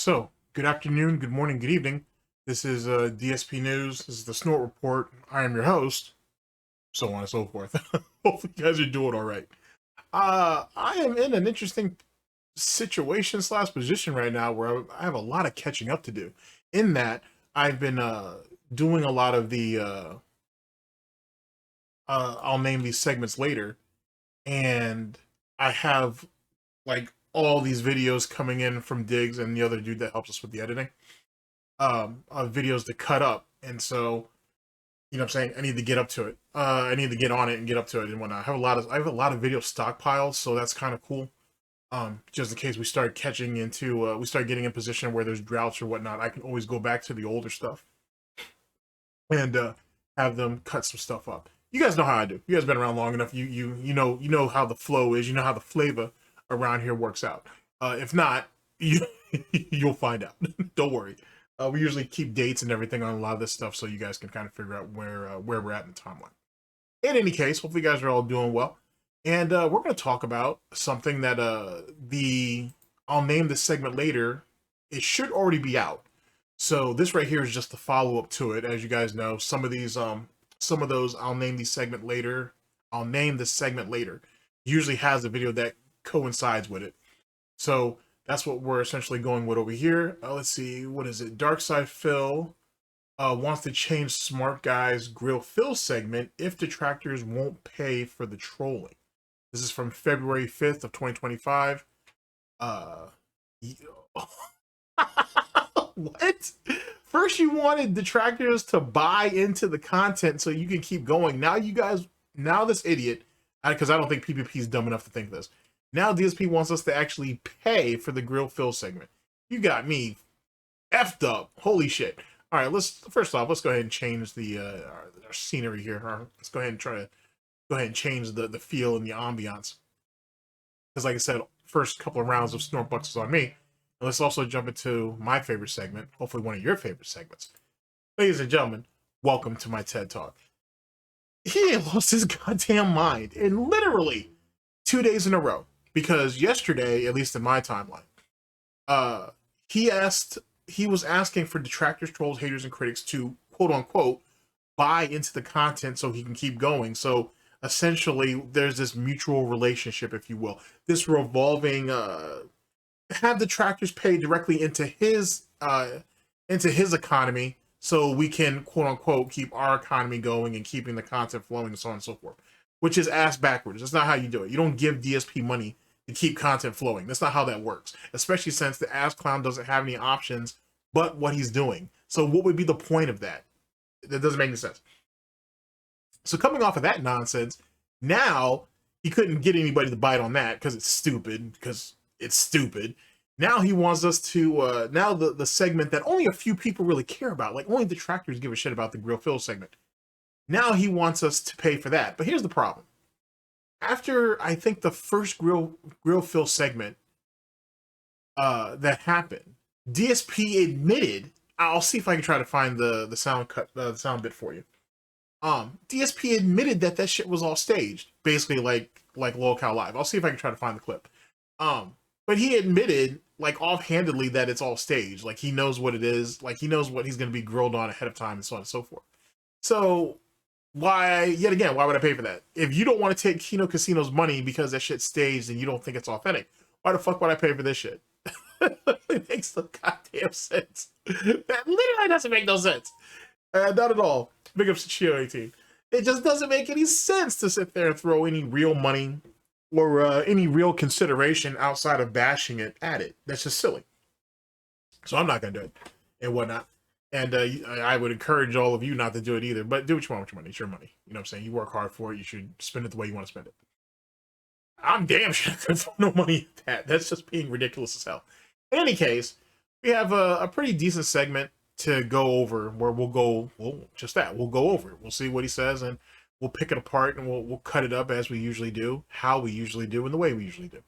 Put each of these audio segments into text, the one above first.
So, good afternoon, good morning, good evening. This is DSP News. This is the Snort Report. I am your host, so on and so forth. Hopefully, you guys are doing all right. I am in an interesting situation slash position right now where I have a lot of catching up to do. In that, I've been doing a lot of the I'll name these segments later, and I have like all these videos coming in from Diggs and the other dude that helps us with the editing. Videos to cut up, and so you know what I'm saying, I need to get up to it. I need to get on it and get up to it and whatnot. I have a lot of video stockpiles, so that's kind of cool. Just in case we start catching into we start getting in position where there's droughts or whatnot, I can always go back to the older stuff and have them cut some stuff up. You guys know how I do. You guys been around long enough. You know how the flow is. You know how the flavor around here works out. If not, you you'll find out. Don't worry. We usually keep dates and everything on a lot of this stuff, so you guys can kind of figure out where we're at in the timeline. In any case, hopefully you guys are all doing well, and we're going to talk about something that I'll name this segment later. It should already be out. So this right here is just the follow up to it. As you guys know, some of those I'll name these segment later. I'll name this segment later. Usually has a video that coincides with it. So that's what we're essentially going with over here. Let's see, what is it? Darksydephil wants to change Smart Guy's grill fill segment if detractors won't pay for the trolling. This is from February 5th of 2025. What? First you wanted detractors to buy into the content so you can keep going. Now this idiot, because I don't think PPP is dumb enough to think this. Now DSP wants us to actually pay for the grill fill segment. You got me effed up. Holy shit. All right, first off, let's go ahead and change the our scenery here. Let's go ahead and change the feel and the ambiance. Because like I said, first couple of rounds of SnortBucks is on me. And let's also jump into my favorite segment, hopefully one of your favorite segments. Ladies and gentlemen, welcome to my TED Talk. He lost his goddamn mind in literally 2 days in a row. Because yesterday, at least in my timeline, he was asking for detractors, trolls, haters, and critics to quote unquote buy into the content so he can keep going. So essentially, there's this mutual relationship, if you will, this revolving. Have detractors pay directly into his economy, so we can quote unquote keep our economy going and keeping the content flowing and so on and so forth. Which is ass backwards. That's not how you do it. You don't give DSP money to keep content flowing. That's not how that works. Especially since the ass clown doesn't have any options but what he's doing. So what would be the point of that? That doesn't make any sense. So coming off of that nonsense, now he couldn't get anybody to bite on that because it's stupid. Now he wants us to now the segment that only a few people really care about, like only detractors give a shit about the grill fill segment. Now he wants us to pay for that. But here's the problem. After, I think, the first grill fill segment that happened, DSP admitted, I'll see if I can try to find the sound cut, the sound bit for you. DSP admitted that shit was all staged, basically like Lolcow Live. I'll see if I can try to find the clip. But he admitted, like, offhandedly that it's all staged. Like, he knows what it is. Like, he knows what he's going to be grilled on ahead of time and so on and so forth. So why would I pay for that? If you don't want to take Kino Casino's money because that shit's staged and you don't think it's authentic, why the fuck would I pay for this shit? It makes no goddamn sense. That literally doesn't make no sense. Not at all. Big ups to Chio 18. It just doesn't make any sense to sit there and throw any real money or any real consideration outside of bashing it at it. That's just silly. So I'm not going to do it and whatnot. And I would encourage all of you not to do it either. But do what you want with your money. It's your money. You know what I'm saying? You work hard for it. You should spend it the way you want to spend it. I'm damn sure I could throw no money at that. That's just being ridiculous as hell. In any case, we have a pretty decent segment to go over where we'll go, well, just that. We'll go over it. We'll see what he says and we'll pick it apart and we'll cut it up as we usually do, how we usually do, and the way we usually do.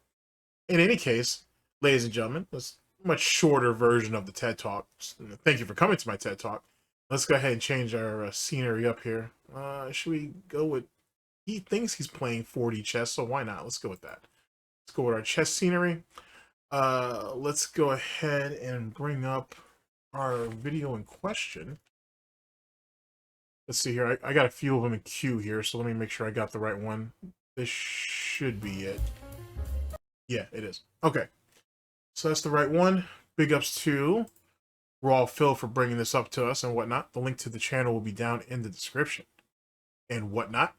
In any case, ladies and gentlemen, this much shorter version of the TED Talk. Thank you for coming to my TED Talk. Let's go ahead and change our scenery up here. Should we go with... He thinks he's playing 4D chess, so why not? Let's go with that. Let's go with our chess scenery. Let's go ahead and bring up our video in question. Let's see here. I got a few of them in queue here, so let me make sure I got the right one. This should be it. Yeah, it is. Okay. So that's the right one. Big ups to Raw Phil for bringing this up to us and whatnot. The link to the channel will be down in the description and whatnot.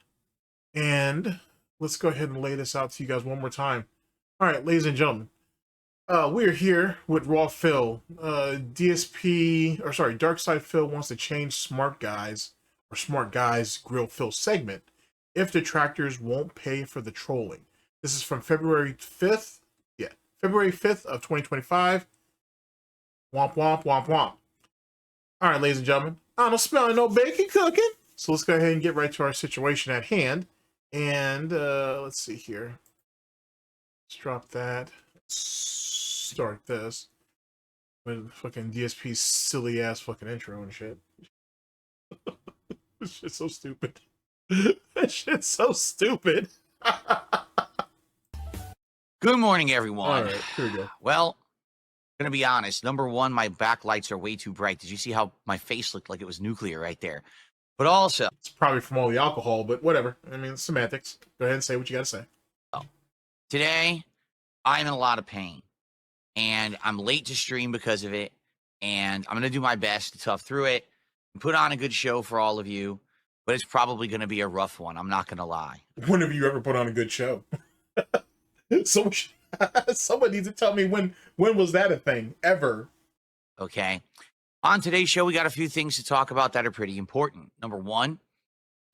And let's go ahead and lay this out to you guys one more time. All right, ladies and gentlemen. We're here with Raw Phil. Darksydephil wants to change Smart Guys Grill Phil segment if Detractors won't pay for the trolling. This is from February 5th. Yeah, February 5th of 2025. Womp womp womp womp. All right, ladies and gentlemen. I don't smell no bacon cooking. So let's go ahead and get right to our situation at hand. And let's see here. Let's drop that. Start this with fucking DSP's silly ass fucking intro and shit. This shit's so stupid. That shit's so stupid. Good morning, everyone. All right, here we go. Well, I'm gonna be honest. Number one, my backlights are way too bright. Did you see how my face looked like it was nuclear right there? But also, it's probably from all the alcohol, but whatever. I mean, it's semantics. Go ahead and say what you gotta say. Today, I'm in a lot of pain. And I'm late to stream because of it. And I'm going to do my best to tough through it and put on a good show for all of you. But it's probably going to be a rough one. I'm not going to lie. When have you ever put on a good show? Someone needs to tell me when was that a thing? Ever. Okay. On today's show, we got a few things to talk about that are pretty important. Number one,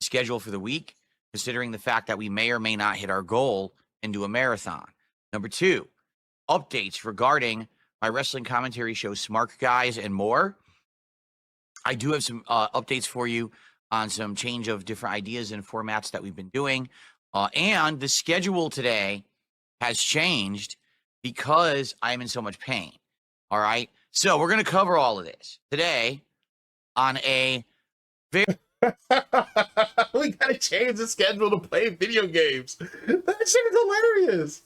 schedule for the week, considering the fact that we may or may not hit our goal and do a marathon. Number two, updates regarding my wrestling commentary show, Smart Guys, and more. I do have some updates for you on some change of different ideas and formats that we've been doing. And the schedule today has changed because I'm in so much pain. All right. So we're going to cover all of this today on a very... We got to change the schedule to play video games. That shit is hilarious.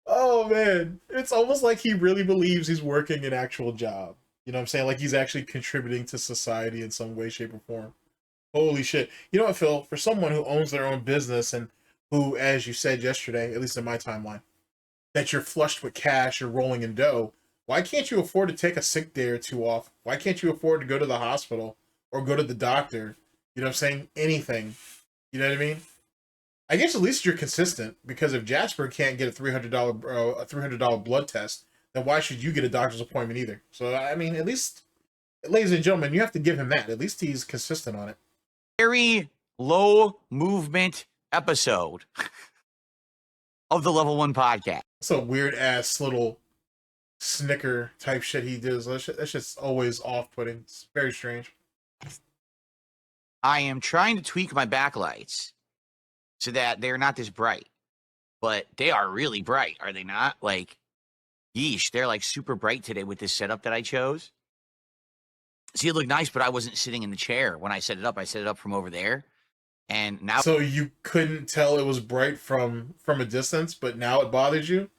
Oh, man. It's almost like he really believes he's working an actual job. You know what I'm saying? Like he's actually contributing to society in some way, shape, or form. Holy shit. You know what, Phil? For someone who owns their own business and who, as you said yesterday, at least in my timeline, that you're flushed with cash, you're rolling in dough, why can't you afford to take a sick day or two off? Why can't you afford to go to the hospital or go to the doctor? You know what I'm saying? Anything. You know what I mean? I guess at least you're consistent, because if Jasper can't get a $300 blood test, then why should you get a doctor's appointment either? So, I mean, at least, ladies and gentlemen, you have to give him that. At least he's consistent on it. Very low movement episode of the Level 1 podcast. It's a weird ass little snicker type shit he does. That's just always off-putting. It's very strange. I am trying to tweak my backlights so that they're not this bright, but they are really bright, are they not? Like, yeesh, they're like super bright today with this setup that I chose. See, it looked nice, but I wasn't sitting in the chair when I set it up. I set it up from over there, and now... So you couldn't tell it was bright from a distance, but now it bothers you?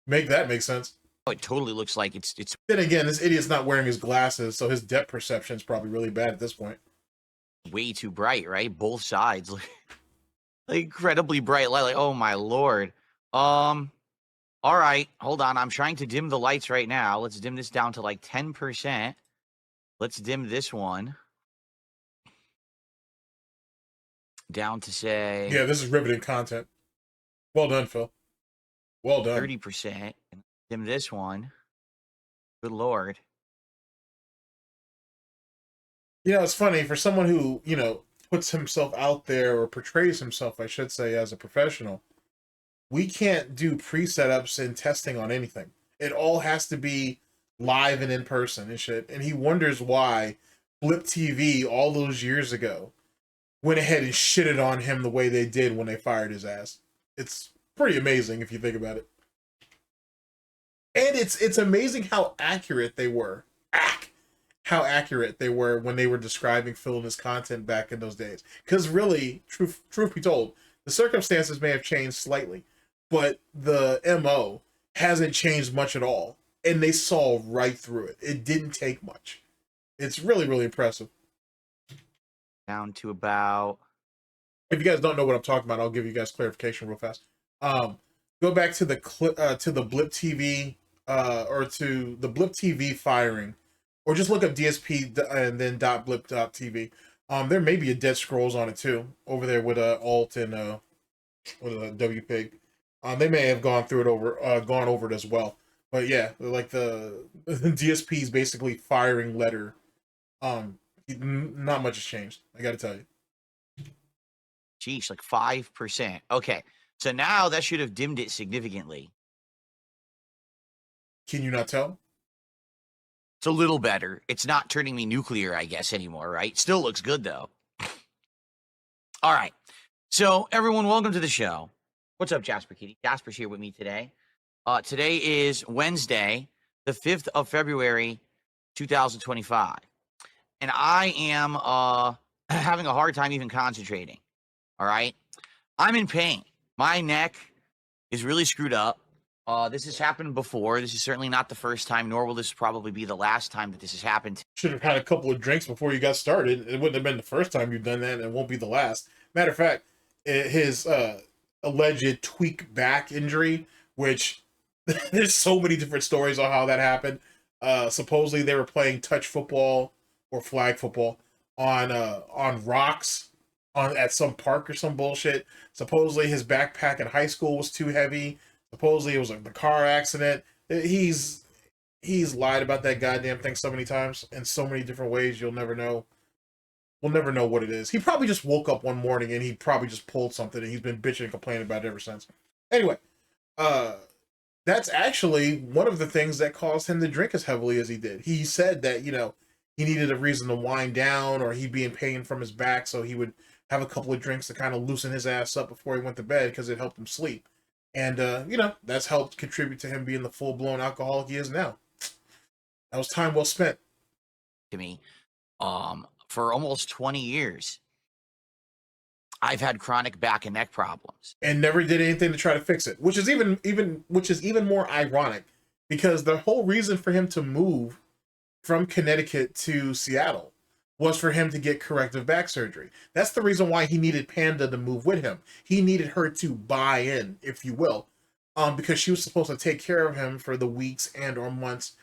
Make that make sense. It totally looks like it's... Then again, this idiot's not wearing his glasses, so his depth perception is probably really bad at this point. way too bright, right? Both sides. Like incredibly bright light. Like, oh my lord. All right, hold on. I'm trying to dim the lights right now. Let's dim this down to like 10%. Let's dim this one down to say... Yeah, this is riveting content. Well done, Phil. Well done. 30%. Dim this one. Good lord. Yeah, it's funny. For someone who, you know, puts himself out there, or portrays himself, I should say, as a professional, we can't do pre-setups and testing on anything. It all has to be live and in person and shit. And he wonders why Flip TV all those years ago went ahead and shitted on him the way they did when they fired his ass. It's pretty amazing if you think about it. And it's amazing how accurate they were. How accurate they were when they were describing Phil and his content back in those days. Because really, truth be told, the circumstances may have changed slightly, but the MO hasn't changed much at all. And they saw right through it. It didn't take much. It's really, really impressive. Down to about... If you guys don't know what I'm talking about, I'll give you guys clarification real fast. Go back to the Blip TV, or to the Blip TV firing, or just look up DSP and then .blip.tv. There may be a Dead Scrolls on it too, over there with Alt and with a WPIG. They may have gone over it as well. But yeah, like the DSP's basically firing letter. Not much has changed. I got to tell you. Geez, like 5%. Okay, so now that should have dimmed it significantly. Can you not tell? It's a little better. It's not turning me nuclear, I guess, anymore, right? Still looks good, though. All right. So, everyone, welcome to the show. What's up, Jasper Kitty? Jasper's here with me today. Today is Wednesday, the 5th of February, 2025. And I am having a hard time even concentrating. All right? I'm in pain. My neck is really screwed up. This has happened before. This is certainly not the first time, nor will this probably be the last time that this has happened. Should have had a couple of drinks before you got started. It wouldn't have been the first time you've done that, and it won't be the last. Matter of fact, his alleged tweak back injury, which there's so many different stories on how that happened. Supposedly they were playing touch football or flag football on rocks at some park or some bullshit. Supposedly his backpack in high school was too heavy. Supposedly it was like the car accident. He's lied about that goddamn thing so many times in so many different ways. You'll never know. We'll never know what it is. He probably just woke up one morning and he probably just pulled something and he's been bitching and complaining about it ever since. Anyway, that's actually one of the things that caused him to drink as heavily as he did. He said that, you know, he needed a reason to wind down, or he'd be in pain from his back, so he would have a couple of drinks to kind of loosen his ass up before he went to bed because it helped him sleep. And, you know, that's helped contribute to him being the full-blown alcoholic he is now. That was time well spent. To me, for almost 20 years, I've had chronic back and neck problems. And never did anything to try to fix it, which is even more ironic, because the whole reason for him to move from Connecticut to Seattle was for him to get corrective back surgery. That's the reason why he needed Panda to move with him. He needed her to buy in, if you will, because she was supposed to take care of him for the weeks and or months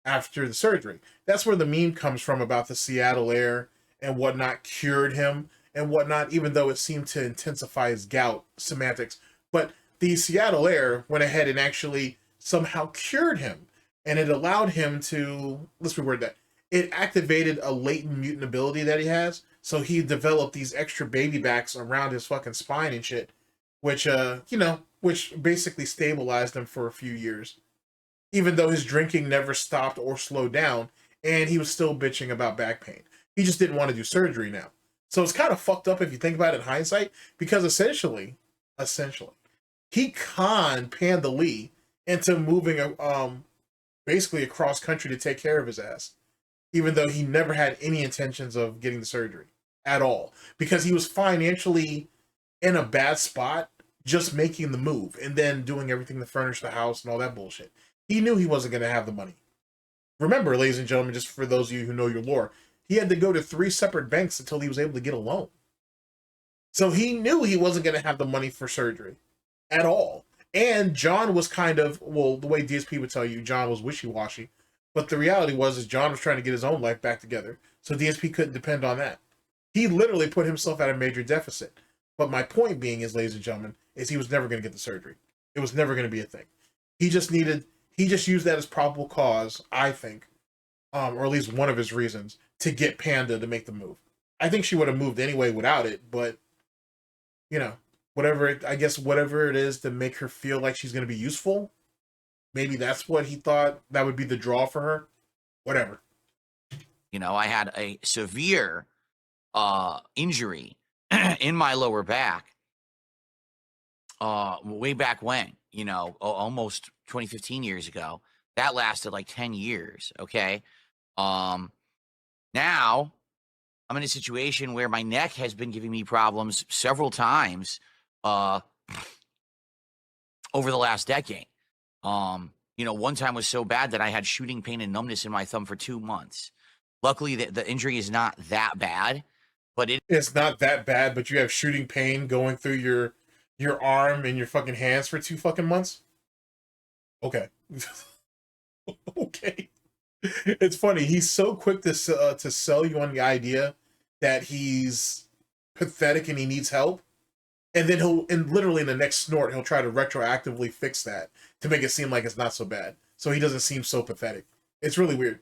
after the surgery. That's where the meme comes from about the Seattle air and whatnot cured him and whatnot, even though it seemed to intensify his gout semantics. But the Seattle air went ahead and actually somehow cured him. And it allowed him to, let's reword that, it activated a latent mutant ability that he has. So he developed these extra baby backs around his fucking spine and shit, which, which basically stabilized him for a few years. Even though his drinking never stopped or slowed down, and he was still bitching about back pain. He just didn't want to do surgery now. So it's kind of fucked up if you think about it in hindsight, because essentially, he conned Panda Lee into moving basically across country to take care of his ass, even though he never had any intentions of getting the surgery at all, because he was financially in a bad spot just making the move and then doing everything to furnish the house and all that bullshit. He knew he wasn't going to have the money. Remember, ladies and gentlemen, just for those of you who know your lore, he had to go to 3 separate banks until he was able to get a loan. So he knew he wasn't going to have the money for surgery at all. And John was kind of, well, the way DSP would tell you, John was wishy-washy. But the reality was John was trying to get his own life back together. So DSP couldn't depend on that. He literally put himself at a major deficit. But my point being is, ladies and gentlemen, is he was never going to get the surgery. It was never going to be a thing. He just used that as probable cause, I think, or at least one of his reasons, to get Panda to make the move. I think she would have moved anyway without it, but, you know, whatever it is to make her feel like she's going to be useful, maybe that's what he thought that would be the draw for her. Whatever. You know, I had a severe injury in my lower back way back when, you know, almost 15 years ago. That lasted like 10 years, okay? Now, I'm in a situation where my neck has been giving me problems several times over the last decade. You know, one time was so bad that I had shooting pain and numbness in my thumb for 2 months. Luckily, the injury is not that bad, but It's not that bad, but you have shooting pain going through your arm and your fucking hands for 2 fucking months. Okay. Okay. It's funny. He's so quick to sell you on the idea that he's pathetic and he needs help, and then literally in the next snort, he'll try to retroactively fix that to make it seem like it's not so bad, so he doesn't seem so pathetic. It's really weird.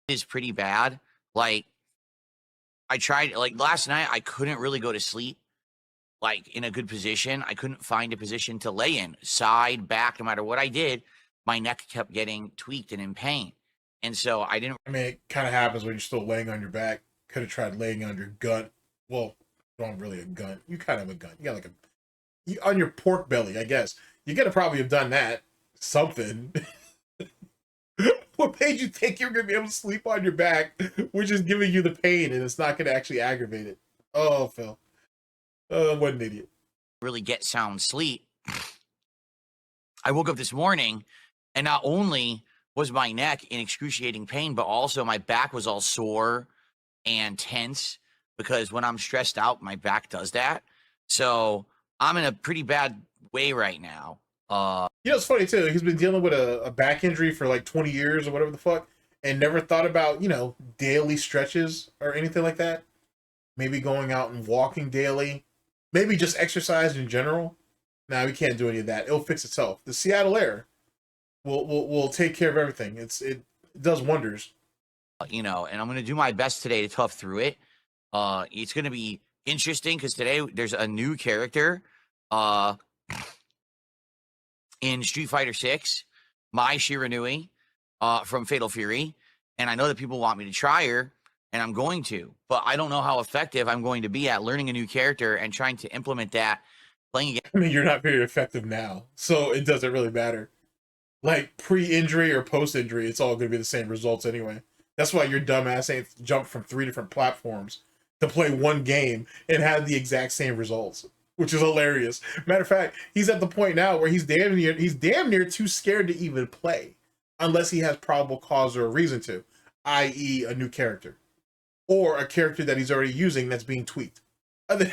it is pretty bad. Like, I tried, like last night, I couldn't really go to sleep, like in a good position. I couldn't find a position to lay in, side, back, no matter what I did, my neck kept getting tweaked and in pain. And so I didn't. I mean, it kind of happens when you're still laying on your back. Could have tried laying on your gun. Well, you don't really a gun. You kind of have a gun. You got like on your pork belly, I guess. You gotta probably have done that. Something. What made you think you're gonna be able to sleep on your back, which is giving you the pain, and it's not gonna actually aggravate it? Oh, Phil. What an idiot. Really get sound sleep. I woke up this morning, and not only was my neck in excruciating pain, but also my back was all sore and tense, because when I'm stressed out, my back does that. So I'm in a pretty bad way right now. You know, it's funny too. He's been dealing with a back injury for like 20 years or whatever the fuck, and never thought about, you know, daily stretches or anything like that. Maybe going out and walking daily. Maybe just exercise in general. Nah, we can't do any of that. It'll fix itself. The Seattle air will take care of everything. It does wonders. You know, and I'm going to do my best today to tough through it. It's going to be interesting because today there's a new character in Street Fighter 6, Mai Shiranui from Fatal Fury. And I know that people want me to try her, and I'm going to, but I don't know how effective I'm going to be at learning a new character and trying to implement that playing again. I mean, you're not very effective now, so it doesn't really matter. Like pre-injury or post-injury, it's all going to be the same results anyway. That's why your dumbass ain't jumped from 3 different platforms to play one game and have the exact same results, which is hilarious. Matter of fact, he's at the point now where he's damn near too scared to even play unless he has probable cause or a reason to, i.e. a new character or a character that he's already using that's being tweaked. Other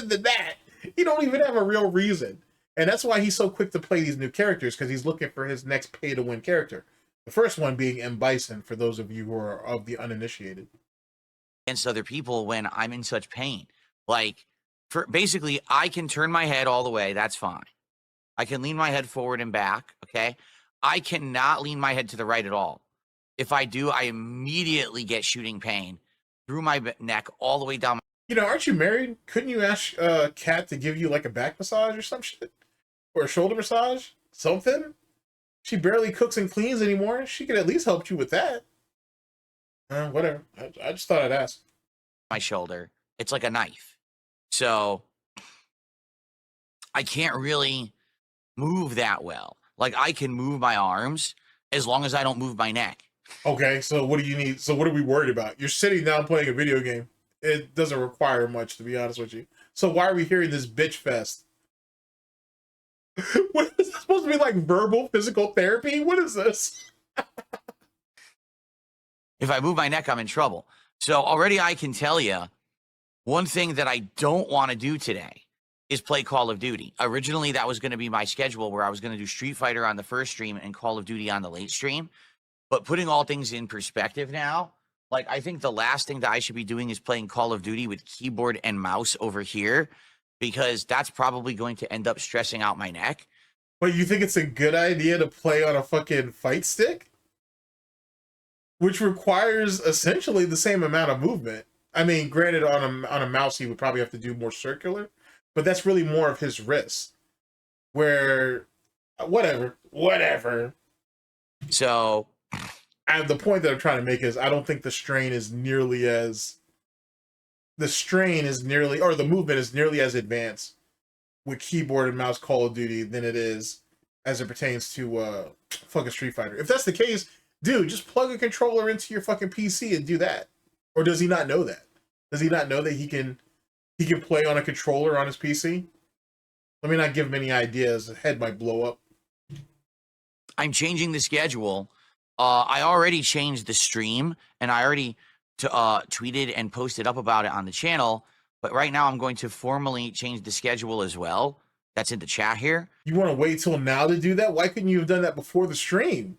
than that, he don't even have a real reason. And that's why he's so quick to play these new characters, because he's looking for his next pay-to-win character. The first one being M. Bison, for those of you who are of the uninitiated. Against other people when I'm in such pain. Like, for basically, I can turn my head all the way. That's fine. I can lean my head forward and back. Okay. I cannot lean my head to the right at all. If I do, I immediately get shooting pain through my neck all the way down. You know, aren't you married? Couldn't you ask Kat to give you like a back massage or some shit? Or a shoulder massage? Something? She barely cooks and cleans anymore. She could at least help you with that. Whatever. I just thought I'd ask. My shoulder. It's like a knife. So I can't really move that well. Like, I can move my arms as long as I don't move my neck. Okay, so what do you need? So what are we worried about? You're sitting down playing a video game. It doesn't require much, to be honest with you. So why are we hearing this bitch fest? What is this supposed to be, like verbal physical therapy? What is this? If I move my neck, I'm in trouble. So already I can tell you one thing that I don't want to do today is play Call of Duty. Originally, that was going to be my schedule, where I was going to do Street Fighter on the first stream and Call of Duty on the late stream. But putting all things in perspective now, like, I think the last thing that I should be doing is playing Call of Duty with keyboard and mouse over here, because that's probably going to end up stressing out my neck. But you think it's a good idea to play on a fucking fight stick? Which requires essentially the same amount of movement. I mean, granted, on a mouse, he would probably have to do more circular, but that's really more of his wrist. Where, whatever. So, the point that I'm trying to make is, I don't think the strain is nearly as... or the movement is nearly as advanced with keyboard and mouse Call of Duty than it is as it pertains to fucking Street Fighter. If that's the case, dude, just plug a controller into your fucking PC and do that. Or does he not know that? Does he not know that he can play on a controller on his PC? Let me not give him any ideas. His head might blow up. I'm changing the schedule. I already changed the stream, and I already tweeted and posted up about it on the channel. But right now, I'm going to formally change the schedule as well. That's in the chat here. You want to wait till now to do that? Why couldn't you have done that before the stream?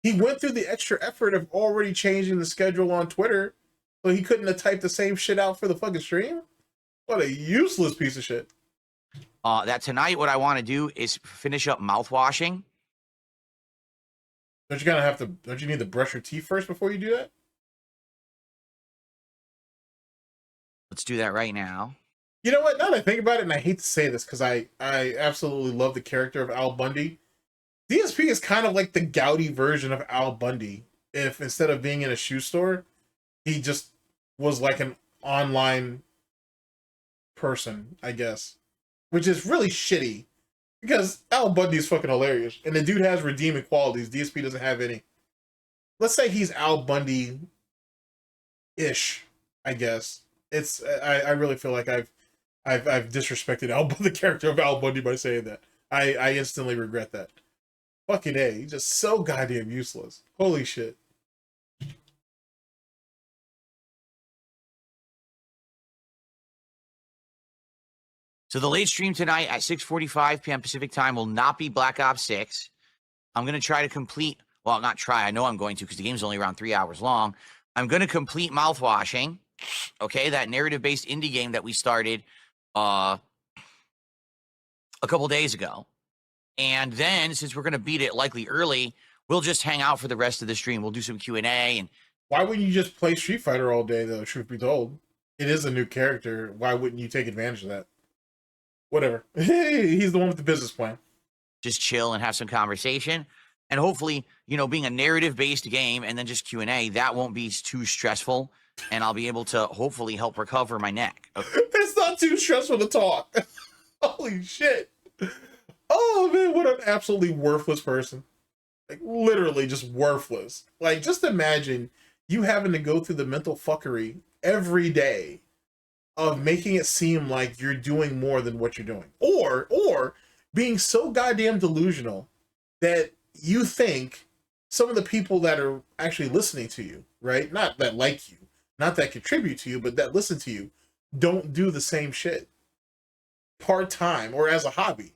He went through the extra effort of already changing the schedule on Twitter, so he couldn't have typed the same shit out for the fucking stream? What a useless piece of shit. That tonight, what I want to do is finish up mouthwashing. Don't you need to brush your teeth first before you do that? Let's do that right now. You know what? Now that I think about it, and I hate to say this because I absolutely love the character of Al Bundy. DSP is kind of like the Gouty version of Al Bundy. If instead of being in a shoe store, he just was like an online person, I guess. Which is really shitty. Because Al Bundy is fucking hilarious. And the dude has redeeming qualities. DSP doesn't have any. Let's say he's Al Bundy-ish, I guess. It's I really feel like I've disrespected the character of Al Bundy by saying that. I instantly regret that. Fucking A, he's just so goddamn useless. Holy shit. So the late stream tonight at 6:45 p.m. Pacific time will not be Black Ops 6. I'm going to try to complete, well, not try, I know I'm going to because the game's only around 3 hours long. I'm going to complete mouthwashing, okay, that narrative-based indie game that we started a couple days ago. And then, since we're going to beat it likely early, we'll just hang out for the rest of the stream. We'll do some Q&A. And why wouldn't you just play Street Fighter all day, though, truth be told? It is a new character. Why wouldn't you take advantage of that? Whatever. Hey, he's the one with the business plan. Just chill and have some conversation. And hopefully, you know, being a narrative-based game and then just Q&A, that won't be too stressful. And I'll be able to hopefully help recover my neck. Okay. It's not too stressful to talk. Holy shit. Oh, man, what an absolutely worthless person. Like, literally just worthless. Like, just imagine you having to go through the mental fuckery every day of making it seem like you're doing more than what you're doing. Or being so goddamn delusional that you think some of the people that are actually listening to you, right? Not that like you, not that contribute to you, but that listen to you, don't do the same shit part-time or as a hobby.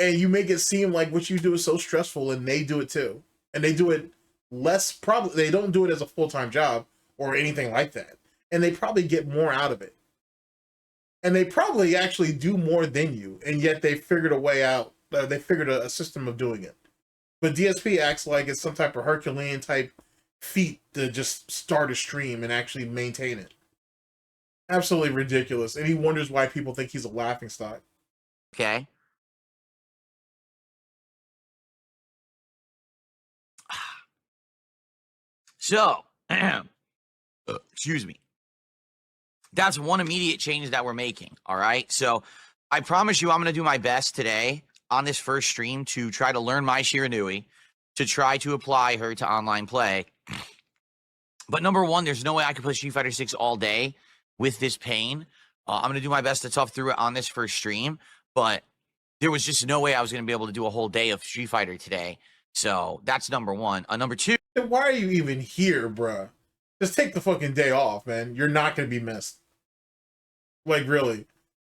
And you make it seem like what you do is so stressful and they do it too. And they do it less, probably, they don't do it as a full-time job or anything like that. And they probably get more out of it. And they probably actually do more than you. And yet they figured a way out, they figured a system of doing it. But DSP acts like it's some type of Herculean type feat to just start a stream and actually maintain it. Absolutely ridiculous. And he wonders why people think he's a laughingstock. Okay. So, excuse me. That's one immediate change that we're making, all right? So, I promise you I'm going to do my best today on this first stream to try to learn my Shiranui, to try to apply her to online play. But number one, there's no way I can play Street Fighter 6 all day with this pain. I'm going to do my best to tough through it on this first stream, but there was just no way I was going to be able to do a whole day of Street Fighter today. So that's number one. Number two. Why are you even here, bruh? Just take the fucking day off, man. You're not going to be missed. Like, really.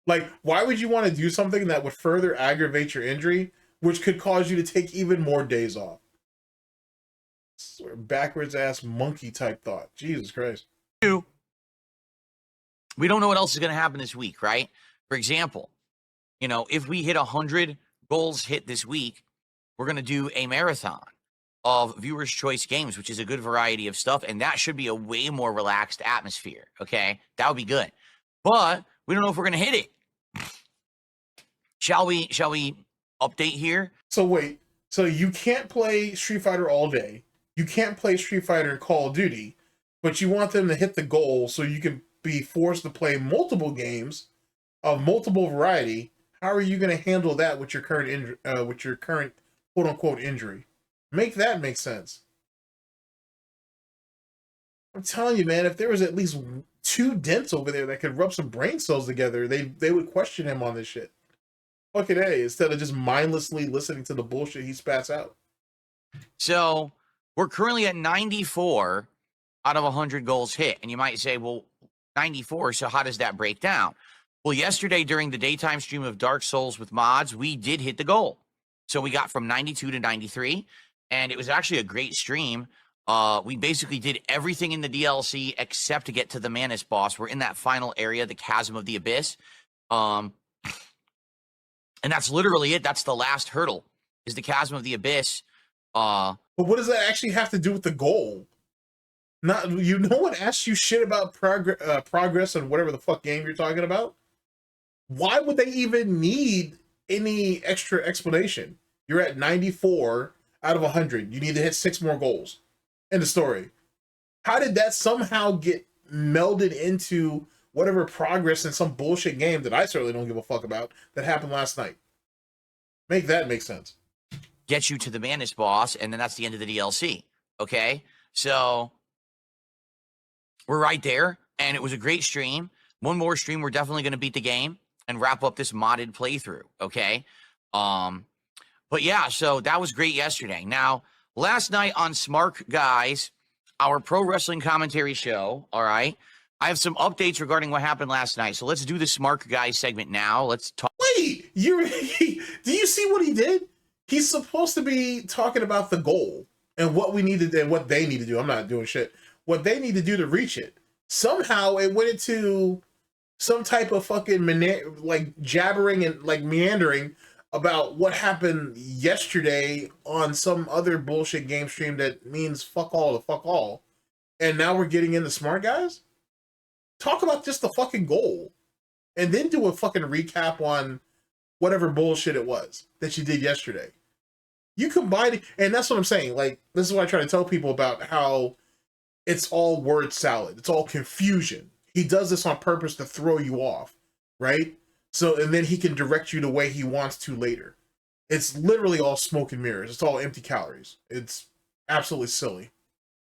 Like, why would you want to do something that would further aggravate your injury, which could cause you to take even more days off? Sort of backwards ass monkey type thought. Jesus Christ. We don't know what else is going to happen this week, right? For example, you know, if we hit 100 goals hit this week, we're going to do a marathon of viewers' choice games, which is a good variety of stuff. And that should be a way more relaxed atmosphere. Okay. That would be good. But we don't know if we're going to hit it. Shall we update here? So wait, so you can't play Street Fighter all day. You can't play Street Fighter and Call of Duty, but you want them to hit the goal so you can be forced to play multiple games of multiple variety. How are you going to handle that with your current quote unquote injury? Make that make sense. I'm telling you, man, if there was at least 2 dents over there that could rub some brain cells together, they would question him on this shit. Fucking A, instead of just mindlessly listening to the bullshit he spats out. So we're currently at 94 out of 100 goals hit. And you might say, well, 94, so how does that break down? Well, yesterday during the daytime stream of Dark Souls with mods, we did hit the goal. So we got from 92 to 93, and it was actually a great stream. We basically did everything in the DLC except to get to the Manus boss. We're in that final area, the Chasm of the Abyss. And that's literally it. That's the last hurdle, is the Chasm of the Abyss. But what does that actually have to do with the goal? Not, you no one asked you shit about progress and whatever the fuck game you're talking about. Why would they even need any extra explanation? You're at 94 out of 100. You need to hit 6 more goals. End of story. How did that somehow get melded into whatever progress in some bullshit game that I certainly don't give a fuck about that happened last night? Make that make sense. Get you to the Manus boss, and then that's the end of the DLC. Okay? So we're right there, and it was a great stream. One more stream, we're definitely going to beat the game and wrap up this modded playthrough. Okay? But yeah, so that was great yesterday. Now, last night on Smart Guys, our pro wrestling commentary show, all right, I have some updates regarding what happened last night. So let's do the Smart Guys segment now. Let's talk. Wait, do you see what he did? He's supposed to be talking about the goal and what we needed and what they need to do. I'm not doing shit. What they need to do to reach it. Somehow it went into some type of fucking like jabbering and like meandering about what happened yesterday on some other bullshit game stream that means fuck all to fuck all. And now we're getting into Smart Guys? Talk about just the fucking goal. And then do a fucking recap on whatever bullshit it was that you did yesterday. You combine it, and that's what I'm saying. Like, this is what I try to tell people about how it's all word salad. It's all confusion. He does this on purpose to throw you off, right? So, and then he can direct you the way he wants to later. It's literally all smoke and mirrors. It's all empty calories. It's absolutely silly.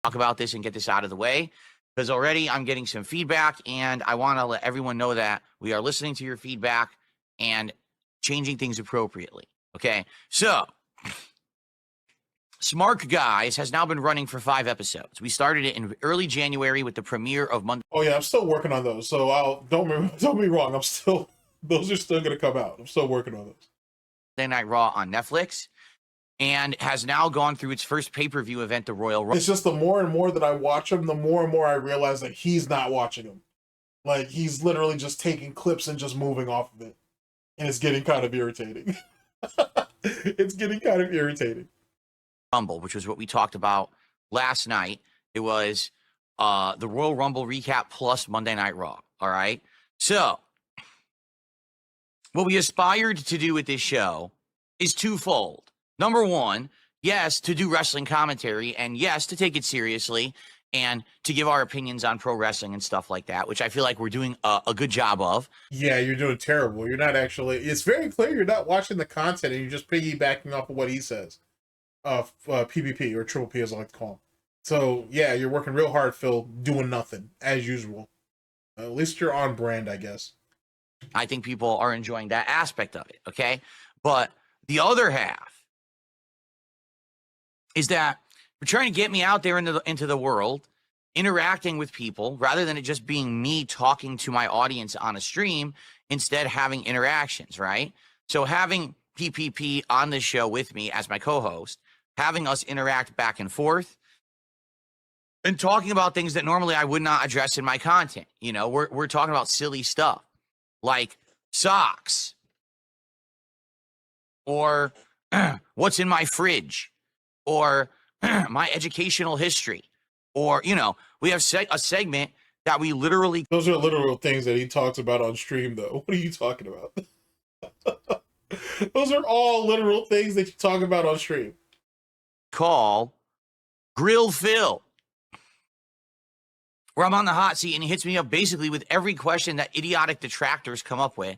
Talk about this and get this out of the way, because already I'm getting some feedback, and I want to let everyone know that we are listening to your feedback and changing things appropriately. Okay, so Smart Guys has now been running for 5 episodes. We started it in early January with the premiere of Monday. Oh yeah, I'm still working on those. So don't get me wrong. Those are still going to come out. I'm still working on those. Monday Night Raw on Netflix, and has now gone through its first pay-per-view event, the Royal Rumble. It's just the more and more that I watch him, the more and more I realize that he's not watching them. Like, he's literally just taking clips and just moving off of it. And it's getting kind of irritating. It's getting kind of irritating. Rumble, which was what we talked about last night. It was the Royal Rumble recap plus Monday Night Raw. All right. So what we aspired to do with this show is twofold. Number one, yes, to do wrestling commentary, and yes, to take it seriously and to give our opinions on pro wrestling and stuff like that, which I feel like we're doing a good job of. Yeah, you're doing terrible. You're not actually, it's very clear you're not watching the content and you're just piggybacking off of what he says. PvP, or Triple P as I like to call him. So yeah, you're working real hard, Phil, doing nothing as usual. At least you're on brand, I guess. I think people are enjoying that aspect of it. Okay, but the other half is that we're trying to get me out there into the world, interacting with people, rather than it just being me talking to my audience on a stream. Instead, having interactions, right? So having PPP on the show with me as my co-host, having us interact back and forth, and talking about things that normally I would not address in my content. You know, we're talking about silly stuff like socks, or what's in my fridge, or my educational history, or, you know, we have a segment that we literally... Those are literal things that he talks about on stream, though. What are you talking about? Those are all literal things that you talk about on stream. Call Grill Phil, where I'm on the hot seat and he hits me up basically with every question that idiotic detractors come up with,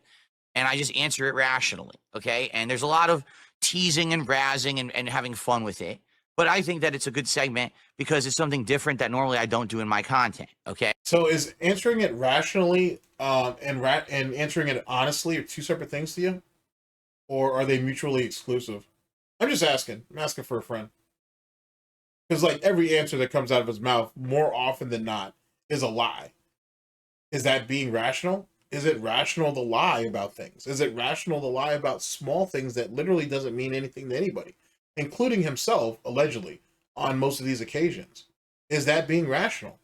and I just answer it rationally, okay? And there's a lot of teasing and razzing and having fun with it, but I think that it's a good segment because it's something different that normally I don't do in my content, okay? So is answering it rationally and answering it honestly are two separate things to you? Or are they mutually exclusive? I'm just asking. I'm asking for a friend. Because like every answer that comes out of his mouth, more often than not, is a lie. Is that being rational? Is it rational to lie about things? Is it rational to lie about small things that literally doesn't mean anything to anybody, including himself, allegedly, on most of these occasions? Is that being rational?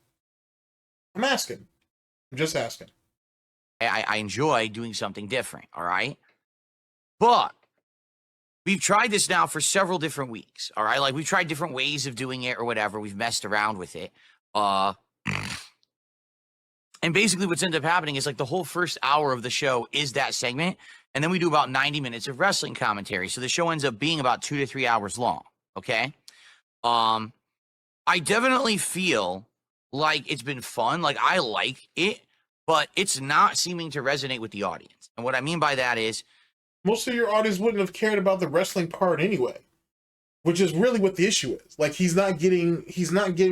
I'm asking. I'm just asking. I enjoy doing something different, all right? But we've tried this now for several different weeks, all right? Like, we've tried different ways of doing it or whatever. We've messed around with it. And basically what's ended up happening is like the whole first hour of the show is that segment. And then we do about 90 minutes of wrestling commentary. So the show ends up being about 2 to 3 hours long, okay? I definitely feel like it's been fun. Like, I like it, but it's not seeming to resonate with the audience. And what I mean by that is, most of your audience wouldn't have cared about the wrestling part anyway, which is really what the issue is. Like, he's not getting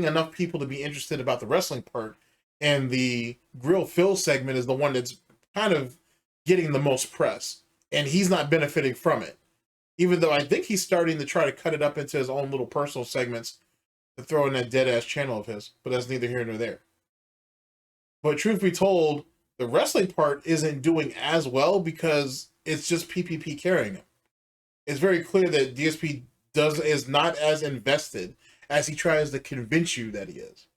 enough people to be interested about the wrestling part, and the Grill Phil segment is the one that's kind of getting the most press, and he's not benefiting from it. Even though I think he's starting to try to cut it up into his own little personal segments to throw in that dead-ass channel of his, but that's neither here nor there. But truth be told, the wrestling part isn't doing as well because it's just PPP carrying him. It's very clear that DSP is not as invested as he tries to convince you that he is.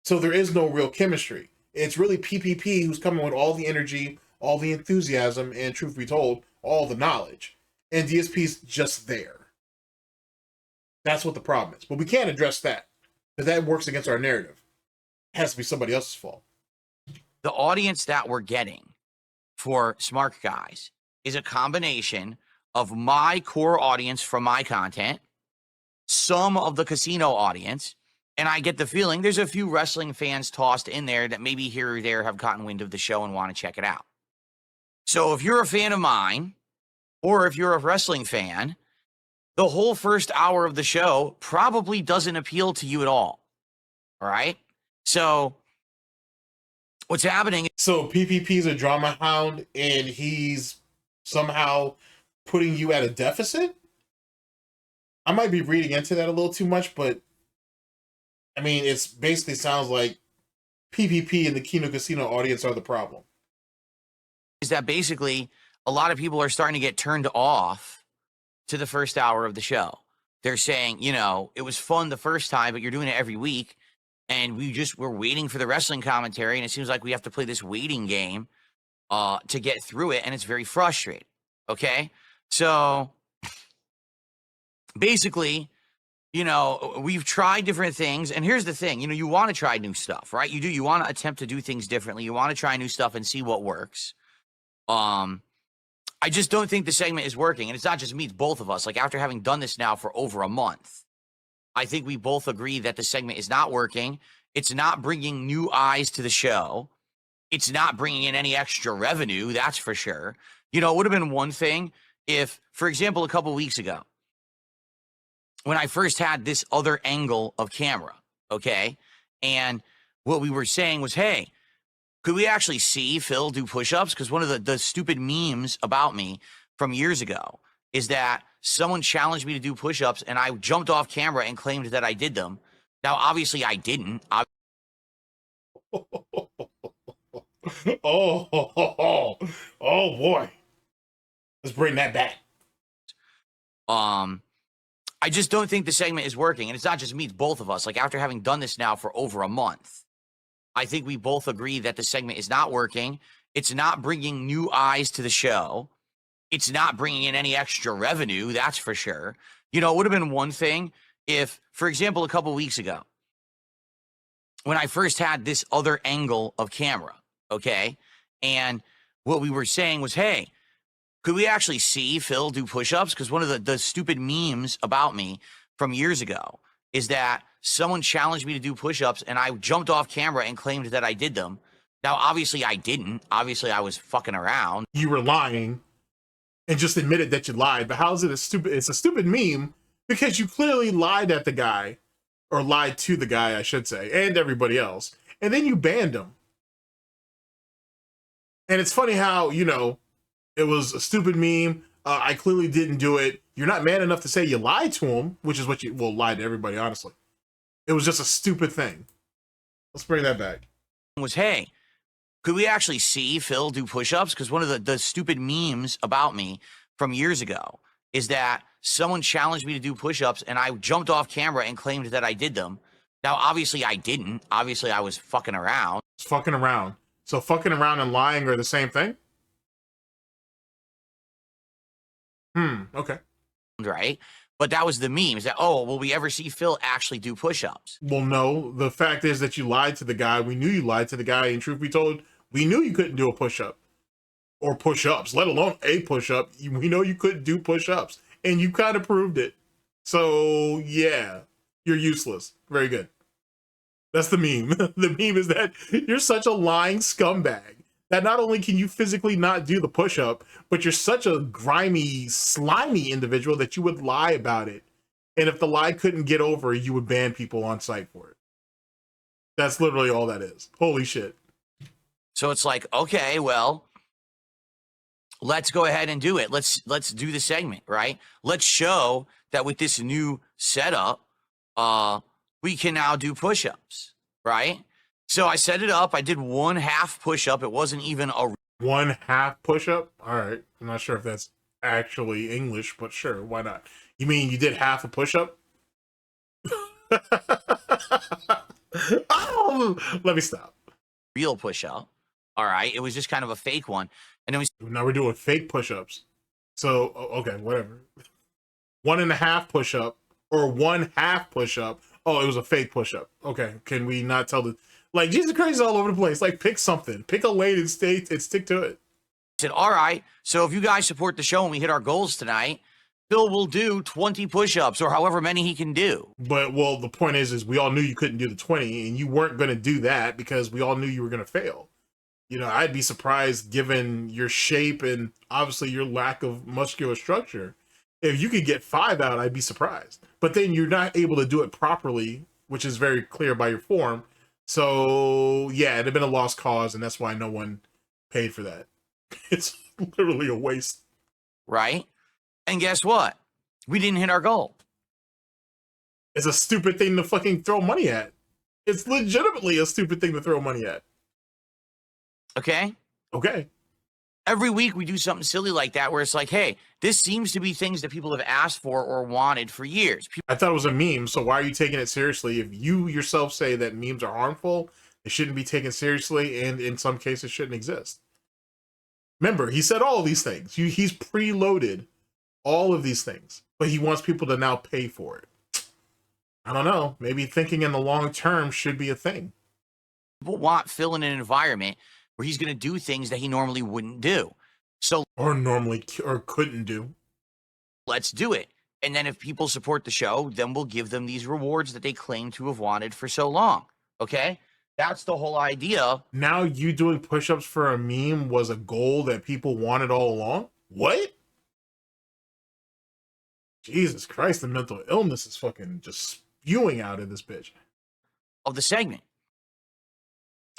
So there is no real chemistry. It's really PPP who's coming with all the energy, all the enthusiasm, and truth be told, all the knowledge. And DSP's just there. That's what the problem is. But we can't address that, because that works against our narrative. It has to be somebody else's fault. the audience that we're getting for Smart Guys is a combination of my core audience from my content, some of the casino audience, and I get the feeling there's a few wrestling fans tossed in there that maybe here or there have gotten wind of the show and want to check it out. So if you're a fan of mine, or if you're a wrestling fan, the whole first hour of the show probably doesn't appeal to you at all. All right? So what's happening? So PPP's a drama hound and he's somehow putting you at a deficit? I might be reading into that a little too much, but I mean, it's basically sounds like PPP and the Kino Casino audience are the problem. Is that basically a lot of people are starting to get turned off to the first hour of the show. They're saying, you know, it was fun the first time, but you're doing it every week. And we're waiting for the wrestling commentary. And it seems like we have to play this waiting game to get through it. And it's very frustrating. Okay. So basically, you know, we've tried different things. And here's the thing, you know, you want to try new stuff, right? You do. You want to attempt to do things differently. You want to try new stuff and see what works. I just don't think the segment is working. And it's not just me, it's both of us. Like, after having done this now for over a month, I think we both agree that the segment is not working. It's not bringing new eyes to the show. It's not bringing in any extra revenue, that's for sure. You know, it would have been one thing if, for example, a couple weeks ago, when I first had this other angle of camera, okay? And what we were saying was, hey, could we actually see Phil do push-ups? Because one of the stupid memes about me from years ago is that someone challenged me to do push-ups and I jumped off camera and claimed that I did them. Now, obviously, I didn't. Oh boy. Let's bring that back. I just don't think the segment is working. And it's not just me, it's both of us. Like, after having done this now for over a month, I think we both agree that the segment is not working. It's not bringing new eyes to the show. It's not bringing in any extra revenue, that's for sure. You know, it would have been one thing if, for example, a couple weeks ago, when I first had this other angle of camera, okay? And what we were saying was, hey, could we actually see Phil do push-ups? Because one of the stupid memes about me from years ago is that someone challenged me to do push-ups and I jumped off camera and claimed that I did them. Now, obviously, I didn't. Obviously, I was fucking around. You were lying and just admitted that you lied. But how is it it's a stupid meme because you clearly lied at the guy, or lied to the guy, I should say, and everybody else. And then you banned him. And it's funny how, you know, it was a stupid meme. I clearly didn't do it. You're not man enough to say you lied to him, which is what you will lie to everybody, honestly. It was just a stupid thing. Let's bring that back. Was, hey, could we actually see Phil do push-ups? Because one of the stupid memes about me from years ago is that someone challenged me to do push-ups and I jumped off camera and claimed that I did them. Now, obviously I didn't. Obviously I was fucking around. It's fucking around. So fucking around and lying are the same thing? Okay. Right? But that was the meme. Is that, oh, will we ever see Phil actually do push-ups? Well, no. The fact is that you lied to the guy. We knew you lied to the guy. And truth be told, we knew you couldn't do a push-up. Or push-ups, let alone a push-up. We know you couldn't do push-ups. And you kind of proved it. So, yeah. You're useless. Very good. That's the meme. The meme is that you're such a lying scumbag that not only can you physically not do the push-up, but you're such a grimy, slimy individual that you would lie about it. And if the lie couldn't get over, you would ban people on site for it. That's literally all that is. Holy shit. So it's like, okay, well, let's go ahead and do it. Let's do the segment, right? Let's show that with this new setup, we can now do push-ups, right? So I set it up. I did 1/2 push-up. It wasn't even a 1/2 push-up. All right. I'm not sure if that's actually English, but sure, why not? You mean you did half a push-up? Oh, let me stop. real push-up. All right. It was just kind of a fake one. And then Now we're doing fake push-ups. So, okay, whatever. 1.5 push-up or 1/2 push-up. Oh, it was a fake push-up. Okay, can we not tell the... Like, Jesus Christ is all over the place. Like, pick something. Pick a lane and stick to it. I said, all right, so if you guys support the show and we hit our goals tonight, Phil will do 20 push-ups or however many he can do. But, well, the point is we all knew you couldn't do the 20, and you weren't going to do that because we all knew you were going to fail. You know, I'd be surprised, given your shape and obviously your lack of muscular structure. If you could get 5 out, I'd be surprised. But then you're not able to do it properly, which is very clear by your form. So, yeah, it'd have been a lost cause, and that's why no one paid for that. It's literally a waste. Right? And guess what? We didn't hit our goal. It's a stupid thing to fucking throw money at. It's legitimately a stupid thing to throw money at. Okay? Okay. Every week we do something silly like that where it's like, hey, this seems to be things that people have asked for or wanted for years. I thought it was a meme, so why are you taking it seriously? If you yourself say that memes are harmful, they shouldn't be taken seriously, and in some cases shouldn't exist. Remember, he said all of these things. He's preloaded all of these things, but he wants people to now pay for it. I don't know. Maybe thinking in the long term should be a thing. People want Phil in an environment where he's going to do things that he normally wouldn't do. So, or couldn't do. Let's do it. And then if people support the show, then we'll give them these rewards that they claim to have wanted for so long. Okay? That's the whole idea. Now you doing push-ups for a meme was a goal that people wanted all along? What? Jesus Christ, the mental illness is fucking just spewing out of this bitch. Of the segment.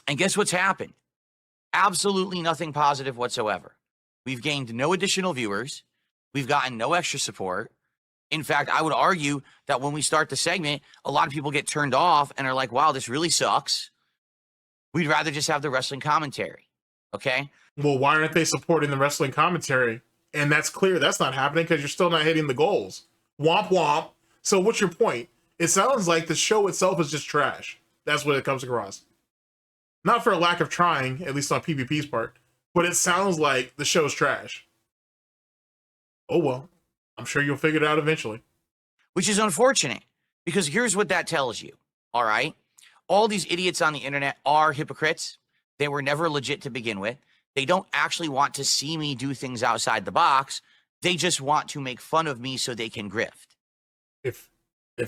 And guess what's happened? Absolutely nothing positive whatsoever. We've gained no additional viewers. We've gotten no extra support. In fact, I would argue that when we start the segment, a lot of people get turned off and are like, wow, this really sucks. We'd rather just have the wrestling commentary. Okay? Well, why aren't they supporting the wrestling commentary? And that's clear. That's not happening because you're still not hitting the goals. Womp womp. So what's your point? It sounds like the show itself is just trash. That's what it comes across. Not for a lack of trying, at least on PvP's part, but it sounds like the show's trash. Oh well, I'm sure you'll figure it out eventually. Which is unfortunate, because here's what that tells you, all right? All these idiots on the internet are hypocrites. They were never legit to begin with. They don't actually want to see me do things outside the box. They just want to make fun of me so they can grift. If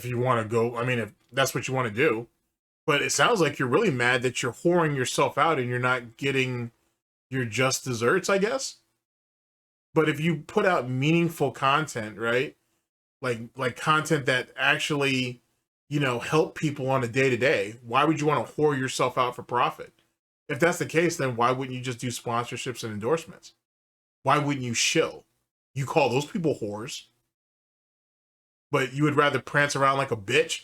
you want to go, I mean, if that's what you want to do. But it sounds like you're really mad that you're whoring yourself out and you're not getting your just desserts, I guess. But if you put out meaningful content, right? Like content that actually, you know, help people on a day-to-day, why would you want to whore yourself out for profit? If that's the case, then why wouldn't you just do sponsorships and endorsements? Why wouldn't you shill? You call those people whores. But you would rather prance around like a bitch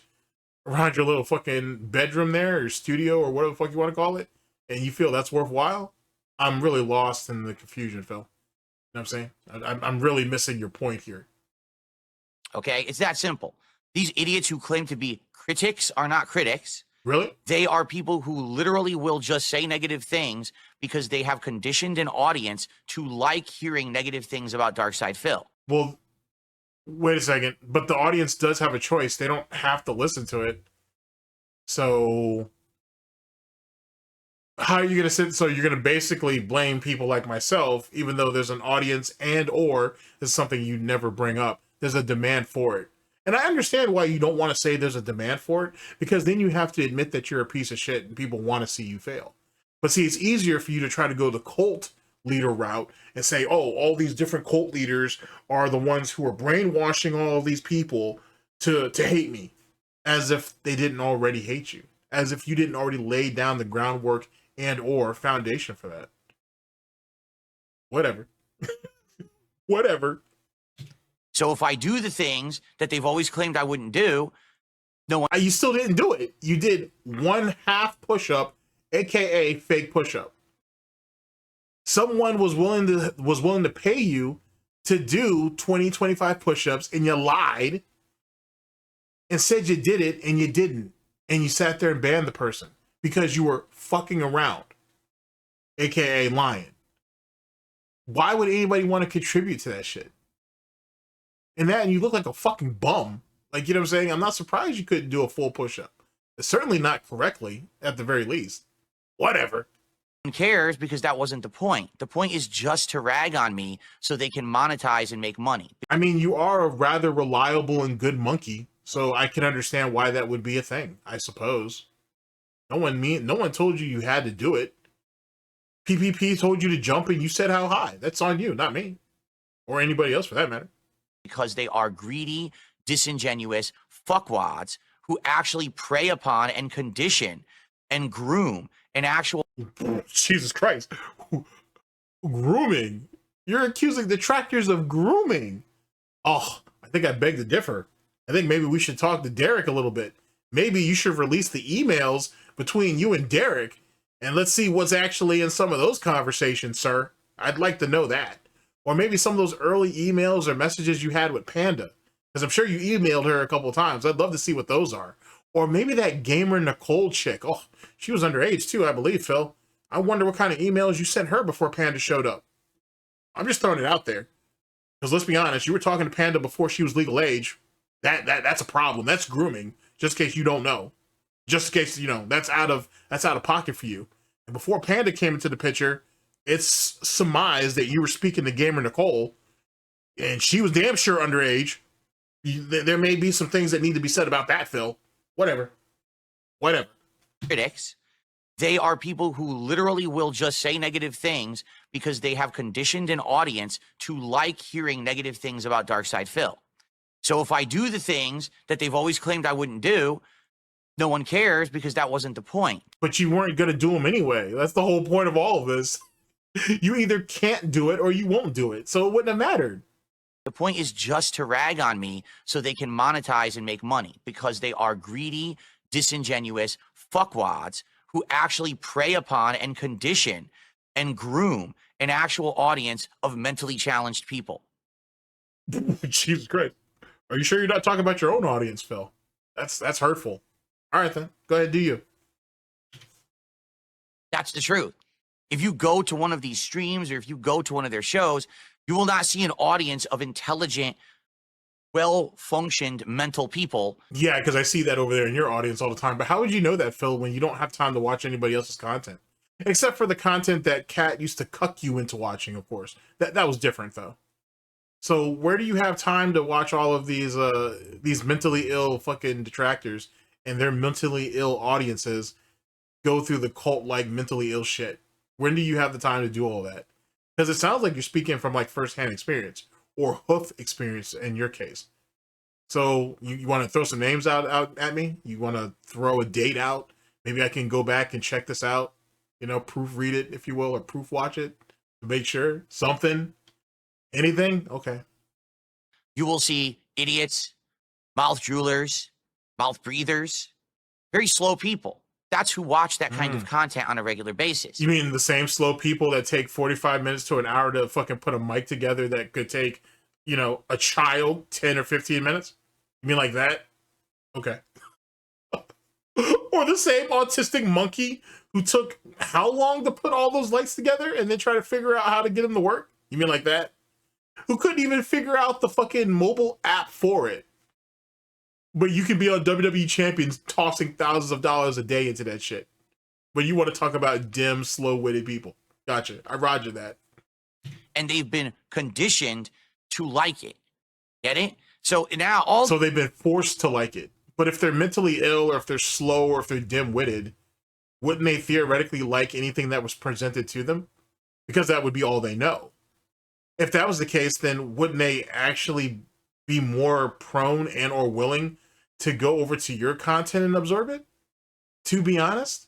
around your little fucking bedroom there, or studio, or whatever the fuck you want to call it, and you feel that's worthwhile, I'm really lost in the confusion, Phil. You know what I'm saying? I'm really missing your point here. Okay, it's that simple. These idiots who claim to be critics are not critics. Really? They are people who literally will just say negative things because they have conditioned an audience to like hearing negative things about Darksydephil. Well, wait a second. But the audience does have a choice. They don't have to listen to it. So how are you going to sit? So you're going to basically blame people like myself, even though there's an audience and or there's something you never bring up. There's a demand for it. And I understand why you don't want to say there's a demand for it, because then you have to admit that you're a piece of shit and people want to see you fail. But see, it's easier for you to try to go the cult leader route and say, oh, all these different cult leaders are the ones who are brainwashing all of these people to hate me, as if they didn't already hate you, as if you didn't already lay down the groundwork and or foundation for that. Whatever. Whatever. So if I do the things that they've always claimed I wouldn't do, no one... You still didn't do it. You did 1/2 push-up, aka fake push-up. Someone was willing to pay you to do 20, 25 push-ups, and you lied and said you did it, and you didn't. And you sat there and banned the person because you were fucking around, aka lying. Why would anybody want to contribute to that shit? And you look like a fucking bum. Like, you know what I'm saying? I'm not surprised you couldn't do a full push-up. It's certainly not correctly, at the very least. Whatever. No one cares, because that wasn't the point. The point is just to rag on me so they can monetize and make money. I mean, you are a rather reliable and good monkey, so I can understand why that would be a thing, I suppose. No one told you had to do it. PPP told you to jump and you said how high. That's on you, not me. Or anybody else for that matter. Because they are greedy, disingenuous fuckwads who actually prey upon and condition and groom an actual... Jesus Christ. Grooming? You're accusing detractors of grooming? Oh, I think I beg to differ. I think maybe we should talk to Derek a little bit. Maybe you should release the emails between you and Derek, and let's see what's actually in some of those conversations, sir. I'd like to know that. Or maybe some of those early emails or messages you had with Panda, because I'm sure you emailed her a couple of times. I'd love to see what those are. Or maybe that gamer Nicole chick. Oh, she was underage too, I believe, Phil. I wonder what kind of emails you sent her before Panda showed up. I'm just throwing it out there. Because let's be honest, you were talking to Panda before she was legal age. That's a problem. That's grooming. Just in case you don't know. Just in case, you know, that's out of pocket for you. And before Panda came into the picture, it's surmised that you were speaking to gamer Nicole, and she was damn sure underage. There may be some things that need to be said about that, Phil. Whatever. Critics. They are people who literally will just say negative things because they have conditioned an audience to like hearing negative things about Darksydephil. So if I do the things that they've always claimed I wouldn't do, no one cares, because that wasn't the point. But you weren't going to do them anyway. That's the whole point of all of this. You either can't do it or you won't do it. So it wouldn't have mattered. The point is just to rag on me so they can monetize and make money, because they are greedy, disingenuous fuckwads who actually prey upon and condition and groom an actual audience of mentally challenged people. Jesus Christ. Are you sure you're not talking about your own audience, Phil? That's hurtful. All right, then. Go ahead, do you. That's the truth. If you go to one of these streams or if you go to one of their shows, you will not see an audience of intelligent, well-functioned mental people. Yeah, because I see that over there in your audience all the time. But how would you know that, Phil, when you don't have time to watch anybody else's content? Except for the content that Kat used to cuck you into watching, of course. That was different, though. So where do you have time to watch all of these mentally ill fucking detractors and their mentally ill audiences go through the cult-like mentally ill shit? When do you have the time to do all that? Because it sounds like you're speaking from like firsthand experience or hoof experience in your case. So you want to throw some names out at me? You want to throw a date out? Maybe I can go back and check this out, you know, proofread it, if you will, or proof watch it to make sure something, anything. Okay. You will see idiots, mouth droolers, mouth breathers, Very slow people. That's who watch that kind of content on a regular basis. You mean the same slow people that take 45 minutes to an hour to fucking put a mic together that could take, you know, a child 10 or 15 minutes? You mean like that? Okay. Or the same autistic monkey who took how long to put all those lights together and then try to figure out how to get them to work? You mean like that? Who couldn't even figure out the fucking mobile app for it? But you can be on WWE Champions tossing thousands of dollars a day into that shit. But you want to talk about dim, slow-witted people. Gotcha. I roger that. And they've been conditioned to like it. Get it? So now So they've been forced to like it. But if they're mentally ill or if they're slow or if they're dim-witted, wouldn't they theoretically like anything that was presented to them? Because that would be all they know. If that was the case, then wouldn't they actually be more prone and or willing to go over to your content and absorb it? To be honest?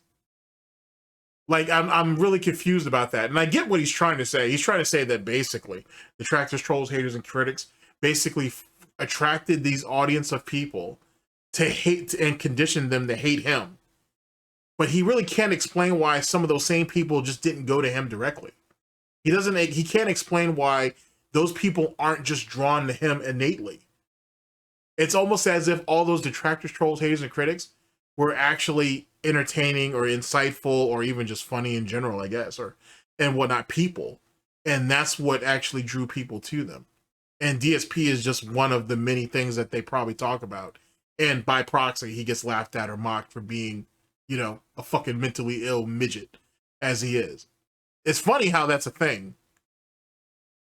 Like, I'm really confused about that. And I get what he's trying to say. He's trying to say that basically detractors, trolls, haters, and critics basically attracted these audience of people to hate and condition them to hate him. But he really can't explain why some of those same people just didn't go to him directly. He can't explain why those people aren't just drawn to him innately. It's almost as if all those detractors, trolls, haters, and critics were actually entertaining or insightful or even just funny in general, I guess, and whatnot people. And that's what actually drew people to them. And DSP is just one of the many things that they probably talk about. And by proxy, he gets laughed at or mocked for being, you know, a fucking mentally ill midget as he is. It's funny how that's a thing.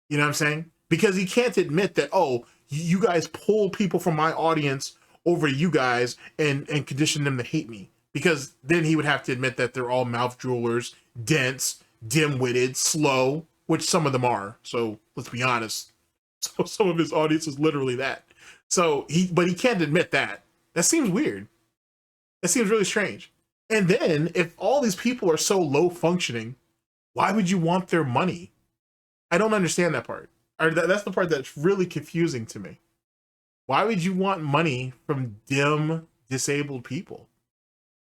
You know what I'm saying? Because he can't admit that, oh, you guys pull people from my audience over you guys and condition them to hate me. Because then he would have to admit that they're all mouth droolers, dense, dim-witted, slow, which some of them are. So let's be honest. So some of his audience is literally that. But he can't admit that. That seems weird. That seems really strange. And then if all these people are so low functioning, why would you want their money? I don't understand that part. That's the part that's really confusing to me. Why would you want money from dim, disabled people?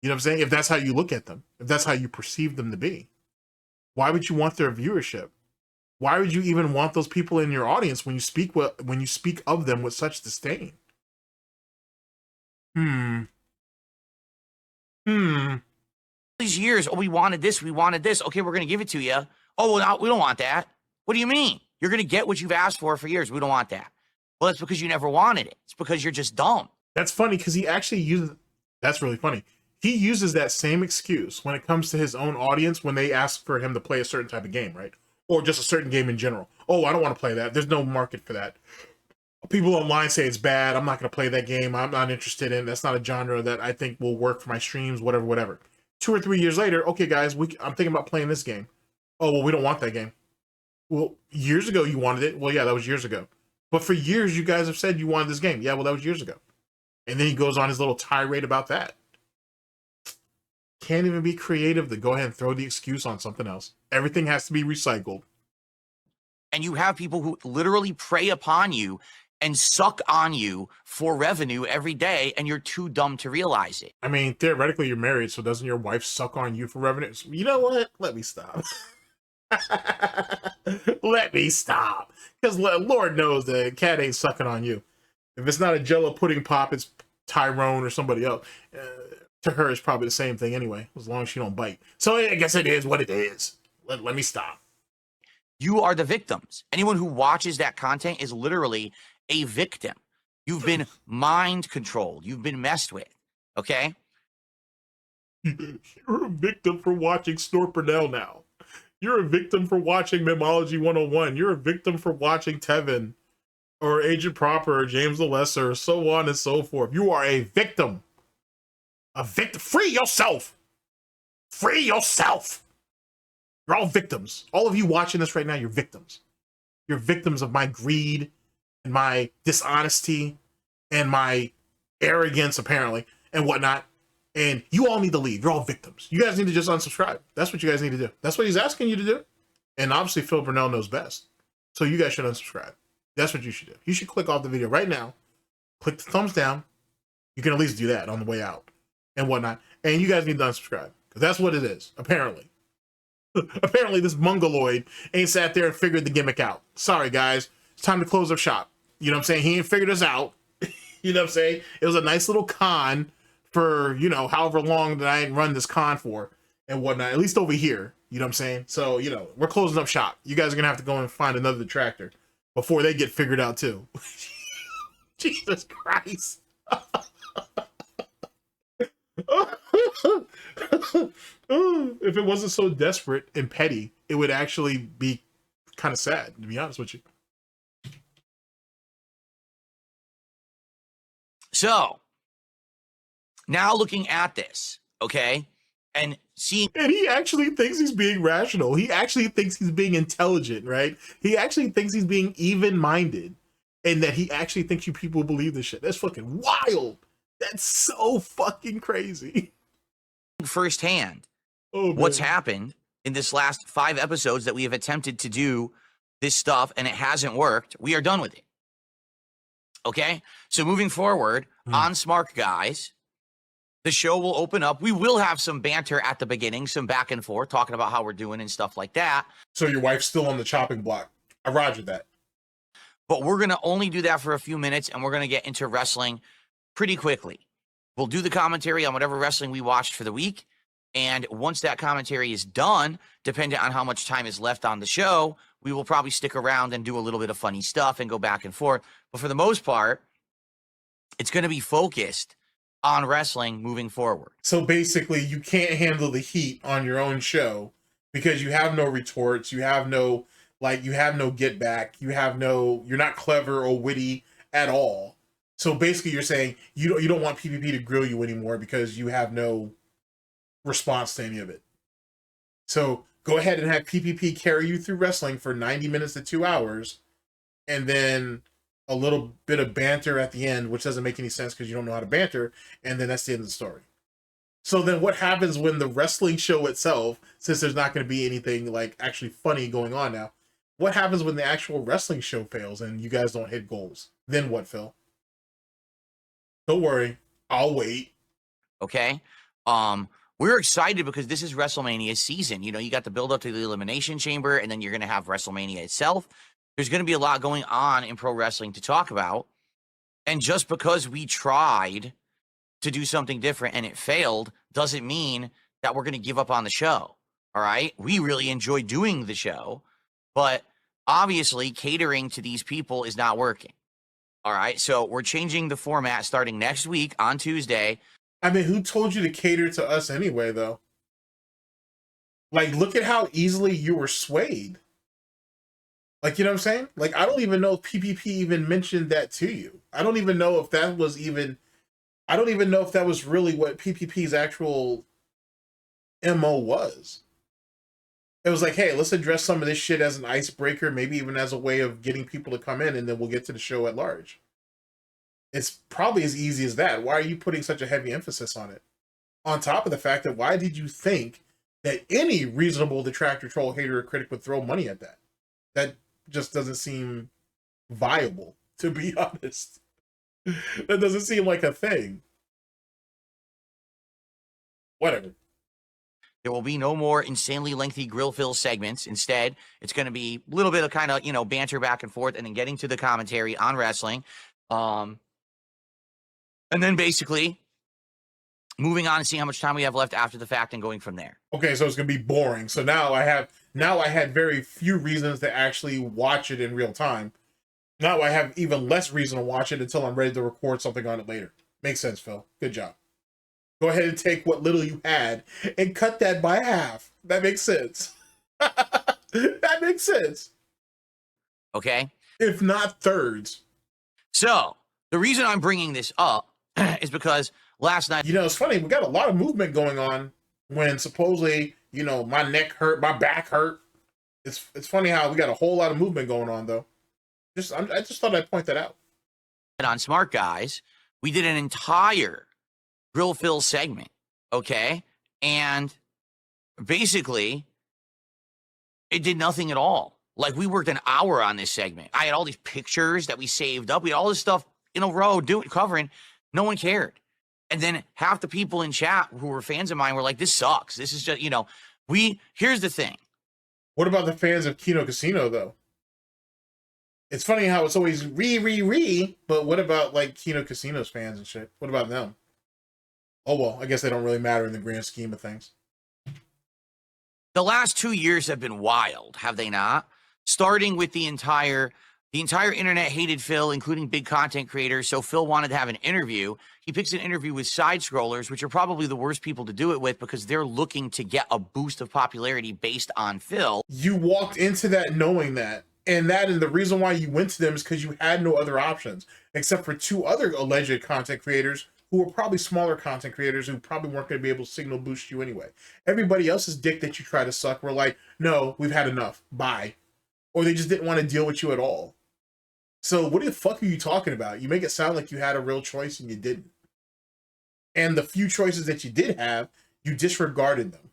You know what I'm saying? If that's how you look at them, if that's how you perceive them to be, why would you want their viewership? Why would you even want those people in your audience when you speak of them with such disdain? These years, oh, we wanted this. Okay, we're going to give it to you. Oh, well, no, we don't want that. What do you mean? You're going to get what you've asked for years. We don't want that. Well, that's because you never wanted it. It's because you're just dumb. That's funny because he actually uses, that's really funny. He uses that same excuse when it comes to his own audience when they ask for him to play a certain type of game, right? Or just a certain game in general. Oh, I don't want to play that. There's no market for that. People online say it's bad. I'm not going to play that game. I'm not interested in. That's not a genre that I think will work for my streams, whatever. 2 or 3 years later, okay, guys, I'm thinking about playing this game. Oh, well, we don't want that game. Well, years ago you wanted it. Well, yeah, that was years ago. But for years, you guys have said you wanted this game. Yeah, well, that was years ago. And then he goes on his little tirade about that. Can't even be creative to go ahead and throw the excuse on something else. Everything has to be recycled. And you have people who literally prey upon you and suck on you for revenue every day, and you're too dumb to realize it. I mean, theoretically, you're married, so doesn't your wife suck on you for revenue? You know what? Let me stop. Let me stop. Because Lord knows the cat ain't sucking on you. If it's not a Jello pudding pop, it's Tyrone or somebody else. To her, it's probably the same thing anyway, as long as she don't bite. So I guess it is what it is. Let me stop. You are the victims. Anyone who watches that content is literally a victim. You've been mind controlled. You've been messed with. Okay? You're a victim for watching SnortBucks now. You're a victim for watching Memology 101. You're a victim for watching Tevin or Agent Proper or James the Lesser, so on and so forth. You are a victim. A victim. Free yourself. Free yourself. You're all victims. All of you watching this right now, you're victims. You're victims of my greed and my dishonesty and my arrogance, apparently, and whatnot. And you all need to leave. You're all victims. You guys need to just unsubscribe. That's what you guys need to do. That's what he's asking you to do. And obviously, Phil Burnell knows best. So you guys should unsubscribe. That's what you should do. You should click off the video right now. Click the thumbs down. You can at least do that on the way out. and whatnot. And you guys need to unsubscribe because that's what it is, apparently. Apparently, this mongoloid ain't sat there and figured the gimmick out. Sorry, guys. It's time to close up shop. You know what I'm saying? He ain't figured us out. You know what I'm saying? It was a nice little con for, you know, however long that I ain't run this con for and whatnot, at least over here. You know what I'm saying? So, you know, we're closing up shop. You guys are going to have to go and find another detractor before they get figured out too. Jesus Christ. If it wasn't so desperate and petty, it would actually be kind of sad, to be honest with you. So, now looking at this, okay, and seeing... And he actually thinks he's being rational. He actually thinks he's being intelligent, right? He actually thinks he's being even-minded, and that he actually thinks you people believe this shit. That's fucking wild. That's so fucking crazy. Firsthand, what's happened in this last 5 episodes that we have attempted to do this stuff, and it hasn't worked. We are done with it. Okay, so moving forward on Smart Guys, the show will open up. We will have some banter at the beginning, some back and forth, talking about how we're doing and stuff like that. So your wife's still on the chopping block. I roger that. But we're going to only do that for a few minutes, and we're going to get into wrestling pretty quickly. We'll do the commentary on whatever wrestling we watched for the week. And once that commentary is done, depending on how much time is left on the show, we will probably stick around and do a little bit of funny stuff and go back and forth. But for the most part, it's going to be focused on wrestling moving forward. So basically, you can't handle the heat on your own show because you have no retorts, you have no get back, you're not clever or witty at all. So basically, you're saying you don't want PPP to grill you anymore because you have no response to any of it. So go ahead and have PPP carry you through wrestling for 90 minutes to 2 hours, and then a little bit of banter at the end, which doesn't make any sense because you don't know how to banter, and then that's the end of the story. So then what happens when the wrestling show itself, since there's not going to be anything like actually funny going on now, what happens when the actual wrestling show fails and you guys don't hit goals? Then what, Phil? Don't worry, I'll wait. Okay. We're excited because this is WrestleMania season. You know, you got the build up to the Elimination Chamber, and then you're going to have WrestleMania itself. There's going to be a lot going on in pro wrestling to talk about. And just because we tried to do something different and it failed doesn't mean that we're going to give up on the show. All right. We really enjoy doing the show, but obviously catering to these people is not working. All right. So we're changing the format starting next week on Tuesday. I mean, who told you to cater to us anyway, though? Like, look at how easily you were swayed. Like, you know what I'm saying? Like, I don't even know if PPP even mentioned that to you. I don't even know if that was really what PPP's actual MO was. It was like, hey, let's address some of this shit as an icebreaker, maybe even as a way of getting people to come in, and then we'll get to the show at large. It's probably as easy as that. Why are you putting such a heavy emphasis on it? On top of the fact that why did you think that any reasonable detractor, troll, hater, or critic would throw money at that? That just doesn't seem viable, to be honest. That doesn't seem like a thing. Whatever. There will be no more insanely lengthy grill fill segments. Instead, it's going to be a little bit of kind of, you know, banter back and forth and then getting to the commentary on wrestling. And then basically moving on and seeing how much time we have left after the fact and going from there. Okay, so it's going to be boring. So now I had very few reasons to actually watch it in real time. Now I have even less reason to watch it until I'm ready to record something on it later. Makes sense, Phil. Good job. Go ahead and take what little you had and cut that by half. That makes sense. That makes sense. Okay. If not thirds. So the reason I'm bringing this up is because last night, you know, it's funny. We got a lot of movement going on when supposedly, you know, my neck hurt, my back hurt. It's funny how we got a whole lot of movement going on, though. I just thought I'd point that out. On Smart Guys, we did an entire grill fill segment, okay? And basically, it did nothing at all. Like, we worked an hour on this segment. I had all these pictures that we saved up. We had all this stuff in a row covering. No one cared. And then half the people in chat who were fans of mine were like, this sucks. This is just, here's the thing. What about the fans of Kino Casino, though? It's funny how it's always but what about, like, Kino Casino's fans and shit? What about them? Oh, well, I guess they don't really matter in the grand scheme of things. The last 2 years have been wild, have they not? Starting with the entire internet hated Phil, including big content creators. So Phil wanted to have an interview. He picks an interview with side scrollers, which are probably the worst people to do it with because they're looking to get a boost of popularity based on Phil. You walked into that knowing that. And the reason why you went to them is because you had no other options, except for 2 other alleged content creators who were probably smaller content creators who probably weren't going to be able to signal boost you anyway. Everybody else's dick that you try to suck were like, no, we've had enough. Bye. Or they just didn't want to deal with you at all. So what the fuck are you talking about? You make it sound like you had a real choice and you didn't. And the few choices that you did have, you disregarded them.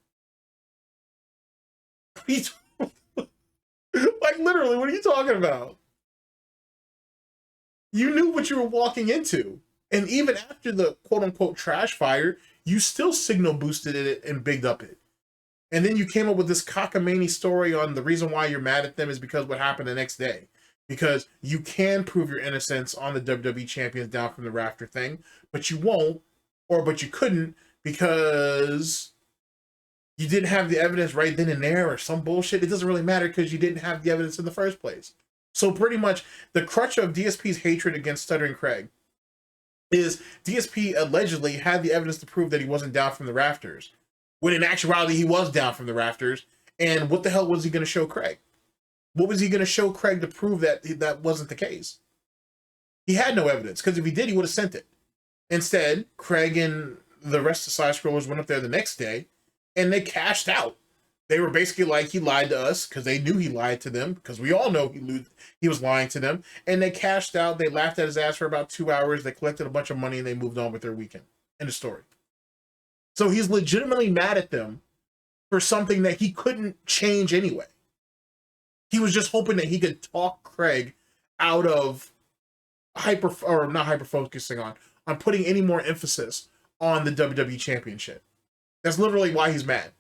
Like, literally, what are you talking about? You knew what you were walking into. And even after the quote-unquote trash fire, you still signal boosted it and bigged up it. And then you came up with this cockamamie story on the reason why you're mad at them is because what happened the next day. Because you can prove your innocence on the WWE Champions down from the rafter thing, but you won't, but you couldn't because you didn't have the evidence right then and there or some bullshit. It doesn't really matter because you didn't have the evidence in the first place. So pretty much the crutch of DSP's hatred against Stuttering Craig is DSP allegedly had the evidence to prove that he wasn't down from the rafters, when in actuality he was down from the rafters. And what the hell was he going to show Craig? What was he going to show Craig to prove that that wasn't the case? He had no evidence, because if he did, he would have sent it. Instead, Craig and the rest of the side scrollers went up there the next day, and they cashed out. They were basically like, he lied to us, because they knew he lied to them, because we all know he was lying to them. And they cashed out. They laughed at his ass for about 2 hours. They collected a bunch of money, and they moved on with their weekend. End of story. So he's legitimately mad at them for something that he couldn't change anyway. He was just hoping that he could talk Craig out of not focusing on putting any more emphasis on the WWE Championship. That's literally why he's mad.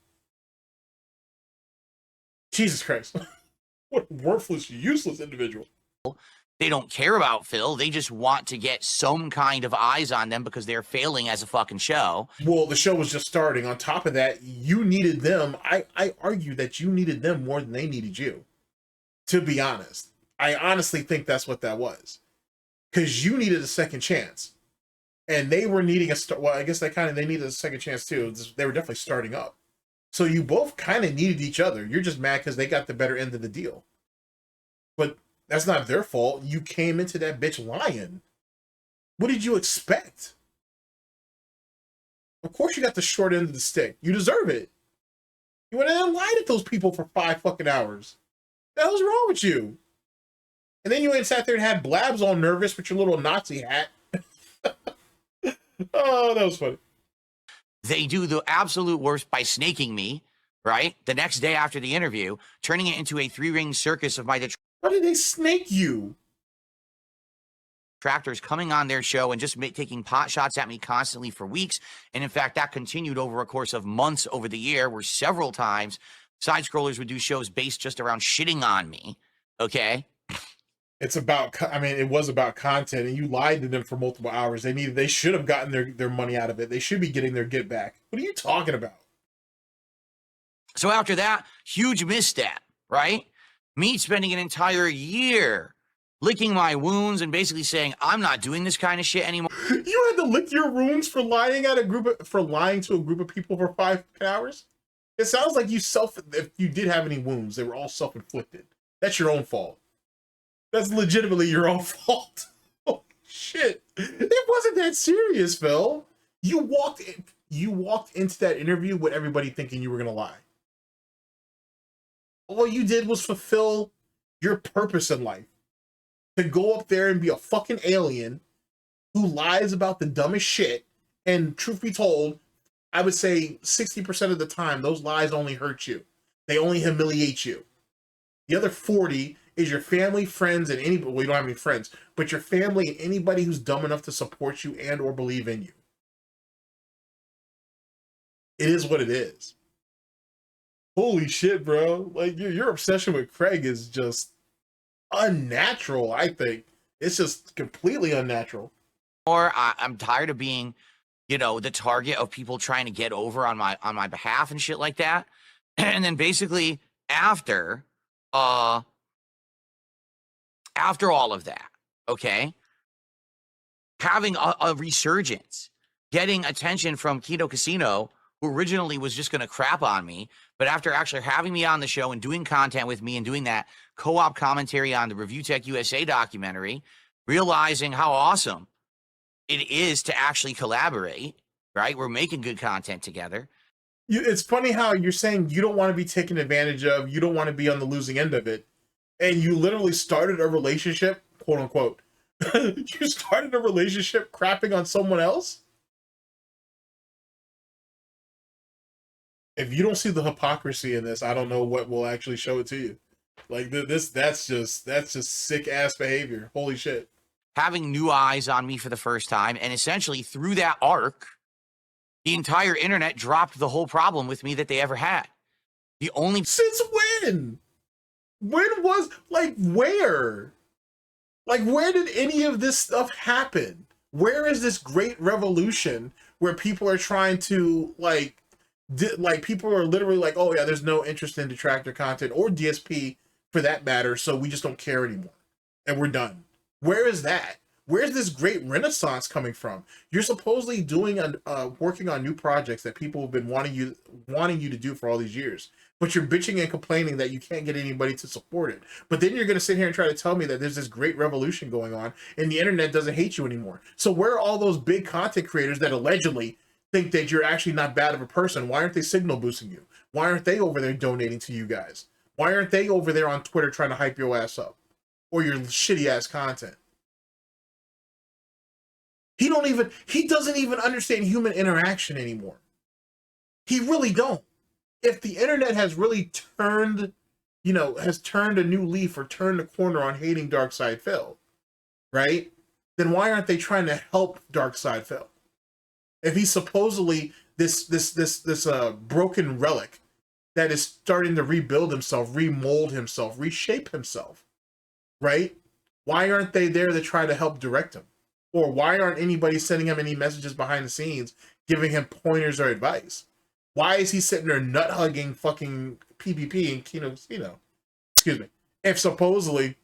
Jesus Christ. What a worthless, useless individual. They don't care about Phil. They just want to get some kind of eyes on them because they're failing as a fucking show. Well, the show was just starting. On top of that, you needed them. I argue that you needed them more than they needed you. To be honest, I honestly think that's what that was, because you needed a second chance, and they were needing well, I guess they needed a second chance too. They were definitely starting up, so you both kind of needed each other. You're just mad because they got the better end of the deal, but that's not their fault. You came into that bitch lying. What did you expect? Of course, you got the short end of the stick. You deserve it. You went in and lied at those people for 5 fucking hours. What the hell's wrong with you? And then you went sat there and had Blabs all nervous with your little Nazi hat. Oh, that was funny. They do the absolute worst by snaking me, right? The next day after the interview, turning it into a 3-ring circus of my Why did they snake you? detractors coming on their show and just taking pot shots at me constantly for weeks. And in fact, that continued over a course of months over the year, where several times side scrollers would do shows based just around shitting on me. Okay. It's about, it was about content, and you lied to them for multiple hours. They should have gotten their money out of it. They should be getting their get back. What are you talking about? So after that, huge misstep, right? Me spending an entire year licking my wounds and basically saying, I'm not doing this kind of shit anymore. You had to lick your wounds for lying to a group of people for 5 hours? It sounds like if you did have any wounds, they were all self-inflicted. That's your own fault. That's legitimately your own fault. Oh, shit. It wasn't that serious, Phil. You walked into that interview with everybody thinking you were going to lie. All you did was fulfill your purpose in life. To go up there and be a fucking alien who lies about the dumbest shit. And truth be told, I would say 60% of the time, those lies only hurt you. They only humiliate you. The other 40 is your family, friends, and anybody. Well, you don't have any friends, but your family and anybody who's dumb enough to support you and or believe in you. It is what it is. Holy shit, bro. Like, your obsession with Craig is just unnatural, I think. It's just completely unnatural. Or I'm tired of being, you know, the target of people trying to get over on my behalf and shit like that. And then basically after all of that, okay, having a resurgence, getting attention from Kino Casino, who originally was just going to crap on me, but after actually having me on the show and doing content with me and doing that co-op commentary on the Review Tech USA documentary, realizing how awesome it is to actually collaborate, right? We're making good content together. It's funny how you're saying you don't want to be taken advantage of, you don't want to be on the losing end of it, and you literally started a relationship, quote unquote. You started a relationship crapping on someone else? If you don't see the hypocrisy in this, I don't know what will actually show it to you. Like that's just sick ass behavior. Holy shit. Having new eyes on me for the first time, and essentially through that arc, the entire internet dropped the whole problem with me that they ever had. The only Since when? When was, like, where? Like, where did any of this stuff happen? Where is this great revolution where people are trying to, like people are literally like, oh yeah, there's no interest in Detractor content or DSP for that matter, so we just don't care anymore and we're done. Where is that? Where's this great renaissance coming from? You're supposedly doing working on new projects that people have been wanting you to do for all these years, but you're bitching and complaining that you can't get anybody to support it. But then you're going to sit here and try to tell me that there's this great revolution going on and the internet doesn't hate you anymore. So where are all those big content creators that allegedly think that you're actually not bad of a person? Why aren't they signal boosting you? Why aren't they over there donating to you guys? Why aren't they over there on Twitter trying to hype your ass up or your shitty ass content? He doesn't even understand human interaction anymore. He really don't. If the internet has really turned, has turned a new leaf or turned a corner on hating Darksydephil, right? Then why aren't they trying to help Darksydephil? If he's supposedly this broken relic that is starting to rebuild himself, remold himself, reshape himself, right? Why aren't they there to try to help direct him? Or why aren't anybody sending him any messages behind the scenes, giving him pointers or advice? Why is he sitting there nut-hugging fucking PPP and Kino Casino? Excuse me. If supposedly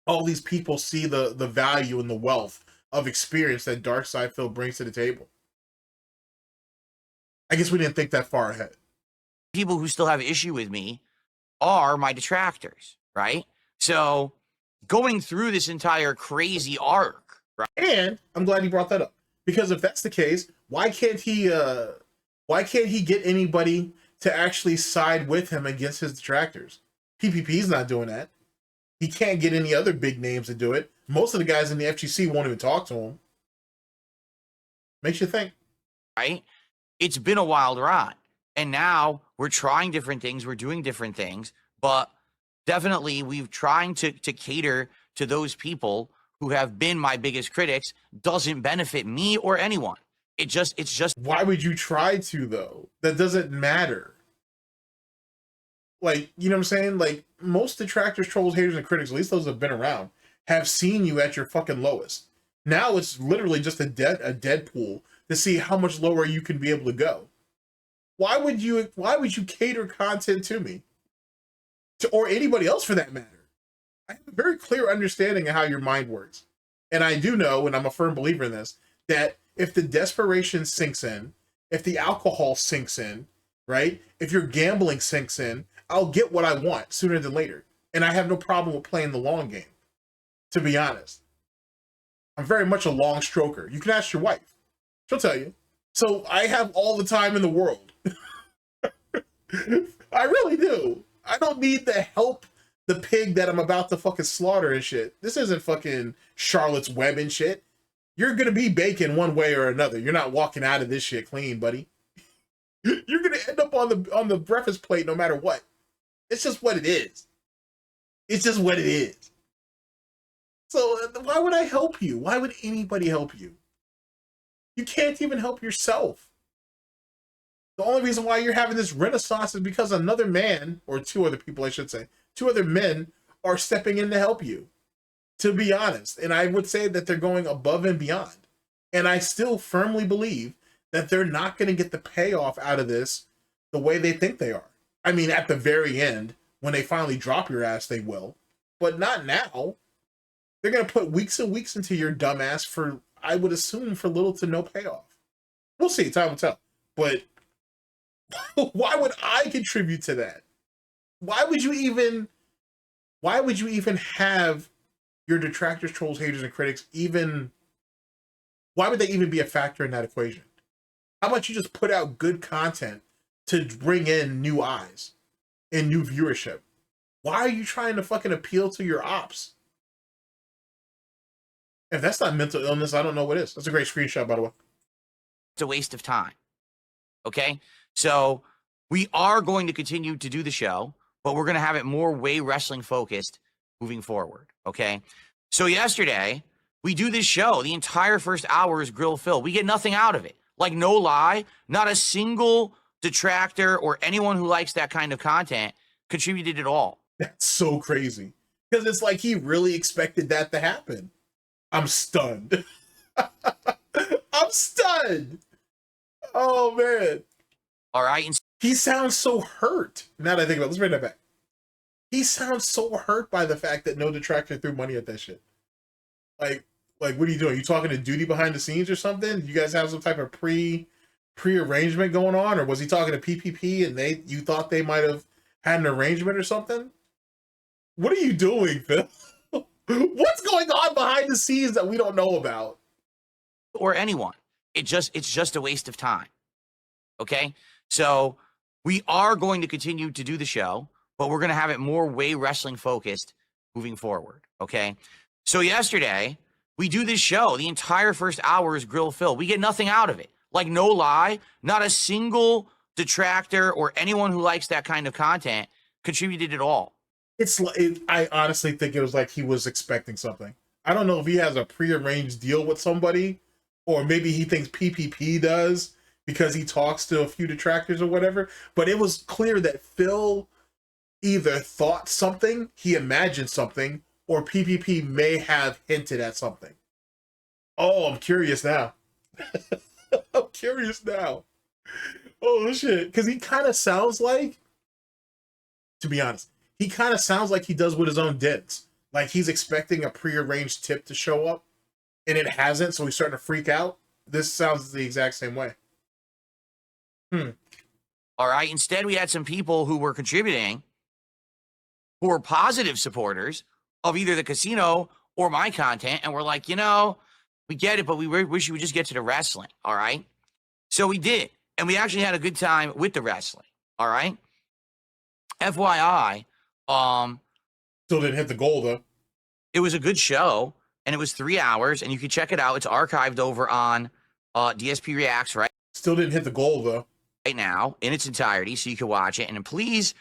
all these people see the value and the wealth of experience that Darksydephil brings to the table. I guess we didn't think that far ahead. People who still have issue with me are my detractors, right? So going through this entire crazy arc, right? And I'm glad you brought that up, because if that's the case, why can't he get anybody to actually side with him against his detractors? PPP's not doing that. He can't get any other big names to do it. Most of the guys in the FGC won't even talk to him. Makes you think. Right? It's been a wild ride. And now we're trying different things. We're doing different things. But definitely we've trying to cater to those people who have been my biggest critics. Doesn't benefit me or anyone. It's just. Why would you try to, though? That doesn't matter. Like, you know what I'm saying? Like, most detractors, trolls, haters, and critics, at least those that have been around, have seen you at your fucking lowest. Now it's literally just a dead pool to see how much lower you can be able to go. Why would you cater content to me? Or anybody else for that matter? I have a very clear understanding of how your mind works. And I do know, and I'm a firm believer in this, that if the desperation sinks in, if the alcohol sinks in, right? If your gambling sinks in, I'll get what I want sooner than later. And I have no problem with playing the long game, to be honest. I'm very much a long stroker. You can ask your wife. She'll tell you. So I have all the time in the world. I really do. I don't need to help the pig that I'm about to fucking slaughter and shit. This isn't fucking Charlotte's Web and shit. You're gonna be bacon one way or another. You're not walking out of this shit clean, buddy. You're gonna end up on the breakfast plate no matter what. It's just what it is. It's just what it is. So why would I help you? Why would anybody help you? You can't even help yourself. The only reason why you're having this renaissance is because another man, or two other people, I should say, two other men are stepping in to help you, to be honest. And I would say that they're going above and beyond. And I still firmly believe that they're not going to get the payoff out of this the way they think they are. I mean, at the very end, when they finally drop your ass, they will. But not now. They're going to put weeks and weeks into your dumbass for, I would assume, for little to no payoff. We'll see. Time will tell. But why would I contribute to that? Why would you even have your detractors, trolls, haters, and critics even... Why would they even be a factor in that equation? How about you just put out good content to bring in new eyes and new viewership? Why are you trying to fucking appeal to your ops? If that's not mental illness, I don't know what is. That's a great screenshot, by the way. It's a waste of time. Okay? So we are going to continue to do the show, but we're going to have it more way wrestling focused moving forward. Okay? So yesterday, we do this show. The entire first hour is grill fill. We get nothing out of it. Like, no lie, not a single detractor or anyone who likes that kind of content contributed at all. That's so crazy. Because it's like he really expected that to happen. I'm stunned. I'm stunned. Oh, man. All right. And he sounds so hurt. Now that I think about it, let's bring that back. He sounds so hurt by the fact that no detractor threw money at that shit. Like, what are you doing? You talking to Duty behind the scenes or something? You guys have some type of pre-arrangement going on? Or was he talking to PPP and you thought they might have had an arrangement or something? What are you doing, Phil? What's going on behind the scenes that we don't know about? Or anyone. It's just a waste of time. Okay? So we are going to continue to do the show, but we're going to have it more way wrestling focused moving forward. Okay? So yesterday, we do this show. The entire first hour is grill fill. We get nothing out of it. Like, no lie, not a single detractor or anyone who likes that kind of content contributed at all. I honestly think it was like he was expecting something. I don't know if he has a prearranged deal with somebody, or maybe he thinks PPP does because he talks to a few detractors or whatever. But it was clear that Phil either thought something, he imagined something, or PPP may have hinted at something. Oh, I'm curious now. I'm curious now. Oh, shit. Because he kind of sounds like, to be honest, he kind of sounds like he does with his own dents. Like he's expecting a prearranged tip to show up, and it hasn't, so he's starting to freak out. This sounds the exact same way. All right. Instead, we had some people who were contributing who were positive supporters of either the casino or my content, and we're like, we get it, but we wish you would just get to the wrestling. All right. So we did, and we actually had a good time with the wrestling. All right. FYI, still didn't hit the goal though. It was a good show, and it was 3 hours, and you can check it out. It's archived over on DSP Reacts, right? Still didn't hit the goal though. Right now in its entirety, so you can watch it. And please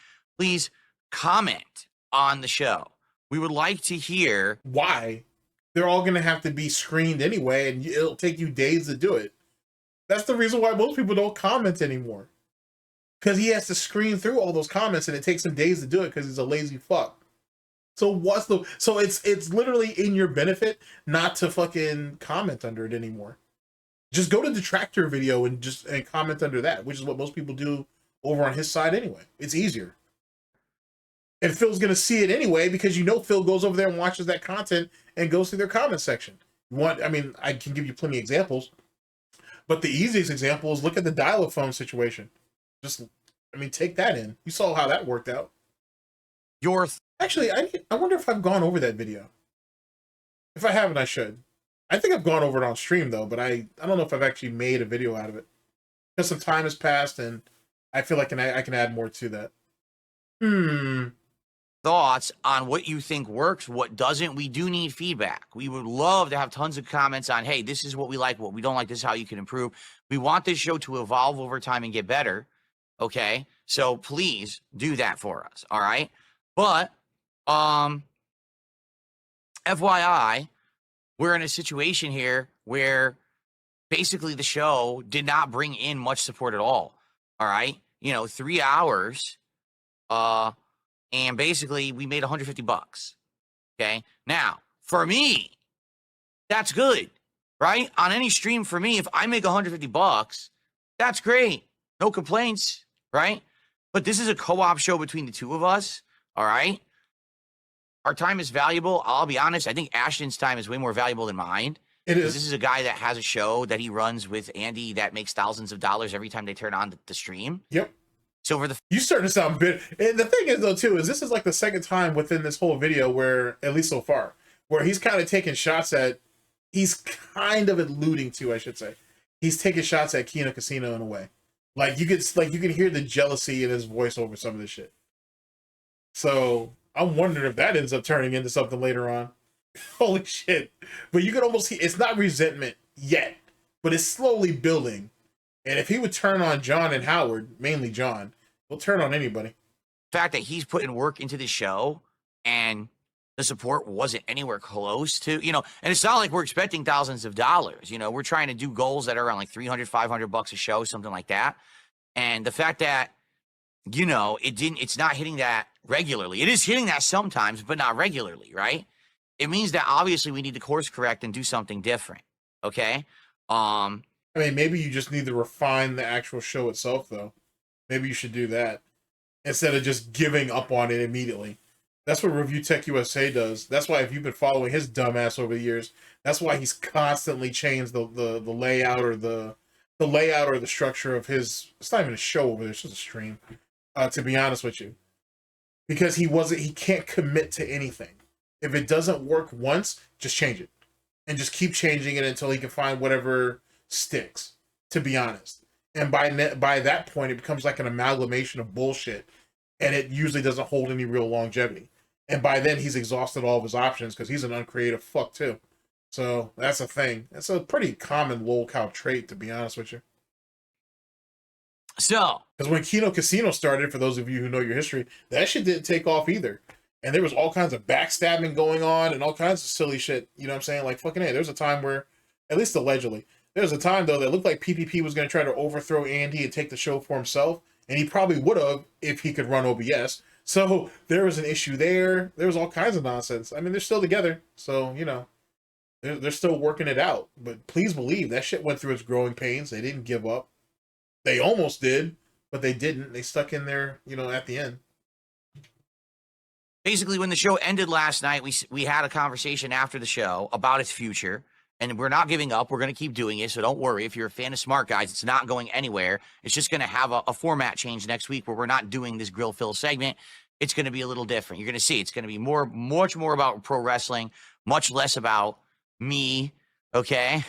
comment on the show. We would like to hear why. They're all going to have to be screened anyway, and it'll take you days to do it. That's the reason why most people don't comment anymore. Because he has to screen through all those comments, and it takes him days to do it because he's a lazy fuck. So it's literally in your benefit not to fucking comment under it anymore. Just go to Detractor video and comment under that, which is what most people do over on his side anyway. It's easier. And Phil's going to see it anyway because Phil goes over there and watches that content and goes through their comment section. I can give you plenty of examples, but the easiest example is look at the dial-a-phone situation. Take that in. You saw how that worked out. Actually, I wonder if I've gone over that video. If I haven't, I should. I think I've gone over it on stream though, but I don't know if I've actually made a video out of it. Because some time has passed and I feel like I can add more to that. Thoughts on what you think works, what doesn't. We do need feedback. We would love to have tons of comments on, hey, this is what we like, what we don't like, this is how you can improve. We want this show to evolve over time and get better. Okay? So please do that for us. All right? But FYI, we're in a situation here where basically the show did not bring in much support at all. All right. 3 hours. And basically we made $150. Okay. Now, for me, that's good, right? On any stream for me, if I make $150, that's great. No complaints, right? But this is a co-op show between the two of us. All right. Our time is valuable. I'll be honest. I think Ashton's time is way more valuable than mine. It is. This is a guy that has a show that he runs with Andy that makes thousands of dollars every time they turn on the stream. Yep. So for the You starting to sound bitter. And the thing is, though, too, is this is like the second time within this whole video where, at least so far, where he's kind of taking shots at, he's kind of alluding to, I should say, he's taking shots at Kino Casino in a way. Like you can hear the jealousy in his voice over some of this shit. So I'm wondering if that ends up turning into something later on. Holy shit. But you can almost see, it's not resentment yet, but it's slowly building. And if he would turn on John and Howard, mainly John, he'll turn on anybody. The fact that he's putting work into the show and the support wasn't anywhere close to, and it's not like we're expecting thousands of dollars. We're trying to do goals that are around like $300, $500 a show, something like that. And the fact that, it's not hitting that regularly. It is hitting that sometimes, but not regularly, right? It means that obviously we need to course correct and do something different. Okay. I mean, maybe you just need to refine the actual show itself, though. Maybe you should do that instead of just giving up on it immediately. That's what Review Tech USA does. That's why, if you've been following his dumbass over the years, that's why he's constantly changed the layout or the layout or the structure of his. It's not even a show over there; it's just a stream. To be honest with you, because he can't commit to anything. If it doesn't work once, just change it, and just keep changing it until he can find whatever sticks. To be honest, and by that point, it becomes like an amalgamation of bullshit, and it usually doesn't hold any real longevity. And by then, he's exhausted all of his options because he's an uncreative fuck too. So that's a thing. That's a pretty common lolcow trait, to be honest with you. So, because when Kino Casino started, for those of you who know your history, that shit didn't take off either. And there was all kinds of backstabbing going on and all kinds of silly shit. You know what I'm saying? Like, fucking hey, there's a time where, at least allegedly, there was a time, though, that looked like PPP was going to try to overthrow Andy and take the show for himself. And he probably would have if he could run OBS. So there was an issue there. There was all kinds of nonsense. I mean, they're still together. So, they're still working it out. But please believe that shit went through its growing pains. They didn't give up. They almost did, but they didn't. They stuck in there, at the end. Basically, when the show ended last night, we had a conversation after the show about its future, and we're not giving up. We're going to keep doing it, so don't worry. If you're a fan of Smart Guys, it's not going anywhere. It's just going to have a format change next week where we're not doing this grill fill segment. It's going to be a little different. You're going to see it's going to be much more about pro wrestling, much less about me, okay?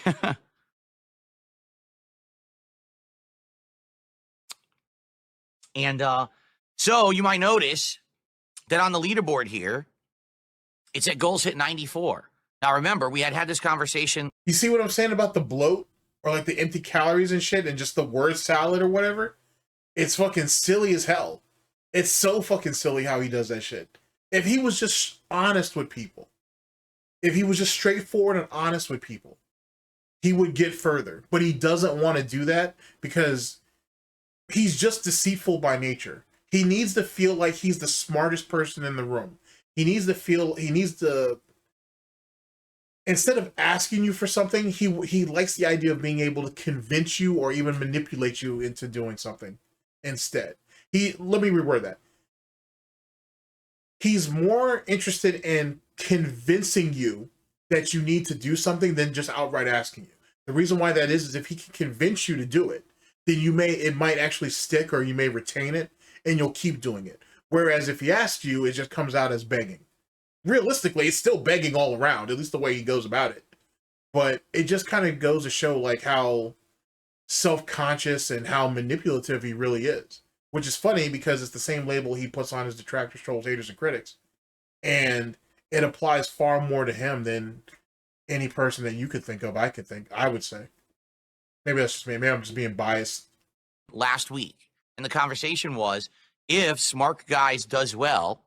And so you might notice that on the leaderboard here, it's at goals hit 94. Now, remember, we had this conversation. You see what I'm saying about the bloat or like the empty calories and shit and just the word salad or whatever? It's fucking silly as hell. It's so fucking silly how he does that shit. If he was just honest with people, if he was just straightforward and honest with people, he would get further. But he doesn't want to do that because he's just deceitful by nature. He needs to feel like he's the smartest person in the room. He needs to, instead of asking you for something, he likes the idea of being able to convince you or even manipulate you into doing something instead. Let me reword that. He's more interested in convincing you that you need to do something than just outright asking you. The reason why that is if he can convince you to do it, then it might actually stick or you may retain it and you'll keep doing it. Whereas if he asks you, it just comes out as begging. Realistically, it's still begging all around, at least the way he goes about it. But it just kind of goes to show like how self-conscious and how manipulative he really is. Which is funny because it's the same label he puts on his detractors, trolls, haters, and critics. And it applies far more to him than any person that you could think of, I would say. Maybe that's just me. Maybe I'm just being biased. Last week. And the conversation was, if Smart Guys does well,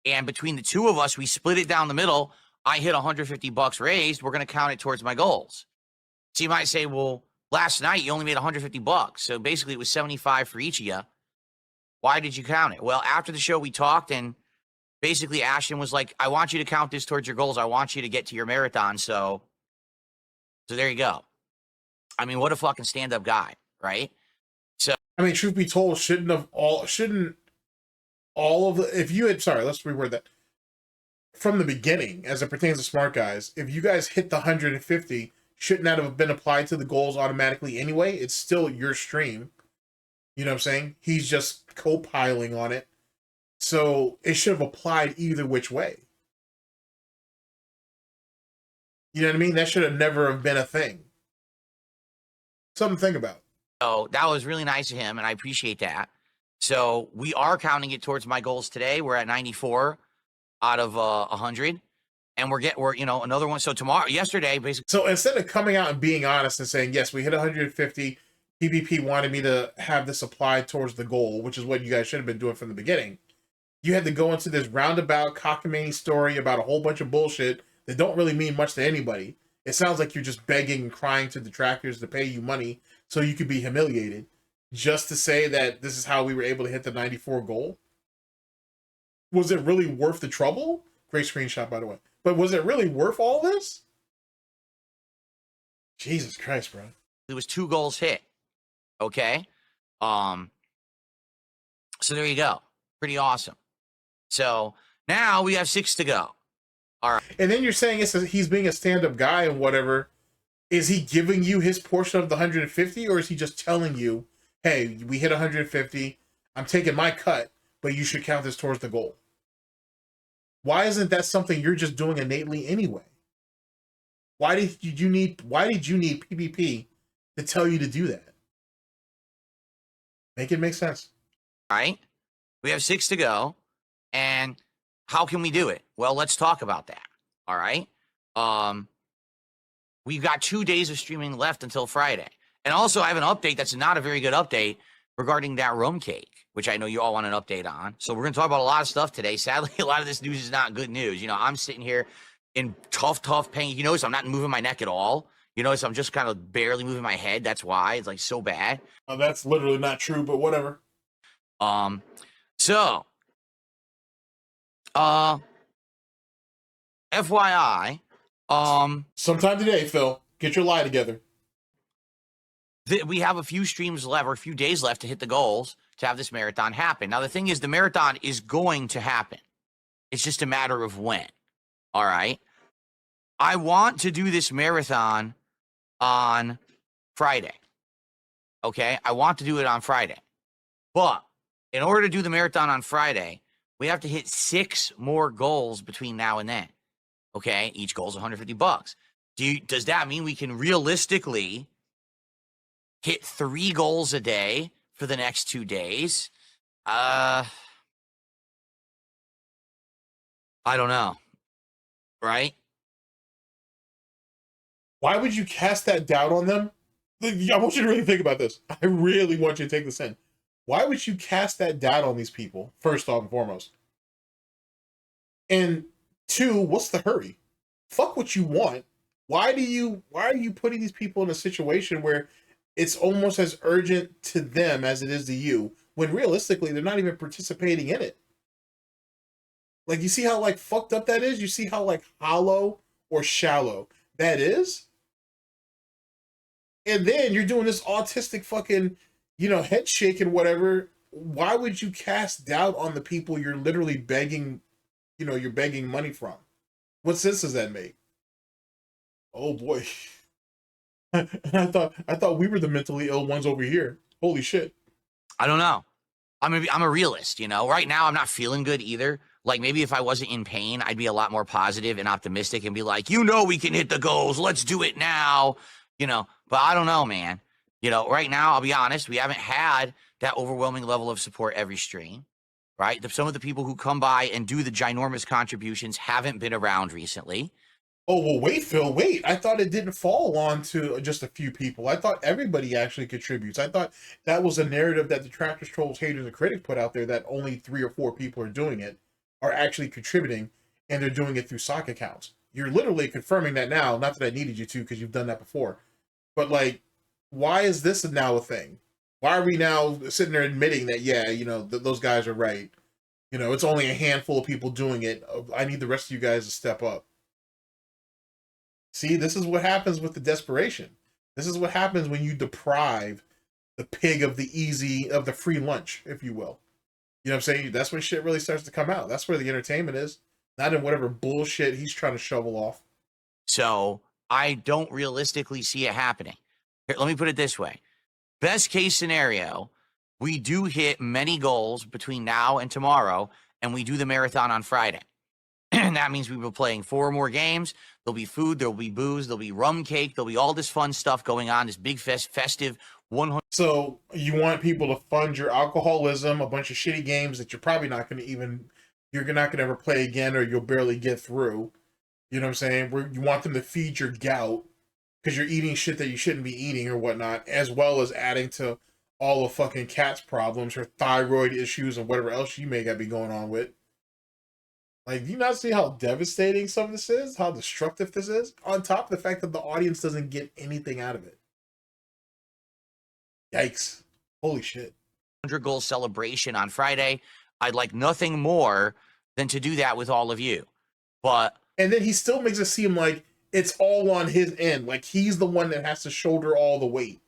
and between the two of us, we split it down the middle, I hit $150 raised, we're going to count it towards my goals. So you might say, well, last night you only made $150. So basically it was 75 for each of you. Why did you count it? Well, after the show we talked, and basically Ashton was like, I want you to count this towards your goals. I want you to get to your marathon. So there you go. I mean, what a fucking stand-up guy, right? So I mean, truth be told, shouldn't all of the, if you had, sorry, let's reword that. From the beginning, as it pertains to Smart Guys, if you guys hit the 150, shouldn't that have been applied to the goals automatically anyway? It's still your stream. You know what I'm saying? He's just co-piling on it. So it should have applied either which way. You know what I mean? That should have never have been a thing. Something to think about. Oh, that was really nice of him, and I appreciate that. So we are counting it towards my goals today. We're at 94 out of 100, and we're another one. So yesterday, basically. So instead of coming out and being honest and saying, yes, we hit 150, PvP wanted me to have this applied towards the goal, which is what you guys should have been doing from the beginning. You had to go into this roundabout cockamamie story about a whole bunch of bullshit that don't really mean much to anybody. It sounds like you're just begging and crying to detractors to pay you money so you could be humiliated, just to say that this is how we were able to hit the 94 goal. Was it really worth the trouble? Great screenshot, by the way. But was it really worth all this? Jesus Christ, bro. There was 2 goals hit. Okay. So there you go. Pretty awesome. So now we have 6 to go. All right. And then you're saying he's being a stand-up guy and whatever. Is he giving you his portion of the 150, or is he just telling you, hey, we hit 150, I'm taking my cut, but you should count this towards the goal? Why isn't that something you're just doing innately anyway? Why did you need PvP to tell you to do that? Make it make sense. All right. We have 6 to go. And how can we do it? Well, let's talk about that. All right. We've got 2 days of streaming left until Friday. And also I have an update that's not a very good update regarding that rum cake, which I know you all want an update on. So we're going to talk about a lot of stuff today. Sadly, a lot of this news is not good news. You know, I'm sitting here in tough pain. You notice I'm not moving my neck at all. You notice I'm just kind of barely moving my head. That's why it's like so bad. Oh, that's literally not true, but whatever. So, FYI, sometime today, Phil, get your lie together. We have a few streams left, or a few days left to hit the goals to have this marathon happen. Now, the thing is, the marathon is going to happen. It's just a matter of when. All right. I want to do this marathon on Friday. Okay. I want to do it on Friday. But in order to do the marathon on Friday, we have to hit 6 more goals between now and then. Okay. Each goal is $150. Does that mean we can realistically hit 3 goals a day for the next 2 days? I don't know. Right? Why would you cast that doubt on them? I want you to really think about this. I really want you to take this in. Why would you cast that doubt on these people, first off and foremost? And 2, what's the hurry? Fuck what you want. Why are you putting these people in a situation where it's almost as urgent to them as it is to you, when realistically they're not even participating in it? Like, you see how like fucked up that is? You see how like hollow or shallow that is? And then you're doing this autistic fucking, head shake and whatever. Why would you cast doubt on the people you're literally begging, you're begging money from? What sense does that make? Oh boy. And I thought we were the mentally ill ones over here. Holy shit. I don't know. I'm a realist, Right now I'm not feeling good either. Like, maybe if I wasn't in pain, I'd be a lot more positive and optimistic and be like, we can hit the goals. Let's do it now. But I don't know, man. Right now, I'll be honest, we haven't had that overwhelming level of support every stream, right? Some of the people who come by and do the ginormous contributions haven't been around recently. Oh, well, wait, Phil, wait. I thought it didn't fall on to just a few people. I thought everybody actually contributes. I thought that was a narrative that Detractors, Trolls, Haters, and Critics put out there, that only 3 or 4 people are doing it, are actually contributing, and they're doing it through sock accounts. You're literally confirming that now. Not that I needed you to, because you've done that before. But, like, why is this now a thing? Why are we now sitting there admitting that, yeah, you know, those guys are right? You know, it's only a handful of people doing it. I need the rest of you guys to step up. See, this is what happens with the desperation. This is what happens when you deprive the pig of the free lunch, if you will. You know what I'm saying? That's when shit really starts to come out. That's where the entertainment is, not in whatever bullshit he's trying to shovel off. So I don't realistically see it happening. Here, let me put it this way. Best case scenario, we do hit many goals between now and tomorrow, and we do the marathon on Friday. And that means we will be playing 4 more games. There'll be food, there'll be booze, there'll be rum cake, there'll be all this fun stuff going on, this big festive 100. So you want people to fund your alcoholism, a bunch of shitty games that you're probably not going to you're not going to ever play again, or you'll barely get through. You know what I'm saying? You want them to feed your gout because you're eating shit that you shouldn't be eating or whatnot, as well as adding to all of fucking Kat's problems, her thyroid issues, and whatever else she may got be going on with. Like, do you not see how devastating some of this is? How destructive this is? On top of the fact that the audience doesn't get anything out of it. Yikes. Holy shit. 100 goal celebration on Friday. I'd like nothing more than to do that with all of you. And then he still makes it seem like it's all on his end. Like he's the one that has to shoulder all the weight.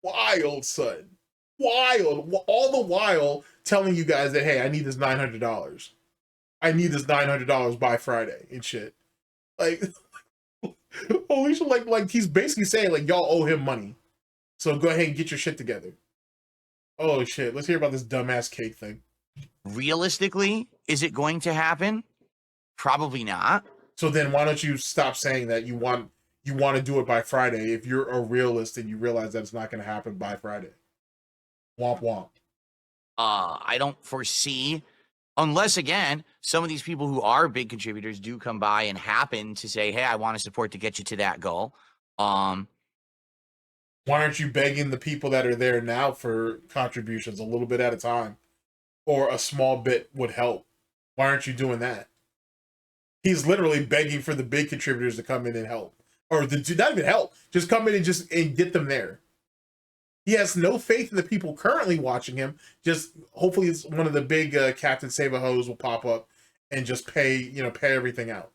Wild, son. Wild. All the while telling you guys that, hey, I need this $900. I need this $900 by Friday and shit. Like, holy shit, like he's basically saying, like, y'all owe him money. So go ahead and get your shit together. Oh shit, let's hear about this dumbass cake thing. Realistically, is it going to happen? Probably not. So then why don't you stop saying that you want to do it by Friday if you're a realist and you realize that it's not going to happen by Friday? Womp womp. I don't foresee, unless again, some of these people who are big contributors do come by and happen to say, hey, I want to support to get you to that goal. Why aren't you begging the people that are there now for contributions a little bit at a time? Or a small bit would help. Why aren't you doing that? He's literally begging for the big contributors to come in and help. Or not even help. Just come in and get them there. He has no faith in the people currently watching him. Just hopefully it's one of the big Captain Save-A-Hos will pop up and just pay everything out.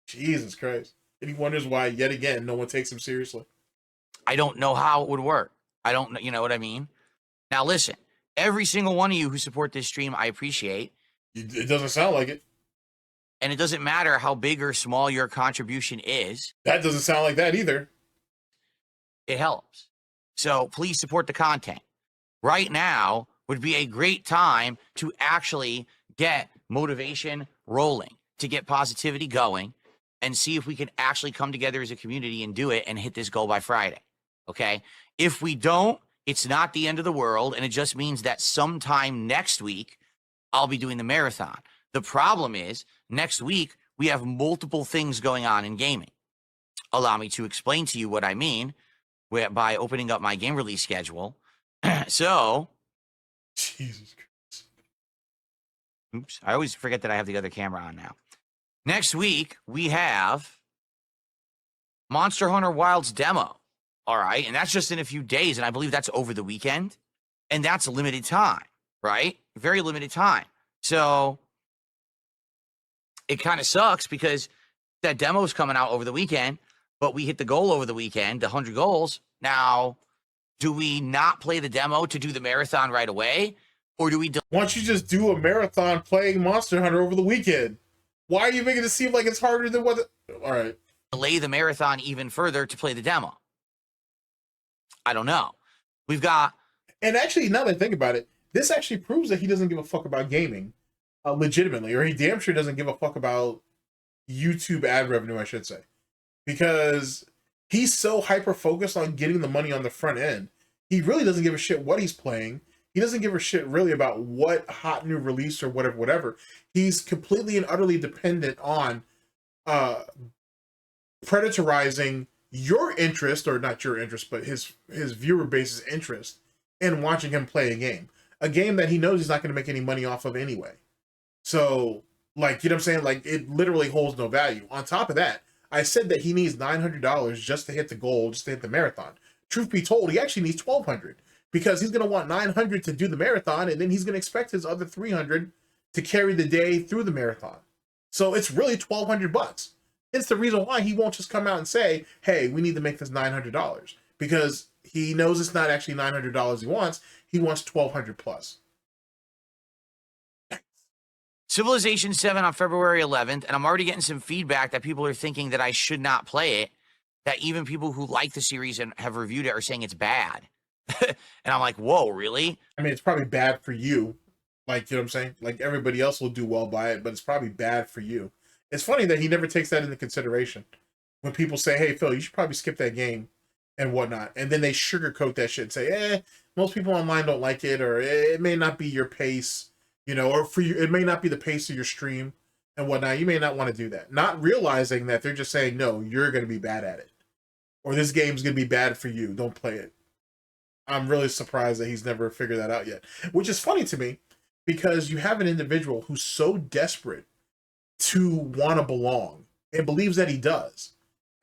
Jesus Christ. And he wonders why, yet again, no one takes him seriously. I don't know how it would work. I don't know, you know what I mean? Now listen, every single one of you who support this stream, I appreciate. It doesn't sound like it. And it doesn't matter how big or small your contribution is. That doesn't sound like that either. It helps. So please support the content. Right now would be a great time to actually get motivation rolling, to get positivity going, and see if we can actually come together as a community and do it and hit this goal by Friday. Okay? If we don't, it's not the end of the world, and it just means that sometime next week, I'll be doing the marathon. The problem is, next week, we have multiple things going on in gaming. Allow me to explain to you what I mean by opening up my game release schedule. So, Jesus Christ. Oops, I always forget that I have the other camera on now. Next week, we have Monster Hunter Wilds demo. All right, and that's just in a few days, and I believe that's over the weekend, and that's a limited time, right? Very limited time. So it kind of sucks because that demo is coming out over the weekend, but we hit the goal over the weekend, the 100 goals. Now, do we not play the demo to do the marathon right away? Or do we... Why don't you just do a marathon playing Monster Hunter over the weekend? Why are you making it seem like it's harder than what... All right. Delay the marathon even further to play the demo? I don't know. We've got... And actually, now that I think about it, this actually proves that he doesn't give a fuck about gaming. Legitimately, or he damn sure doesn't give a fuck about YouTube ad revenue, I should say, because he's so hyper focused on getting the money on the front end. He really doesn't give a shit what he's playing. He doesn't give a shit really about what hot new release or whatever. He's completely and utterly dependent on predatorizing your interest, or not your interest, but his viewer base's interest in watching him play a game that he knows he's not going to make any money off of anyway. So, like, you know what I'm saying? Like, it literally holds no value. On top of that, I said that he needs $900 just to hit the goal, just to hit the marathon. Truth be told, he actually needs $1,200 because he's going to want $900 to do the marathon, and then he's going to expect his other $300 to carry the day through the marathon. So it's really $1,200. It's the reason why he won't just come out and say, hey, we need to make this $900, because he knows it's not actually $900 he wants. He wants $1,200 plus. Civilization 7 on February 11th, and I'm already getting some feedback that people are thinking that I should not play it, that even people who like the series and have reviewed it are saying it's bad. And I'm like, whoa, really? I mean, it's probably bad for you. Like, you know what I'm saying? Like, everybody else will do well by it, but it's probably bad for you. It's funny that he never takes that into consideration. When people say, hey, Phil, you should probably skip that game and whatnot, and then they sugarcoat that shit and say, most people online don't like it, or it may not be your pace. You know, or for you, it may not be the pace of your stream and whatnot. You may not want to do that. Not realizing that they're just saying, no, you're going to be bad at it. Or this game's going to be bad for you. Don't play it. I'm really surprised that he's never figured that out yet. Which is funny to me, because you have an individual who's so desperate to want to belong and believes that he does.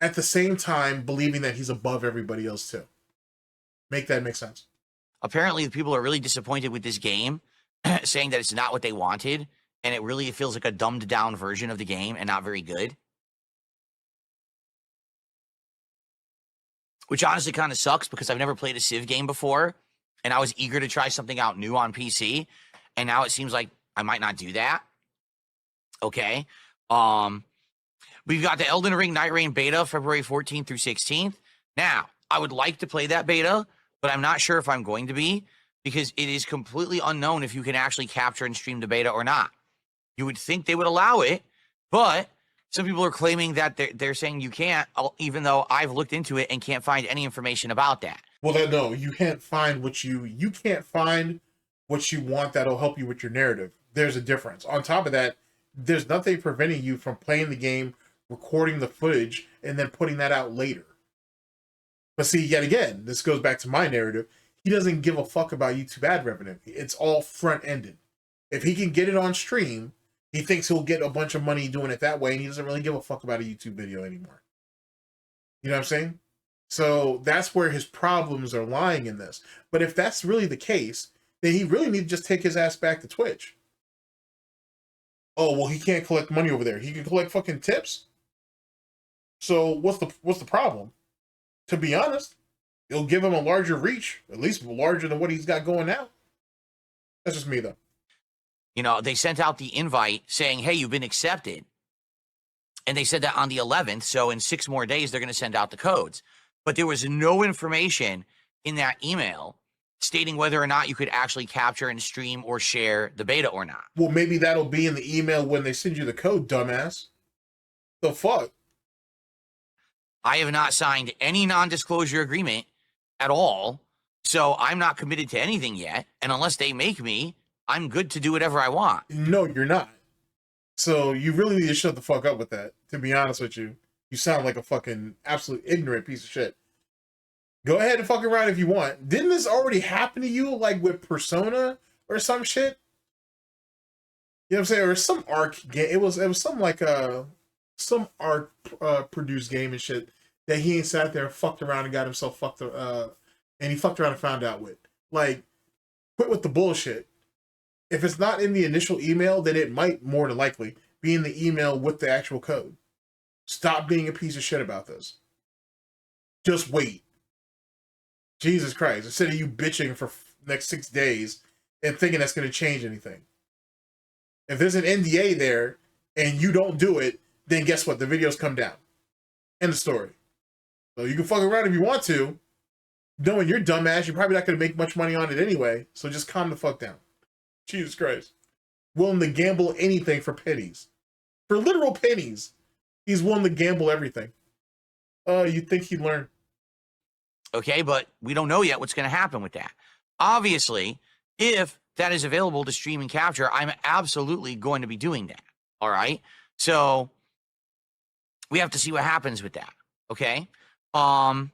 At the same time, believing that he's above everybody else too. Make that make sense? Apparently, the people are really disappointed with this game, saying that it's not what they wanted, and it really feels like a dumbed down version of the game and not very good. Which honestly kind of sucks, because I've never played a Civ game before, and I was eager to try something out new on PC, and now it seems like I might not do that. Okay. We've got the Elden Ring Night Rain beta, February 14th through 16th. Now, I would like to play that beta, but I'm not sure if I'm going to be, because it is completely unknown if you can actually capture and stream the beta or not. You would think they would allow it, but some people are claiming that they're saying you can't, even though I've looked into it and can't find any information about that. Well, no, you can't find what you can't find what you want that'll help you with your narrative. There's a difference. On top of that, there's nothing preventing you from playing the game, recording the footage, and then putting that out later. But see, yet again, this goes back to my narrative. He doesn't give a fuck about YouTube ad revenue. It's all front-ended. If he can get it on stream, he thinks he'll get a bunch of money doing it that way, and he doesn't really give a fuck about a YouTube video anymore. You know what I'm saying? So that's where his problems are lying in this. But if that's really the case, then he really needs to just take his ass back to Twitch. Oh, well, he can't collect money over there. He can collect fucking tips. So what's the problem? To be honest, it'll give him a larger reach, at least larger than what he's got going now. That's just me, though. You know, they sent out the invite saying, hey, you've been accepted. And they said that on the 11th, so in 6 more days, they're going to send out the codes. But there was no information in that email stating whether or not you could actually capture and stream or share the beta or not. Well, maybe that'll be in the email when they send you the code, dumbass. The fuck? I have not signed any non-disclosure agreement at all, so I'm not committed to anything yet. And unless they make me, I'm good to do whatever I want. No, you're not. So you really need to shut the fuck up with that, to be honest with you. You sound like a fucking absolute ignorant piece of shit. Go ahead and fuck around if you want. Didn't this already happen to you, like with Persona or some shit? You know what I'm saying? Or some ARC game. It was some like some ARC produced game and shit that he ain't sat there and fucked around and got himself fucked and he fucked around and found out with. Like, quit with the bullshit. If it's not in the initial email, then it might more than likely be in the email with the actual code. Stop being a piece of shit about this. Just wait. Jesus Christ. Instead of you bitching for next 6 days and thinking that's going to change anything. If there's an NDA there and you don't do it, then guess what? The videos come down. End of story. So you can fuck around if you want to. Knowing you're dumbass, you're probably not going to make much money on it anyway. So just calm the fuck down. Jesus Christ. Willing to gamble anything for pennies. For literal pennies. He's willing to gamble everything. You'd think he'd learn. Okay, but we don't know yet what's going to happen with that. Obviously, if that is available to stream and capture, I'm absolutely going to be doing that. All right? So we have to see what happens with that. Okay? And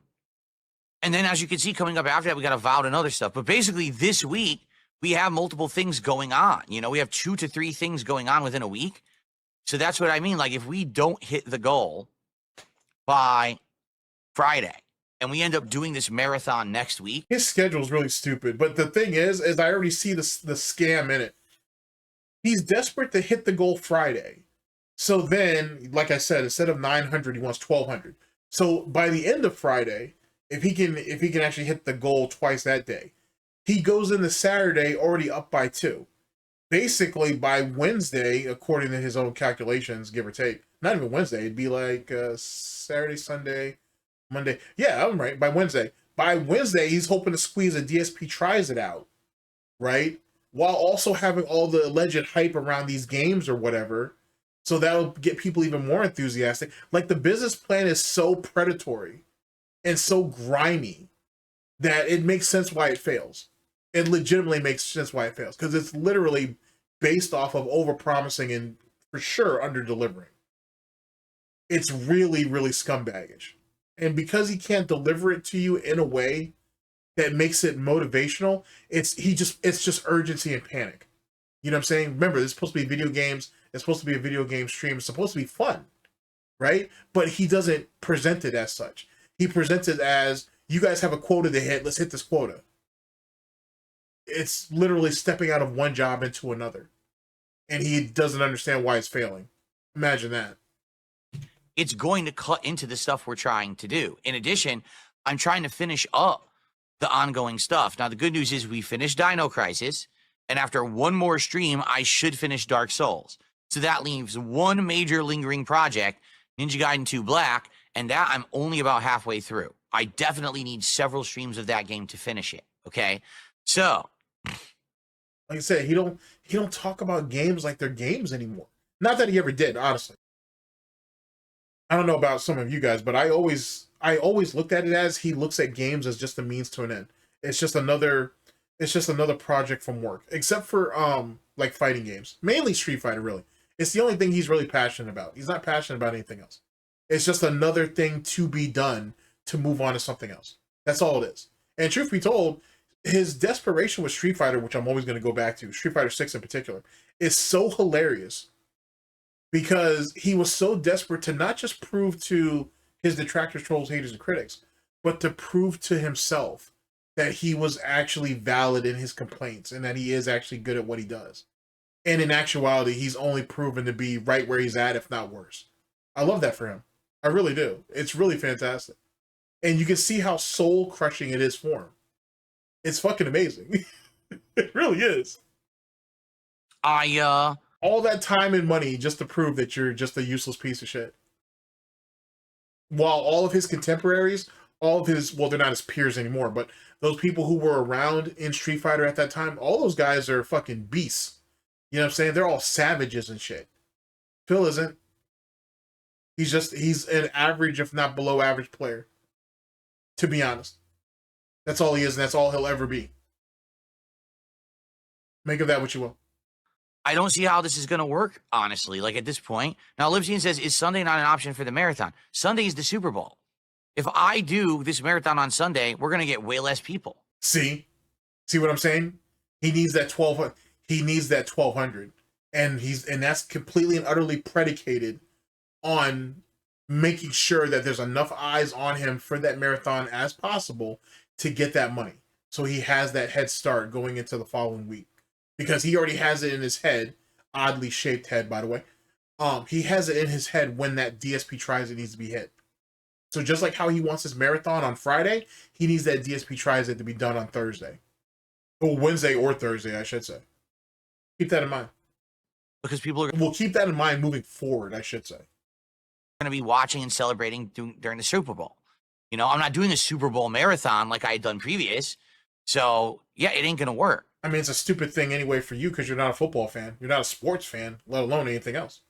then as you can see, coming up after that, we got Avowed and other stuff. But basically, this week, we have multiple things going on. You know, we have 2 to 3 things going on within a week. So that's what I mean. Like, if we don't hit the goal by Friday. And we end up doing this marathon next week. His schedule is really stupid. But the thing is I already see the scam in it. He's desperate to hit the goal Friday. So then, like I said, instead of 900, he wants 1,200. So by the end of Friday, if he can actually hit the goal twice that day, he goes into Saturday already up by 2. Basically, by Wednesday, according to his own calculations, give or take, not even Wednesday, it'd be like Saturday, Sunday, Monday. Yeah, I'm right. By Wednesday, he's hoping to squeeze a DSP tries it out, right? While also having all the alleged hype around these games or whatever. So that'll get people even more enthusiastic. Like, the business plan is so predatory and so grimy that it makes sense why it fails. It legitimately makes sense why it fails, because it's literally based off of over-promising and for sure under-delivering. It's really, really scumbagish. And because he can't deliver it to you in a way that makes it motivational, it's just urgency and panic. You know what I'm saying? Remember, this is supposed to be video games. It's supposed to be a video game stream. It's supposed to be fun, right? But he doesn't present it as such. He presents it as, you guys have a quota to hit. Let's hit this quota. It's literally stepping out of one job into another. And he doesn't understand why it's failing. Imagine that. It's going to cut into the stuff we're trying to do. In addition, I'm trying to finish up the ongoing stuff. Now, the good news is we finished Dino Crisis, and after one more stream, I should finish Dark Souls. So that leaves one major lingering project, Ninja Gaiden 2 Black, and that I'm only about halfway through. I definitely need several streams of that game to finish it, okay? So, like I said, he don't talk about games like they're games anymore. Not that he ever did, honestly. I don't know about some of you guys, but I always looked at it as, he looks at games as just a means to an end. It's just another project from work. Except for like fighting games. Mainly Street Fighter, really. It's the only thing he's really passionate about. He's not passionate about anything else. It's just another thing to be done to move on to something else. That's all it is. And truth be told, his desperation with Street Fighter, which I'm always going to go back to, Street Fighter 6 in particular, is so hilarious. Because he was so desperate to not just prove to his detractors, trolls, haters, and critics, but to prove to himself that he was actually valid in his complaints and that he is actually good at what he does. And in actuality, he's only proven to be right where he's at, if not worse. I love that for him. I really do. It's really fantastic. And you can see how soul-crushing it is for him. It's fucking amazing. It really is. All that time and money just to prove that you're just a useless piece of shit. While all of his contemporaries, all of his, well, they're not his peers anymore, but those people who were around in Street Fighter at that time, all those guys are fucking beasts. You know what I'm saying? They're all savages and shit. Phil isn't. He's an average, if not below average player. To be honest. That's all he is, and that's all he'll ever be. Make of that what you will. I don't see how this is going to work, honestly, like at this point. Now, Livsian says, is Sunday not an option for the marathon? Sunday is the Super Bowl. If I do this marathon on Sunday, we're going to get way less people. See what I'm saying? He needs that 1200. He needs that 1200. And that's completely and utterly predicated on making sure that there's enough eyes on him for that marathon as possible to get that money. So he has that head start going into the following week. Because he already has it in his head, oddly shaped head, by the way. He has it in his head when that DSP tries it needs to be hit. So just like how he wants his marathon on Friday, he needs that DSP tries it to be done on Thursday. Or Wednesday or Thursday, I should say. Keep that in mind. Because people are We'll keep that in mind moving forward, I should say. Going to be watching and celebrating during the Super Bowl. You know, I'm not doing a Super Bowl marathon like I had done previous. So, yeah, it ain't going to work. I mean, it's a stupid thing anyway for you because you're not a football fan. You're not a sports fan, let alone anything else.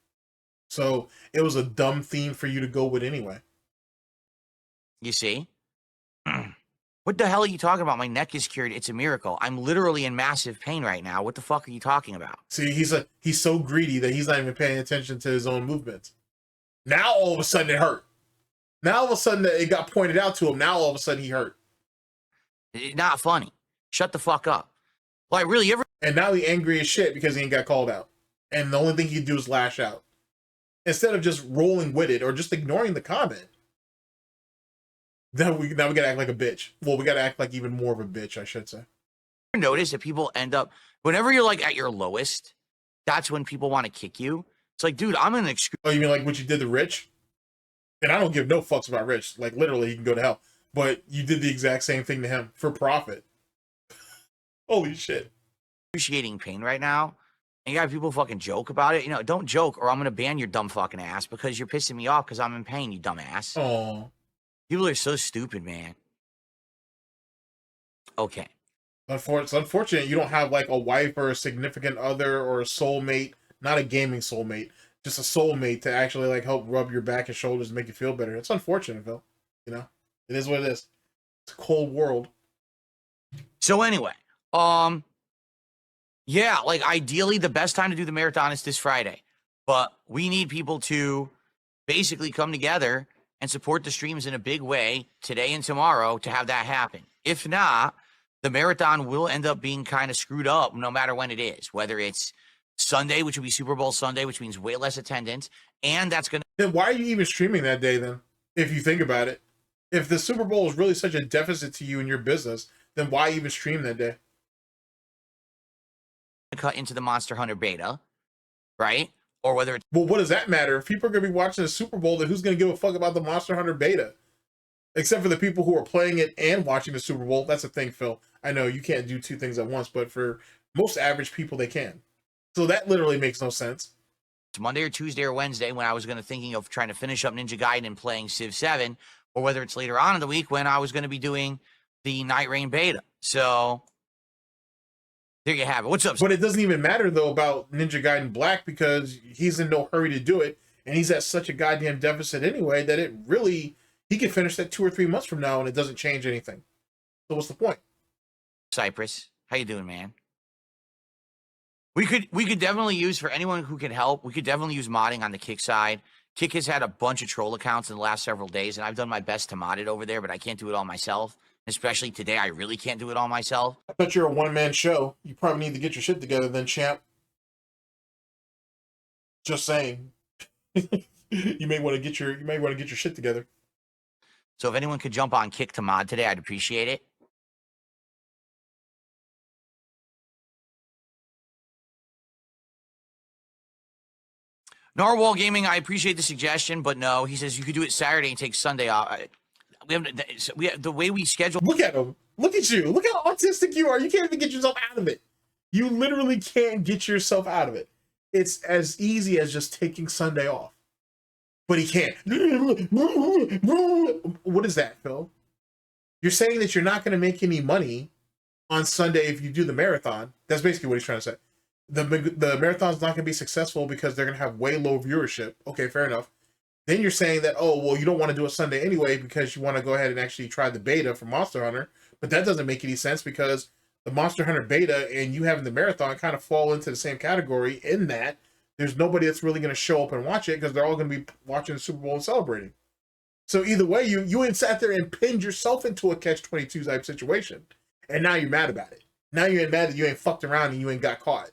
So it was a dumb theme for you to go with anyway. You see? What the hell are you talking about? My neck is cured. It's a miracle. I'm literally in massive pain right now. What the fuck are you talking about? See, he's so greedy that he's not even paying attention to his own movements. Now all of a sudden it hurt. Now all of a sudden it got pointed out to him. Now all of a sudden he hurt. It's not funny. Shut the fuck up. Like, really, and now he angry as shit because he ain't got called out. And the only thing he'd do is lash out. Instead of just rolling with it or just ignoring the comment. Now we gotta act like a bitch. Well, we gotta act like even more of a bitch, I should say. Notice that people end up, whenever you're like at your lowest, that's when people want to kick you. It's like, dude, I'm an excuse. Oh, you mean like what you did to Rich? And I don't give no fucks about Rich. Like, literally, he can go to hell. But you did the exact same thing to him for profit. Holy shit. Excruciating pain right now. And you got people fucking joke about it. You know, don't joke or I'm going to ban your dumb fucking ass because you're pissing me off because I'm in pain, you dumb ass. Oh. People are so stupid, man. Okay. It's unfortunate you don't have like a wife or a significant other or a soulmate, not a gaming soulmate, just a soulmate to actually like help rub your back and shoulders and make you feel better. It's unfortunate, Phil. You know, it is what it is. It's a cold world. So anyway, yeah, like ideally the best time to do the marathon is this Friday, but we need people to basically come together and support the streams in a big way today and tomorrow to have that happen. If not, the marathon will end up being kind of screwed up no matter when it is, whether it's Sunday, which will be Super Bowl Sunday, which means way less attendance. And that's going to... Then why are you even streaming that day then? If you think about it, if the Super Bowl is really such a deficit to you and your business, then why even stream that day? Cut into the Monster Hunter beta, right? Or whether it's... Well, what does that matter? If people are going to be watching the Super Bowl, then who's going to give a fuck about the Monster Hunter beta? Except for the people who are playing it and watching the Super Bowl. That's the thing, Phil. I know you can't do two things at once, but for most average people, they can. So that literally makes no sense. Monday or Tuesday or Wednesday when I was going to thinking of trying to finish up Ninja Gaiden and playing Civ 7, or whether it's later on in the week when I was going to be doing the Night Rain beta. So there you have it. What's up? But it doesn't even matter, though, about Ninja Gaiden Black because he's in no hurry to do it, and he's at such a goddamn deficit anyway that it really... He can finish that 2 or 3 months from now, and it doesn't change anything. So what's the point? Cypress, how you doing, man? We could definitely use, for anyone who can help, we could definitely use modding on the Kick side. Kick has had a bunch of troll accounts in the last several days, and I've done my best to mod it over there, but I can't do it all myself. Especially today, I really can't do it all myself. I bet you're a one-man show. You probably need to get your shit together then, champ. Just saying. You may want to get your shit together. So if anyone could jump on Kick to mod today, I'd appreciate it. Narwhal Gaming, I appreciate the suggestion, but no, he says you could do it Saturday and take Sunday off. We have the way we schedule. Look at him. Look at you. Look how autistic you are. You can't even get yourself out of it. You literally can't get yourself out of it. It's as easy as just taking Sunday off. But he can't. What is that, Phil? You're saying that you're not going to make any money on Sunday if you do the marathon. That's basically what he's trying to say. The marathon's not going to be successful because they're going to have way low viewership. Okay, fair enough. Then you're saying that, oh, well, you don't want to do a Sunday anyway because you want to go ahead and actually try the beta for Monster Hunter. But that doesn't make any sense because the Monster Hunter beta and you having the marathon kind of fall into the same category in that there's nobody that's really going to show up and watch it because they're all going to be watching the Super Bowl and celebrating. So either way, you ain't sat there and pinned yourself into a catch-22 type situation. And now you're mad about it. Now you ain't mad that you ain't fucked around and you ain't got caught.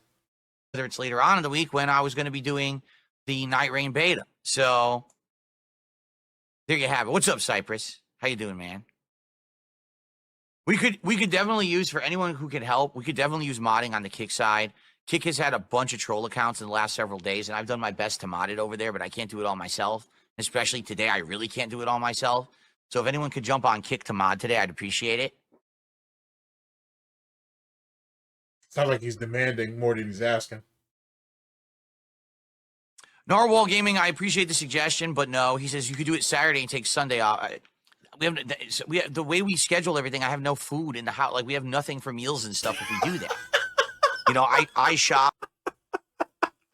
Whether it's later on in the week when I was going to be doing the Night Rain beta. So there you have it. What's up, Cypress? How you doing, man? We could definitely use, for anyone who can help, we could definitely use modding on the Kick side. Kick has had a bunch of troll accounts in the last several days, and I've done my best to mod it over there, but I can't do it all myself. Especially today, I really can't do it all myself. So if anyone could jump on Kick to mod today, I'd appreciate it. Sounds like he's demanding more than he's asking. Narwhal Gaming, I appreciate the suggestion, but no, he says you could do it Saturday and take Sunday off. We have the way we schedule everything. I have no food in the house. Like, we have nothing for meals and stuff if we do that. You know, I shop.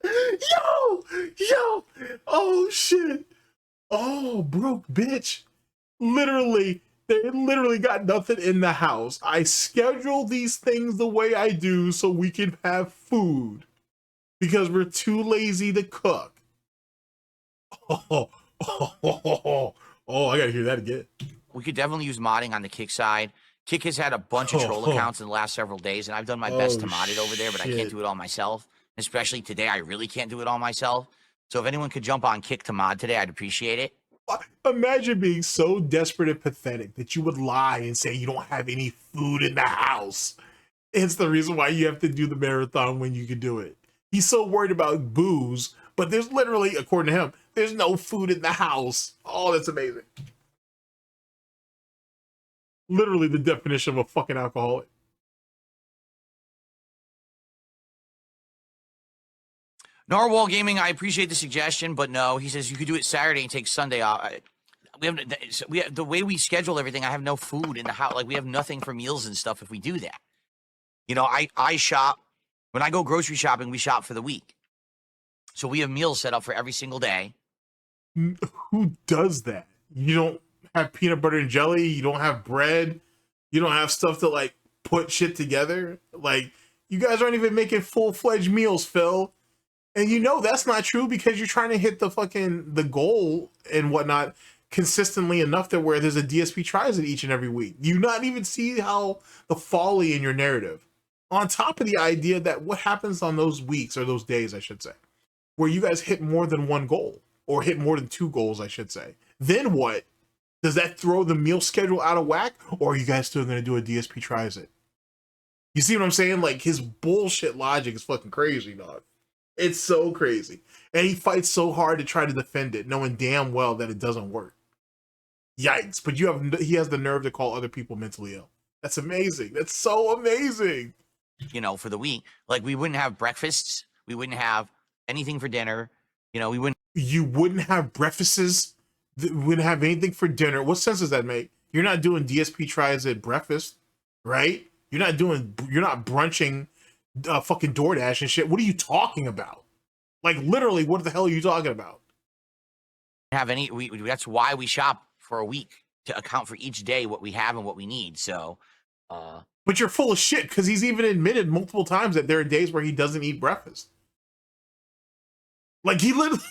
Yo, oh shit. Oh, broke bitch. Literally, they literally got nothing in the house. I schedule these things the way I do so we can have food because we're too lazy to cook. Oh, I gotta hear that again. We could definitely use modding on the Kick side. Kick has had a bunch of troll accounts in the last several days, and I've done my best to mod it over there, but I can't do it all myself. Especially today, I really can't do it all myself. So if anyone could jump on Kick to mod today, I'd appreciate it. Imagine being so desperate and pathetic that you would lie and say you don't have any food in the house. It's the reason why you have to do the marathon when you can do it. He's so worried about booze, but there's literally, according to him, there's no food in the house. Oh, that's amazing. Literally the definition of a fucking alcoholic. Narwhal Gaming, I appreciate the suggestion, but no, he says you could do it Saturday and take Sunday off. We have the way we schedule everything. I have no food in the house. Like, we have nothing for meals and stuff if we do that. You know, I shop. When I go grocery shopping, we shop for the week. So we have meals set up for every single day. Who does that? You don't have peanut butter and jelly. You don't have bread. You don't have stuff to, like, put shit together. Like, you guys aren't even making full-fledged meals, Phil. And you know that's not true because you're trying to hit the goal and whatnot consistently enough that where there's a DSP tries it each and every week. You not even see how the folly in your narrative. On top of the idea that what happens on those weeks, or those days, I should say, where you guys hit more than one goal, or hit more than 2 goals, I should say. Then what? Does that throw the meal schedule out of whack? Or are you guys still going to do a DSP tries it? You see what I'm saying? Like, his bullshit logic is fucking crazy, dog. It's so crazy. And he fights so hard to try to defend it, knowing damn well that it doesn't work. Yikes. But he has the nerve to call other people mentally ill. That's amazing. That's so amazing. You know, for the week. Like, we wouldn't have breakfasts. We wouldn't have anything for dinner. You know, You wouldn't have breakfasts? Wouldn't have anything for dinner? What sense does that make? You're not doing DSP tries at breakfast, right? You're not brunching fucking DoorDash and shit. What are you talking about? Like, literally, what the hell are you talking about? That's why we shop for a week, to account for each day what we have and what we need. So, but you're full of shit because he's even admitted multiple times that there are days where he doesn't eat breakfast. Like, he literally,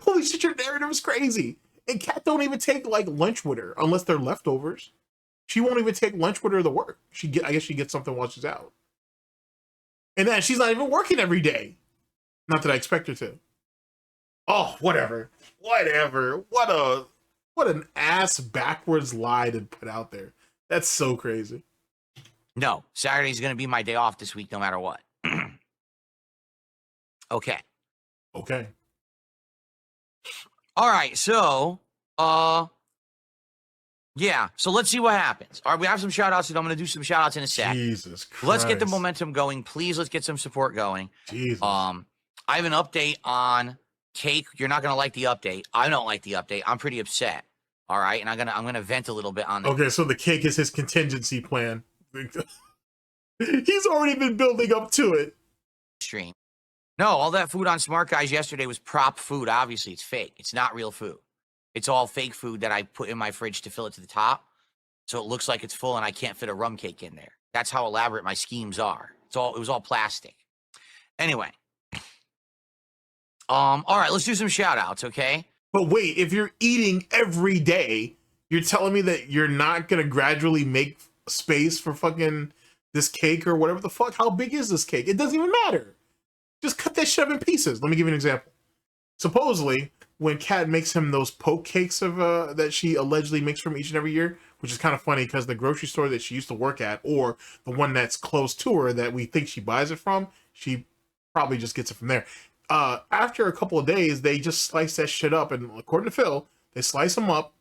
holy shit, your narrative is crazy. And Kat don't even take, like, lunch with her unless they're leftovers. She won't even take lunch with her to work. I guess she gets something while she's out. And then she's not even working every day. Not that I expect her to. Oh, whatever. Whatever. What an ass backwards lie to put out there. That's so crazy. No, Saturday's going to be my day off this week, no matter what. Okay. Okay. All right. So, yeah. So let's see what happens. All right. We have some shout outs, and I'm going to do some shout outs in a sec. Jesus Christ. Let's get the momentum going. Please, let's get some support going. Jesus. I have an update on Cake. You're not going to like the update. I don't like the update. I'm pretty upset. All right. And I'm going to vent a little bit on that. Okay. So the cake is his contingency plan. He's already been building up to it. Stream. No, all that food on Smart Guys yesterday was prop food. Obviously, it's fake. It's not real food. It's all fake food that I put in my fridge to fill it to the top, so it looks like it's full and I can't fit a rum cake in there. That's how elaborate my schemes are. It was all plastic. Anyway. All right, let's do some shout outs, okay? But wait, if you're eating every day, you're telling me that you're not gonna gradually make space for fucking this cake or whatever the fuck? How big is this cake? It doesn't even matter. Just cut that shit up in pieces. Let me give you an example. Supposedly, when Kat makes him those poke cakes of that she allegedly makes from each and every year, which is kind of funny because the grocery store that she used to work at, or the one that's close to her that we think she buys it from, she probably just gets it from there. After a couple of days, they just slice that shit up, and according to Phil, they slice them up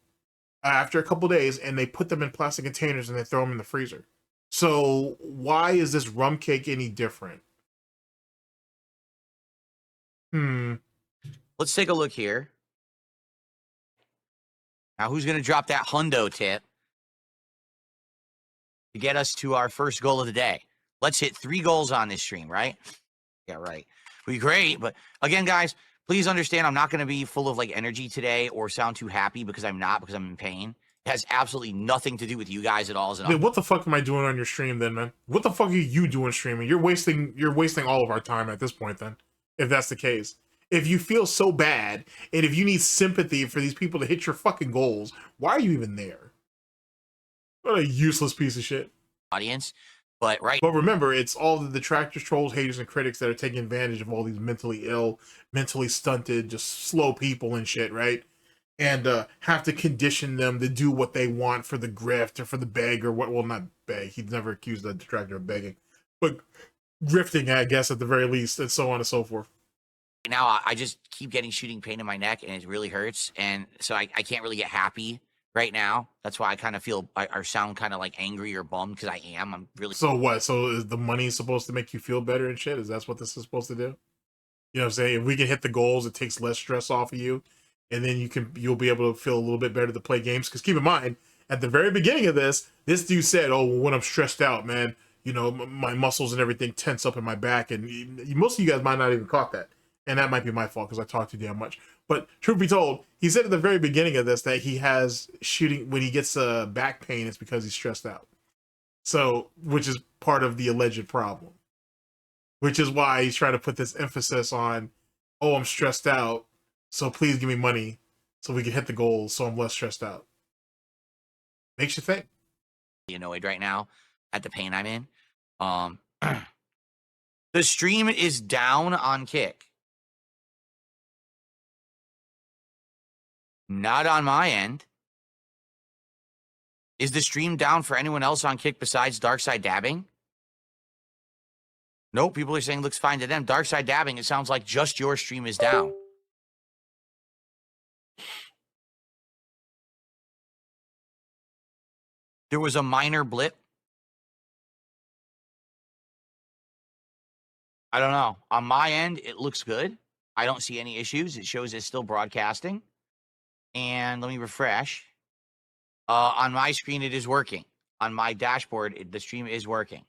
after a couple of days, and they put them in plastic containers and they throw them in the freezer. So why is this rum cake any different? Let's take a look here. Now, who's going to drop that hundo tip to get us to our first goal of the day? Let's hit 3 goals on this stream, right? Yeah, right. Be great. But again, guys, please understand I'm not going to be full of like energy today or sound too happy because I'm in pain. It has absolutely nothing to do with you guys at all. Dude, what the fuck am I doing on your stream then, man? What the fuck are you doing streaming? You're wasting all of our time at this point then, if that's the case. If you feel so bad, and if you need sympathy for these people to hit your fucking goals, why are you even there? What a useless piece of shit. Audience. But remember, it's all the detractors, trolls, haters, and critics that are taking advantage of all these mentally ill, mentally stunted, just slow people and shit, right? and have to condition them to do what they want for the grift or for the beg or what. Well, not beg. He's never accused the Detractor of begging, but grifting, I guess, at the very least, and so on and so forth. Now I just keep getting shooting pain in my neck, and it really hurts, and so I can't really get happy right now. That's why I kind of feel I sound kind of like angry or bummed, because I am. I'm really. So what? So is the money supposed to make you feel better and shit? Is that what this is supposed to do? You know what I'm saying? If we can hit the goals, it takes less stress off of you, and then you'll be able to feel a little bit better to play games. Because keep in mind, at the very beginning of this dude said, "Oh, well, when I'm stressed out, man, you know, my muscles and everything tense up in my back." And most of you guys might not even caught that, and that might be my fault because I talk too damn much. But truth be told, he said at the very beginning of this that he has shooting when he gets back pain. It's because he's stressed out. So, which is part of the alleged problem. Which is why he's trying to put this emphasis on, oh, I'm stressed out, so please give me money so we can hit the goals so I'm less stressed out. Makes you think. Annoyed right now at the pain I'm in. The stream is down on Kick. Not on my end. Is the stream down for anyone else on Kick besides Darksydephil? Nope, people are saying looks fine to them. Darksydephil, it sounds like just your stream is down. There was a minor blip. I don't know. On my end, it looks good. I don't see any issues. It shows it's still broadcasting. And let me refresh. On my screen, it is working. On my dashboard, the stream is working.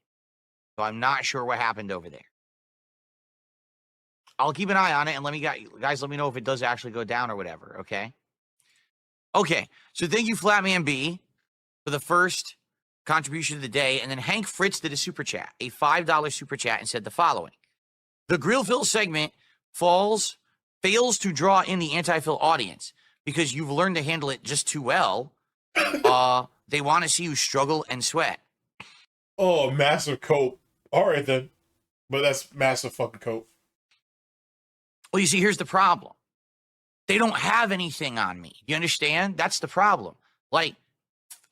So I'm not sure what happened over there. I'll keep an eye on it, and guys, let me know if it does actually go down or whatever, okay? Okay, so thank you, Flatman B, for the first contribution of the day. And then Hank Fritz did a super chat, a $5 super chat, and said the following. The Grillville segment fails to draw in the anti-fill audience because you've learned to handle it just too well. They want to see you struggle and sweat. Oh, massive cope. All right, then. But that's massive fucking cope. Well, you see, here's the problem. They don't have anything on me. You understand? That's the problem. Like,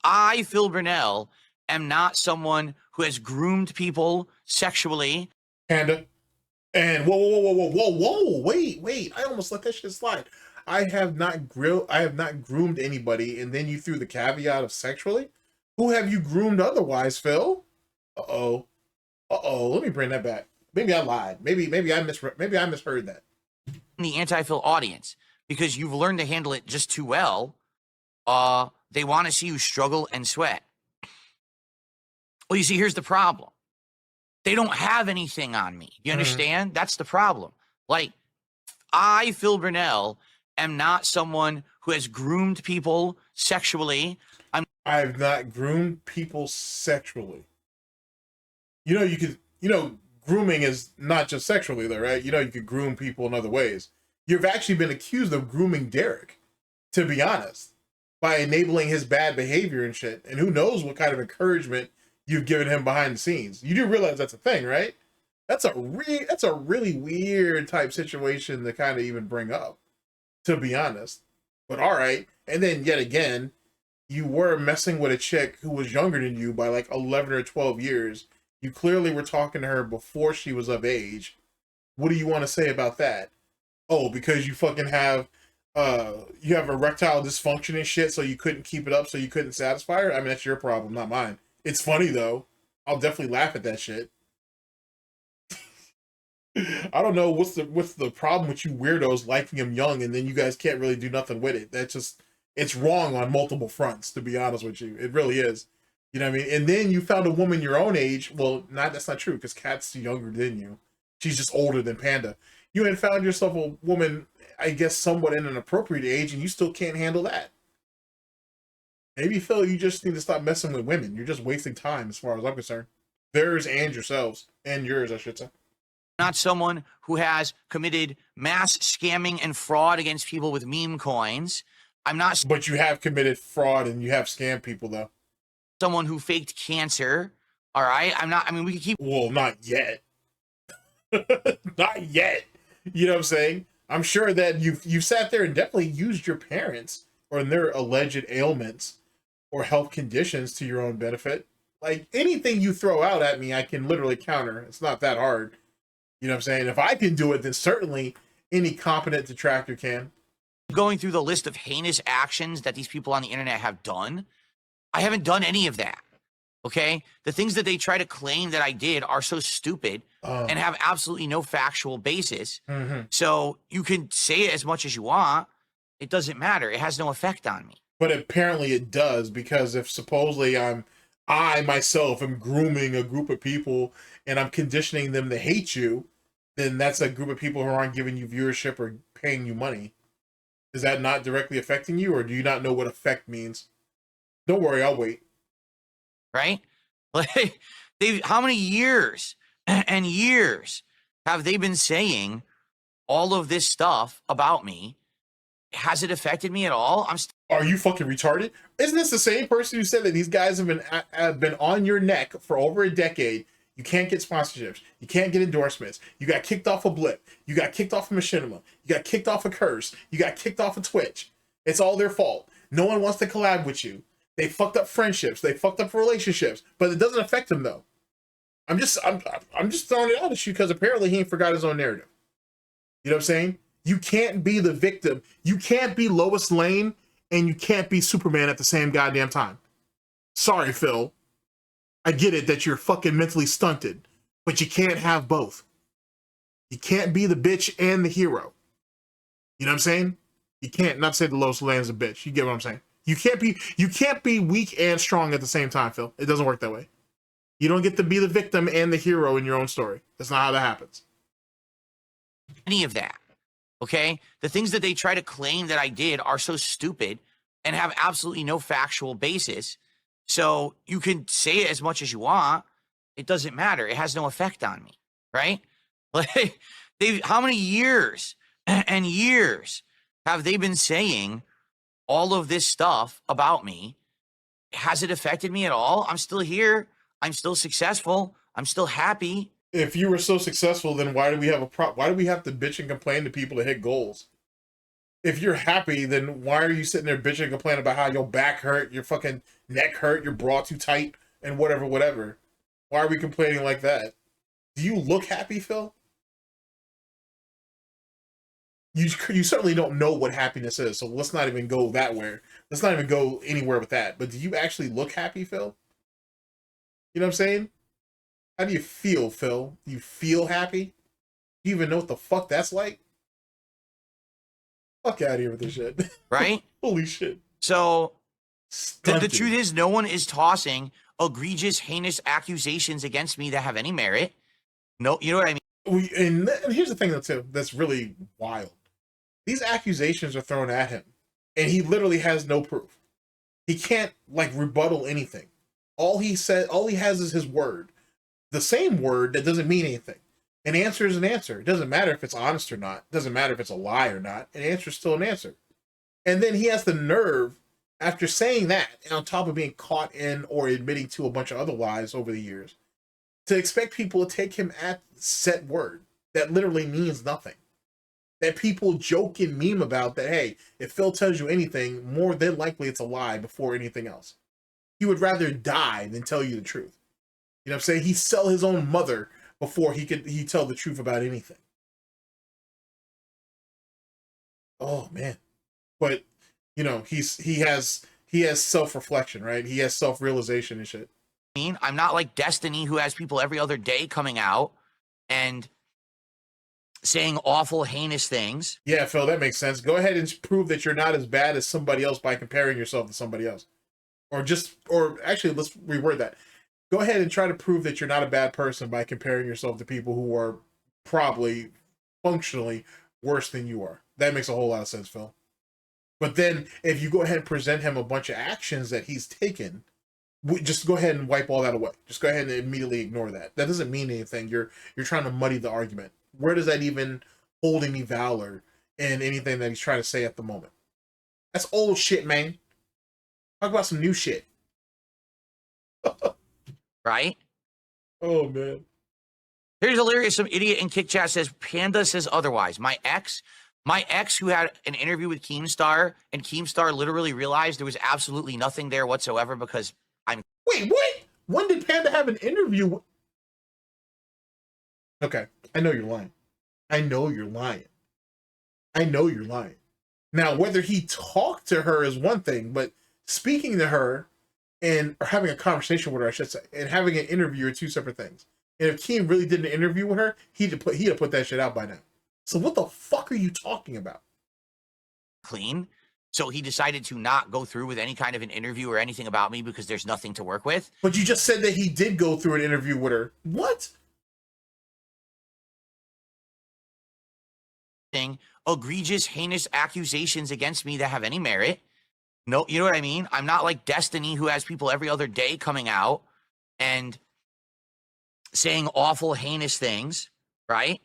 I, Phil Burnell, am not someone who has groomed people sexually. Panda. And whoa, wait. I almost let that shit slide. I have not groomed anybody, and then you threw the caveat of sexually? Who have you groomed otherwise, Phil? Uh-oh. Let me bring that back. Maybe I lied. Maybe I misheard that. The anti-fill audience, because you've learned to handle it just too well. They want to see you struggle and sweat. Well, you see, here's the problem. They don't have anything on me. You understand? That's the problem. Like, I, Phil Burnell, am not someone who has groomed people sexually. I've not groomed people sexually. Grooming is not just sexually, though, right? You could groom people in other ways. You've actually been accused of grooming Derek, to be honest, by enabling his bad behavior and shit. And who knows what kind of encouragement you've given him behind the scenes. You do realize that's a thing, right? That's a really weird type situation to kind of even bring up, to be honest. But all right. And then yet again, you were messing with a chick who was younger than you by like 11 or 12 years. You clearly were talking to her before she was of age. What do you want to say about that? Oh, because you fucking have erectile dysfunction and shit, so you couldn't keep it up, so you couldn't satisfy her? I mean, that's your problem, not mine. It's funny, though. I'll definitely laugh at that shit. I don't know what's the problem with you weirdos liking him young, and then you guys can't really do nothing with it. It's wrong on multiple fronts, to be honest with you. It really is. You know what I mean? And then you found a woman your own age. Well, that's not true, because Kat's younger than you. She's just older than Panda. You had found yourself a woman, I guess, somewhat in an appropriate age, and you still can't handle that. Maybe, Phil, you just need to stop messing with women. You're just wasting time, as far as I'm concerned. Theirs and yourselves. And yours, I should say. Not someone who has committed mass scamming and fraud against people with meme coins. I'm not. But you have committed fraud and you have scammed people, though. Someone who faked cancer. All right. I'm not. I mean, we can keep. Well, not yet. Not yet. You know what I'm saying? I'm sure that you've sat there and definitely used your parents or their alleged ailments or health conditions to your own benefit. Like anything you throw out at me, I can literally counter. It's not that hard. You know what I'm saying? If I can do it, then certainly any competent detractor can. Going through the list of heinous actions that these people on the internet have done, I haven't done any of that. Okay? The things that they try to claim that I did are so stupid and have absolutely no factual basis. So you can say it as much as you want. It doesn't matter. It has no effect on me. But apparently it does, because if supposedly I myself am grooming a group of people and I'm conditioning them to hate you, then that's a group of people who aren't giving you viewership or paying you money. Is that not directly affecting you, or do you not know what effect means? Don't worry, I'll wait. Right? Like, how many years and years have they been saying all of this stuff about me? Has it affected me at all? Are you fucking retarded? Isn't this the same person who said that these guys have been on your neck for over a decade? You can't get sponsorships. You can't get endorsements. You got kicked off a Blip. You got kicked off of Machinima. You got kicked off of Curse. You got kicked off of Twitch. It's all their fault. No one wants to collab with you. They fucked up friendships. They fucked up relationships. But it doesn't affect them though. I'm just throwing it out at you because apparently he ain't forgot his own narrative. You know what I'm saying? You can't be the victim. You can't be Lois Lane and you can't be Superman at the same goddamn time. Sorry, Phil. I get it that you're fucking mentally stunted, but you can't have both. You can't be the bitch and the hero. You know what I'm saying? You can't. Not say the Lois Lane is a bitch. You get what I'm saying? You can't be weak and strong at the same time, Phil. It doesn't work that way. You don't get to be the victim and the hero in your own story. That's not how that happens. Any of that. Okay? The things that they try to claim that I did are so stupid and have absolutely no factual basis. So you can say it as much as you want. It doesn't matter. It has no effect on me. Right? Like, how many years and years have they been saying all of this stuff about me? Has it affected me at all? I'm still here. I'm still successful. I'm still happy. If you were so successful, then why do we have why do we have to bitch and complain to people to hit goals? If you're happy, then why are you sitting there bitching and complaining about how your back hurt, your fucking neck hurt, your bra too tight, and whatever? Why are we complaining like that? Do you look happy, Phil? You certainly don't know what happiness is, so let's not even go that way. Let's not even go anywhere with that. But do you actually look happy, Phil? You know what I'm saying? How do you feel, Phil? Do you feel happy? Do you even know what the fuck that's like? Fuck out of here with this shit. Right? Holy shit. So the truth is, no one is tossing egregious, heinous accusations against me that have any merit. No, you know what I mean? And here's the thing, though, too, that's really wild. These accusations are thrown at him, and he literally has no proof. He can't, like, rebuttal anything. All he has is his word. The same word that doesn't mean anything. An answer is an answer. It doesn't matter if it's honest or not. It doesn't matter if it's a lie or not. An answer is still an answer. And then he has the nerve, after saying that, and on top of being caught in or admitting to a bunch of other lies over the years, to expect people to take him at set word that literally means nothing. That people joke and meme about that, hey, if Phil tells you anything, more than likely it's a lie before anything else. He would rather die than tell you the truth. You know what I'm saying? He'd sell his own mother before he'd tell the truth about anything. Oh man. But you know, he has self-reflection, right? He has self-realization and shit. I'm not like Destiny, who has people every other day coming out and saying awful, heinous things. Yeah, Phil, that makes sense. Go ahead and prove that you're not as bad as somebody else by comparing yourself to somebody else. Or actually, let's reword that. Go ahead and try to prove that you're not a bad person by comparing yourself to people who are probably functionally worse than you are. That makes a whole lot of sense, Phil. But then if you go ahead and present him a bunch of actions that he's taken, just go ahead and wipe all that away. Just go ahead and immediately ignore that. That doesn't mean anything. You're trying to muddy the argument. Where does that even hold any valor in anything that he's trying to say at the moment? That's old shit, man. Talk about some new shit. Right? Oh, man. Here's hilarious. Some idiot in Kick Chat says, Panda says otherwise. My ex My ex who had an interview with Keemstar, and Keemstar literally realized there was absolutely nothing there whatsoever because I'm... Wait, what? When did Panda have an interview? Okay, I know you're lying. I know you're lying. I know you're lying. Now, whether he talked to her is one thing, but speaking to her and or having a conversation with her, I should say, and having an interview are two separate things. And if Keem really did an interview with her, he'd have put that shit out by now. So what the fuck are you talking about? Clean. So he decided to not go through with any kind of an interview or anything about me because there's nothing to work with. But you just said that he did go through an interview with her. What? Egregious, heinous accusations against me that have any merit. No, you know what I mean? I'm not like Destiny, who has people every other day coming out and saying awful, heinous things, right?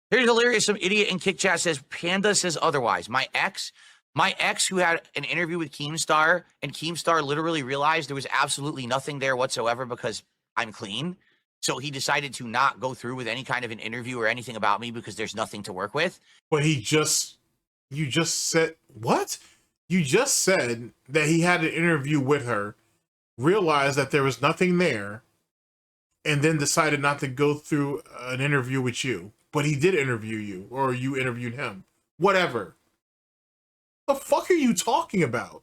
Here's hilarious. Some idiot in Kick Chat says, Panda says otherwise. My ex who had an interview with Keemstar, and Keemstar literally realized there was absolutely nothing there whatsoever because I'm clean. So he decided to not go through with any kind of an interview or anything about me because there's nothing to work with. But you just said, what? You just said that he had an interview with her, realized that there was nothing there, and then decided not to go through an interview with you. But he did interview you, or you interviewed him. Whatever. The fuck are you talking about?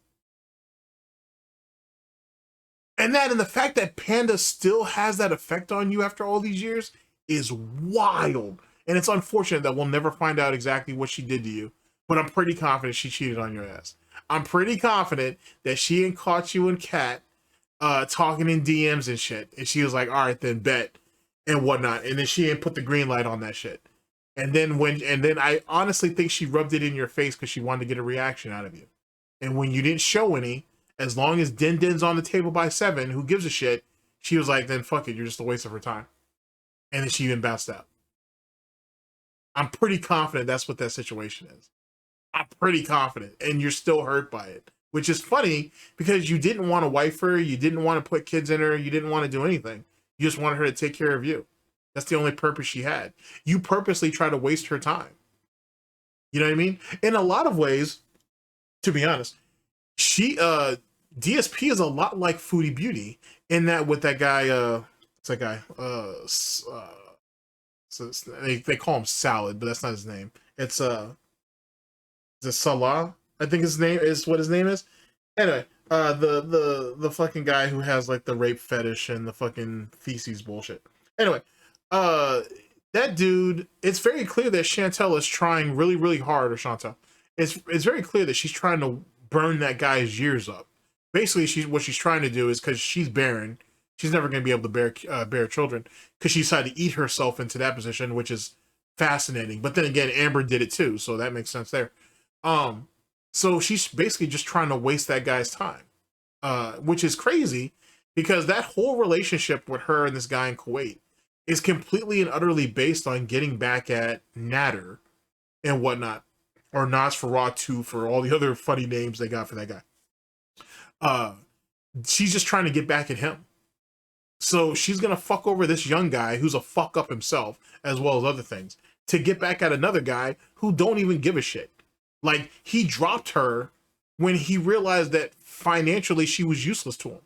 And the fact that Panda still has that effect on you after all these years is wild. And it's unfortunate that we'll never find out exactly what she did to you. But I'm pretty confident she cheated on your ass. I'm pretty confident that she and caught you and Kat talking in DMs and shit. And she was like, all right, then bet and whatnot. And then she ain't put the green light on that shit. And then I honestly think she rubbed it in your face because she wanted to get a reaction out of you. And when you didn't show any, as long as Din Din's on the table by 7, who gives a shit, she was like, then fuck it, you're just a waste of her time. And then she even bounced out. I'm pretty confident that's what that situation is. I'm pretty confident. And you're still hurt by it. Which is funny because you didn't want to wife her, you didn't want to put kids in her, you didn't want to do anything. You just wanted her to take care of you. That's the only purpose she had. You purposely try to waste her time. You know what I mean? In a lot of ways, to be honest, DSP is a lot like Foodie Beauty in that with that guy, what's that guy? So they call him Salad, but that's not his name. It's Salah, I think his name is what his name is. Anyway, the fucking guy who has like the rape fetish and the fucking feces bullshit. Anyway, that dude, it's very clear that Chantel is trying really, really hard, or Chantel. It's very clear that she's trying to burn that guy's years up. Basically, what she's trying to do is because she's barren, she's never going to be able to bear children because she decided to eat herself into that position, which is fascinating. But then again, Amber did it too, so that makes sense there. So she's basically just trying to waste that guy's time, which is crazy because that whole relationship with her and this guy in Kuwait is completely and utterly based on getting back at Natter and whatnot, or Nosferatu for all the other funny names they got for that guy. She's just trying to get back at him. So she's gonna fuck over this young guy who's a fuck up himself, as well as other things, to get back at another guy who don't even give a shit. Like, he dropped her when he realized that financially she was useless to him.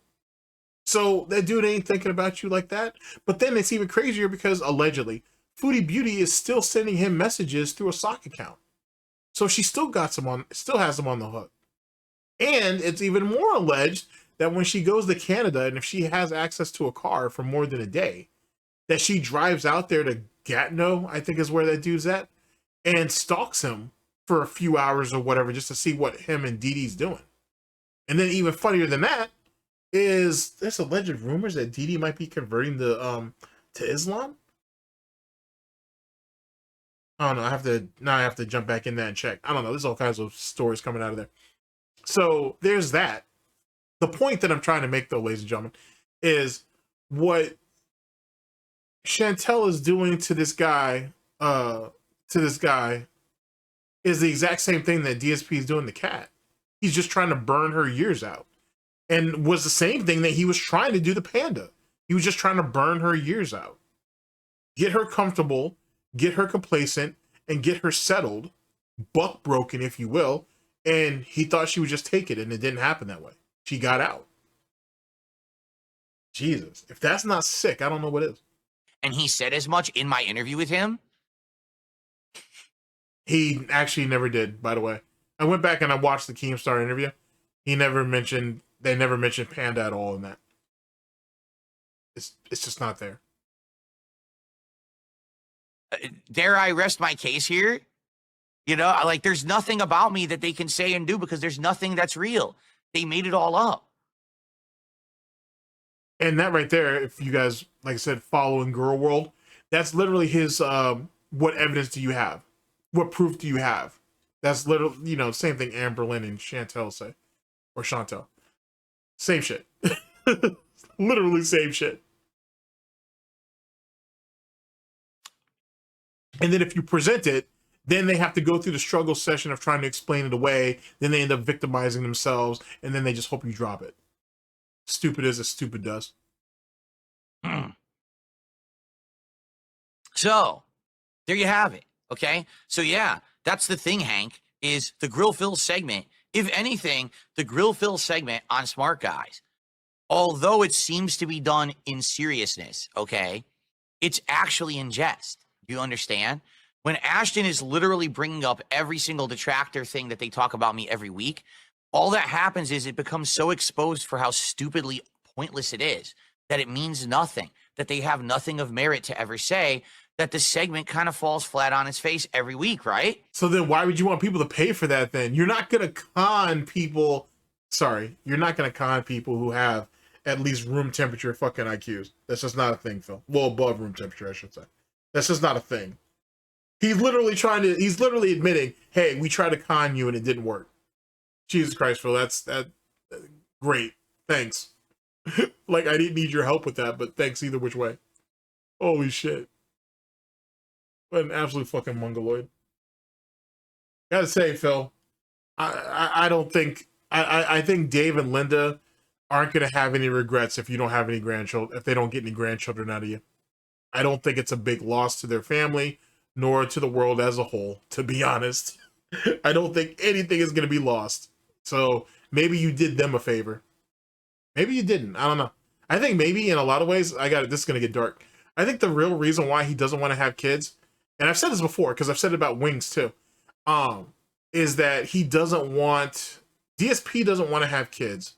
So that dude ain't thinking about you like that. But then it's even crazier because allegedly Foodie Beauty is still sending him messages through a sock account. So she still has him on the hook. And it's even more alleged that when she goes to Canada and if she has access to a car for more than a day, that she drives out there to Gatineau, I think is where that dude's at, and stalks him for a few hours or whatever just to see what him and Dee Dee's doing. And then even funnier than that is there's alleged rumors that Dee Dee might be converting to Islam. I don't know. I have to jump back in there and check. I don't know. There's all kinds of stories coming out of there. So there's that. The point that I'm trying to make, though, ladies and gentlemen, is what Chantel is doing to this guy, is the exact same thing that DSP is doing to Kat. He's just trying to burn her years out. And was the same thing that he was trying to do to Panda. He was just trying to burn her years out. Get her comfortable, get her complacent, and get her settled, buck broken, if you will, and he thought she would just take it, and it didn't happen that way. She got out. Jesus, if that's not sick, I don't know what is. And he said as much in my interview with him. He actually never did, by the way. I went back and I watched the Keemstar interview. They never mentioned Panda at all in that. It's just not there. Dare I rest my case here? You know, like, there's nothing about me that they can say and do because there's nothing that's real. They made it all up. And that right there, if you guys, like I said, follow in Girl World, that's literally his, what evidence do you have? What proof do you have? That's literally, you know, same thing Amberlynn and Chantel say. Or Chantel. Same shit. Literally same shit. And then if you present it, then they have to go through the struggle session of trying to explain it away. Then they end up victimizing themselves, and then they just hope you drop it. Stupid as stupid does. So, there you have it, okay? So, yeah, that's the thing, Hank, is the Grill Fill segment. If anything, the Grill Fill segment on Smart Guys, although it seems to be done in seriousness, okay, it's actually in jest. Do you understand? When Ashton is literally bringing up every single detractor thing that they talk about me every week, all that happens is it becomes so exposed for how stupidly pointless it is, that it means nothing, that they have nothing of merit to ever say, that the segment kind of falls flat on its face every week, right? So then why would you want people to pay for that then? You're not going to con people. Sorry, you're not going to con people who have at least room temperature fucking IQs. That's just not a thing, Phil. Well, above room temperature, I should say. That's just not a thing. He's literally admitting, hey, we tried to con you and it didn't work. Jesus Christ, Phil, that's great. Thanks. Like, I didn't need your help with that, but thanks either which way. Holy shit. What an absolute fucking mongoloid. Gotta say, Phil, I don't think, I think Dave and Linda aren't gonna have any regrets if you don't have any grandchildren, if they don't get any grandchildren out of you. I don't think it's a big loss to their family, nor to the world as a whole, to be honest. I don't think anything is gonna be lost. So maybe you did them a favor. Maybe you didn't. I don't know. I think maybe in a lot of ways, this is gonna get dark. I think the real reason why he doesn't want to have kids, and I've said this before because I've said it about Wings too, is that he doesn't want, DSP doesn't want to have kids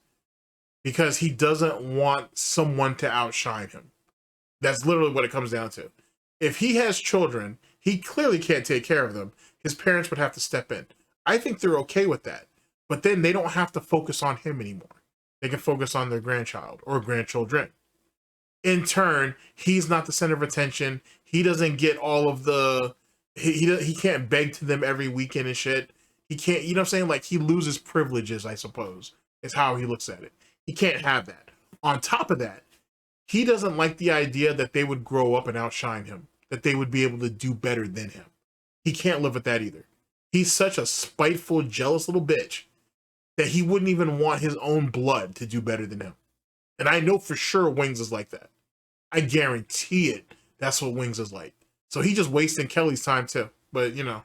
because he doesn't want someone to outshine him. That's literally what it comes down to. If he has children, he clearly can't take care of them. His parents would have to step in. I think they're okay with that. But then they don't have to focus on him anymore. They can focus on their grandchild or grandchildren. In turn, he's not the center of attention. He doesn't get all of the... He can't beg to them every weekend and shit. He can't... You know what I'm saying? Like, he loses privileges, I suppose, is how he looks at it. He can't have that. On top of that, he doesn't like the idea that they would grow up and outshine him. That they would be able to do better than him. He can't live with that either. He's such a spiteful, jealous little bitch that he wouldn't even want his own blood to do better than him. And I know for sure Wings is like that. I guarantee it. That's what Wings is like. So he just wasting Kelly's time too. But, you know,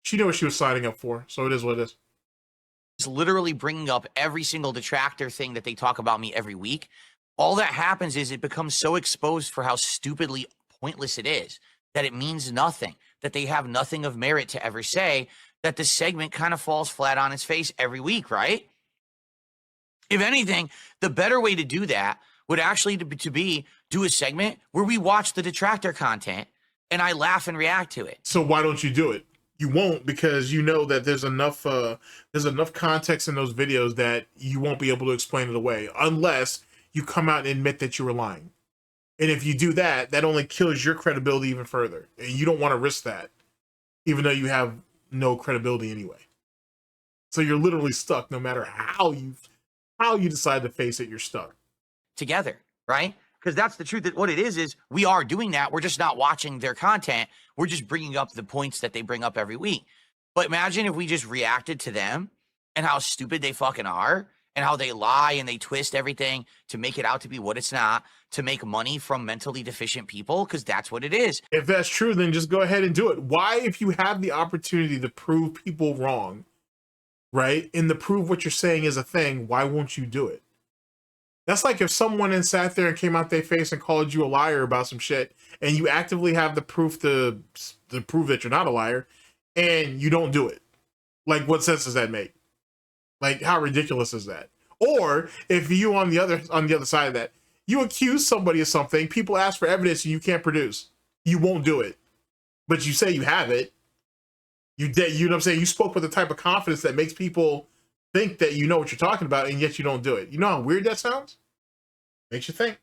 she knew what she was signing up for. So it is what it is. He's literally bringing up every single detractor thing that they talk about me every week. All that happens is it becomes so exposed for how stupidly pointless it is, that it means nothing, that they have nothing of merit to ever say, that the segment kind of falls flat on its face every week, right? If anything, the better way to do that would actually be do a segment where we watch the detractor content and I laugh and react to it. So why don't you do it? You won't, because you know that there's enough context in those videos that you won't be able to explain it away unless you come out and admit that you were lying. And if you do that, that only kills your credibility even further. And you don't want to risk that, even though you have no credibility anyway. So you're literally stuck no matter how you decide to face it, you're stuck. Together, right? Because that's the truth. That what it is we are doing that. We're just not watching their content. We're just bringing up the points that they bring up every week. But imagine if we just reacted to them and how stupid they fucking are and how they lie and they twist everything to make it out to be what it's not, to make money from mentally deficient people, because that's what it is. If that's true, then just go ahead and do it. Why, if you have the opportunity to prove people wrong, right, and to prove what you're saying is a thing, why won't you do it? That's like if someone sat there and came out their face and called you a liar about some shit, and you actively have the proof to prove that you're not a liar, and you don't do it. Like, what sense does that make? Like, how ridiculous is that? Or if you on the other side of that, you accuse somebody of something, people ask for evidence and you can't produce. You won't do it. But you say you have it. You know what I'm saying? You spoke with the type of confidence that makes people think that you know what you're talking about, and yet you don't do it. You know how weird that sounds? Makes you think.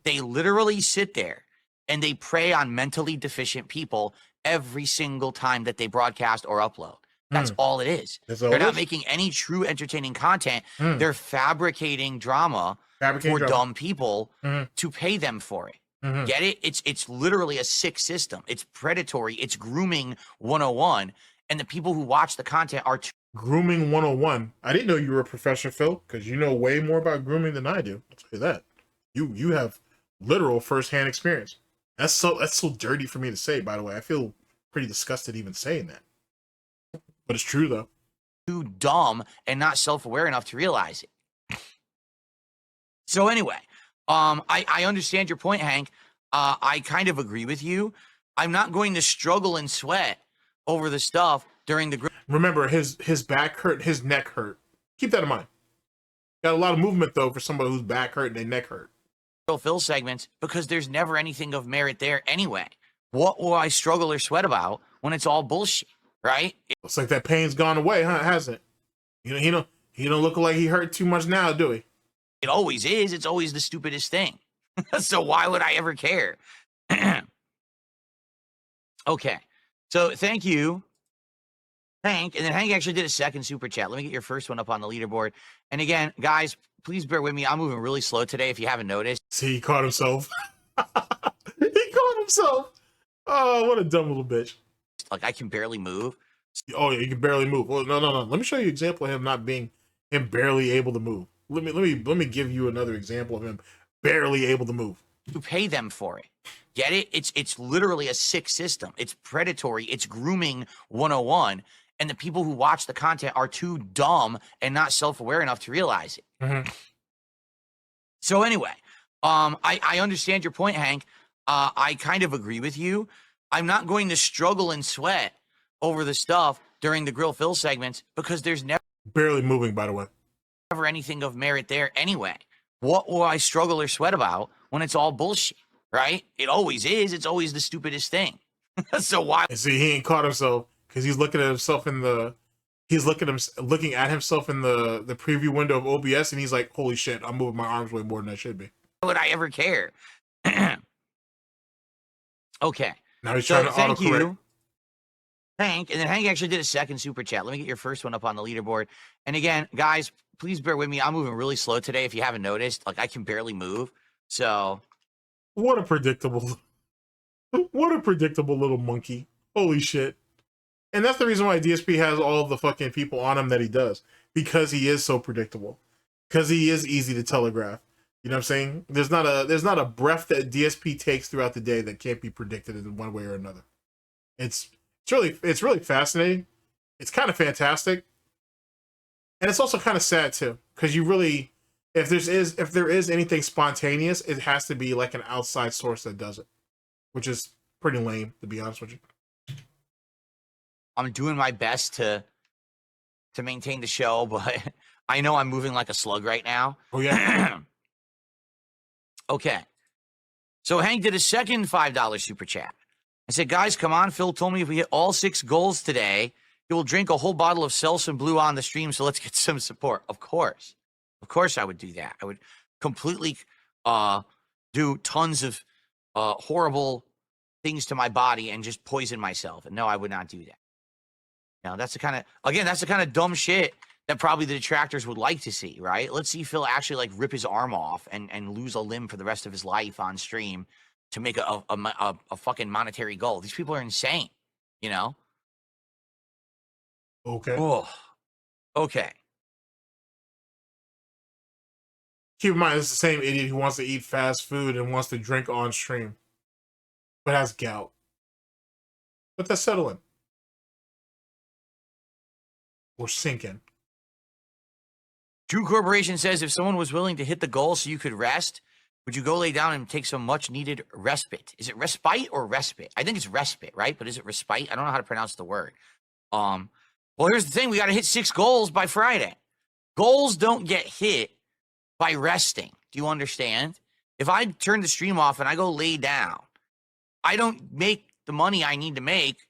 They literally sit there and they prey on mentally deficient people every single time that they broadcast or upload. That's all it is. They're not making any true entertaining content. They're fabricating drama for dumb people to pay them for it. Get it? It's literally a sick system. It's predatory. It's grooming 101. And the people who watch the content are grooming 101. I didn't know you were a professional, Phil, because you know way more about grooming than I do. I'll tell you that. You have literal first-hand experience. That's so dirty for me to say, by the way. I feel pretty disgusted even saying that. But it's true, though. Too dumb and not self-aware enough to realize it. So anyway, I understand your point, Hank. I kind of agree with you. I'm not going to struggle and sweat over the stuff during the... Remember, his back hurt, his neck hurt. Keep that in mind. Got a lot of movement, though, for somebody whose back hurt and their neck hurt. Fill segments, because there's never anything of merit there anyway. What will I struggle or sweat about when it's all bullshit? Right? Looks like that pain's gone away, huh? Hasn't it? He don't look like he hurt too much now, do he? It always is. It's always the stupidest thing. So why would I ever care? Okay. So thank you, Hank. And then Hank actually did a second super chat. Let me get your first one up on the leaderboard. And again, guys, please bear with me. I'm moving really slow today, if you haven't noticed. See, he caught himself. He caught himself. Oh, what a dumb little bitch. Like, I can barely move. Oh yeah, you can barely move. Well, no. Let me show you an example of him barely able to move. Let me give you another example of him barely able to move. To pay them for it. Get it? It's literally a sick system. It's predatory. It's grooming 101. And the people who watch the content are too dumb and not self-aware enough to realize it. So anyway, I understand your point, Hank. I kind of agree with you. I'm not going to struggle and sweat over the stuff during the grill fill segments, because there's never... Barely moving, by the way. Never anything of merit there anyway. What will I struggle or sweat about when it's all bullshit? Right? It always is. It's always the stupidest thing. So why? And see, he ain't caught himself because he's looking at himself in the... He's looking at himself in the preview window of OBS, and he's like, holy shit, I'm moving my arms way more than I should be. Why would I ever care? Okay. Now he's trying to thank autocorrect. you, Hank. And then Hank actually did a second super chat. Let me get your first one up on the leaderboard. And again, guys, please bear with me. I'm moving really slow today, if you haven't noticed. Like, I can barely move. So... What a predictable little monkey. Holy shit. And that's the reason why DSP has all the fucking people on him that he does. Because he is so predictable. Because he is easy to telegraph. You know what I'm saying? There's not a breath that DSP takes throughout the day that can't be predicted in one way or another. It's really fascinating. It's kind of fantastic. And it's also kind of sad too. Because you really... If there is anything spontaneous, it has to be like an outside source that does it, which is pretty lame, to be honest with you. I'm doing my best to maintain the show, but I know I'm moving like a slug right now. Oh yeah. Okay. So Hank did a second $5 super chat. I said, guys, come on. Phil told me if we hit all 6 goals today, he will drink a whole bottle of Selsun Blue on the stream. So let's get some support. Of course. Of course I would do that. I would completely do tons of horrible things to my body and just poison myself. And no, I would not do that. Now, that's the kind of dumb shit that probably the detractors would like to see, right? Let's see Phil actually like rip his arm off and lose a limb for the rest of his life on stream to make a fucking monetary goal. These people are insane, you know? Okay. Oh, okay. Keep in mind, it's the same idiot who wants to eat fast food and wants to drink on stream, but has gout. Let that settle in. Or sink in. True Corporation says if someone was willing to hit the goal so you could rest, would you go lay down and take some much needed respite? Is it respite or respite? I think it's respite, right? But is it respite? I don't know how to pronounce the word. Well, here's the thing. We got to hit 6 goals by Friday. Goals don't get hit by resting. Do you understand? If I turn the stream off and I go lay down, I don't make the money I need to make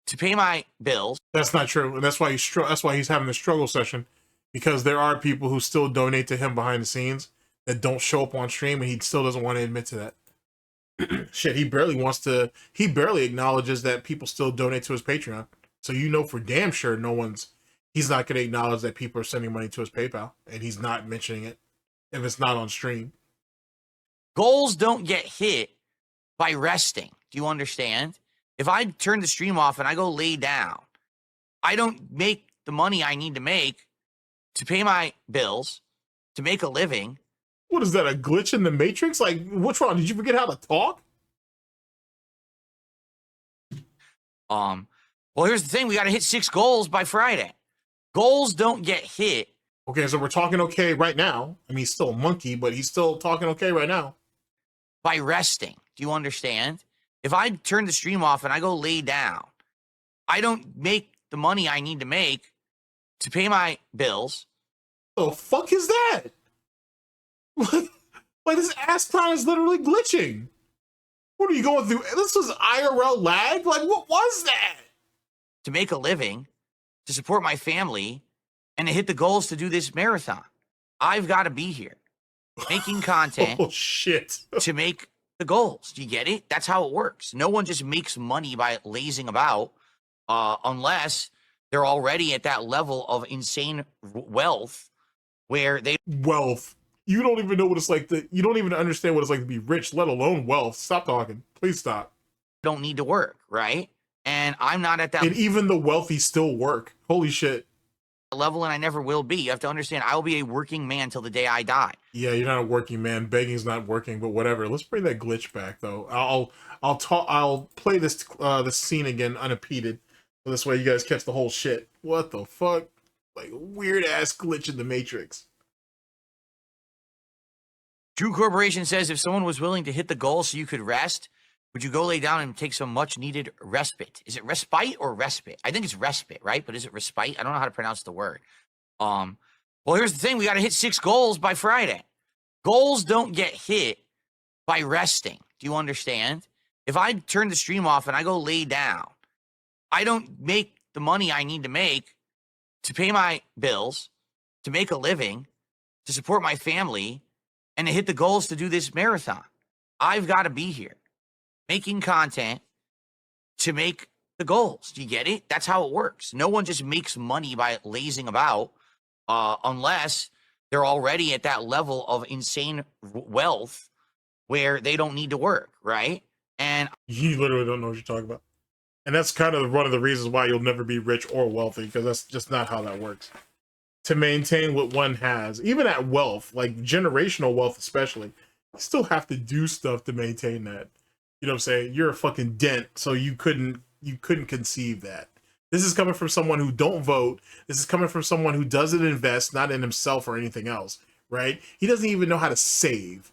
to pay my bills. That's not true. And that's why he's having the struggle session, because there are people who still donate to him behind the scenes that don't show up on stream, and he still doesn't want to admit to that. Shit, he barely acknowledges that people still donate to his Patreon. So you know for damn sure he's not going to acknowledge that people are sending money to his PayPal, and he's not mentioning it if it's not on stream. Goals don't get hit by resting. Do you understand? If I turn the stream off and I go lay down, I don't make the money I need to make to pay my bills, to make a living. What is that, a glitch in the Matrix? Like, what's wrong? Did you forget how to talk? Well, here's the thing. We got to hit 6 goals by Friday. Goals don't get hit. Okay, so we're talking okay right now. I mean, he's still a monkey, but he's still talking okay right now. By resting. Do you understand? If I turn the stream off and I go lay down, I don't make the money I need to make to pay my bills. The fuck is that? Like this ass clown is literally glitching. What are you going through? This was IRL lag? Like, what was that? To make a living, to support my family, and to hit the goals to do this marathon. I've got to be here making content. Oh, shit. To make the goals. Do you get it? That's how it works. No one just makes money by lazing about unless they're already at that level of insane wealth where they... Wealth. You don't even know what it's like you don't even understand what it's like to be rich, let alone wealth. Stop talking. Please stop. Don't need to work, right? And I'm not at that... And even the wealthy still work. Holy shit. Level, and I never will be. You have to understand, I will be a working man till the day I die. Yeah, you're not a working man. Begging's not working, but whatever. Let's bring that glitch back, though. I'll play this scene again unimpeded, so this way you guys catch the whole shit. What the fuck? Like, weird ass glitch in the Matrix. True Corporation says if someone was willing to hit the goal so you could rest, would you go lay down and take some much needed respite? Is it respite or respite? I think it's respite, right? But is it respite? I don't know how to pronounce the word. Well, here's the thing. We got to hit 6 goals by Friday. Goals don't get hit by resting. Do you understand? If I turn the stream off and I go lay down, I don't make the money I need to make to pay my bills, to make a living, to support my family, and to hit the goals to do this marathon. I've got to be here making content to make the goals. Do you get it? That's how it works. No one just makes money by lazing about unless they're already at that level of insane wealth where they don't need to work, right? And you literally don't know what you're talking about. And that's kind of one of the reasons why you'll never be rich or wealthy, because that's just not how that works. To maintain what one has, even at wealth, like generational wealth especially, you still have to do stuff to maintain that. You know what I'm saying? You're a fucking dent, so you couldn't conceive that. This is coming from someone who don't vote. This is coming from someone who doesn't invest, not in himself or anything else, right? He doesn't even know how to save.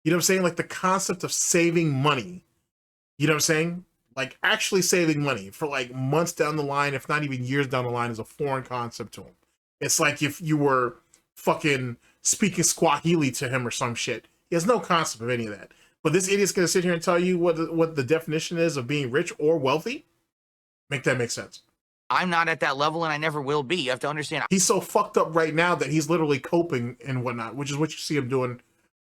You know what I'm saying? Like the concept of saving money. You know what I'm saying? Like actually saving money for like months down the line, if not even years down the line, is a foreign concept to him. It's like if you were fucking speaking Swahili to him or some shit. He has no concept of any of that. But this idiot's going to sit here and tell you what the definition is of being rich or wealthy? Make that make sense. I'm not at that level, and I never will be. You have to understand. He's so fucked up right now that he's literally coping and whatnot, which is what you see him doing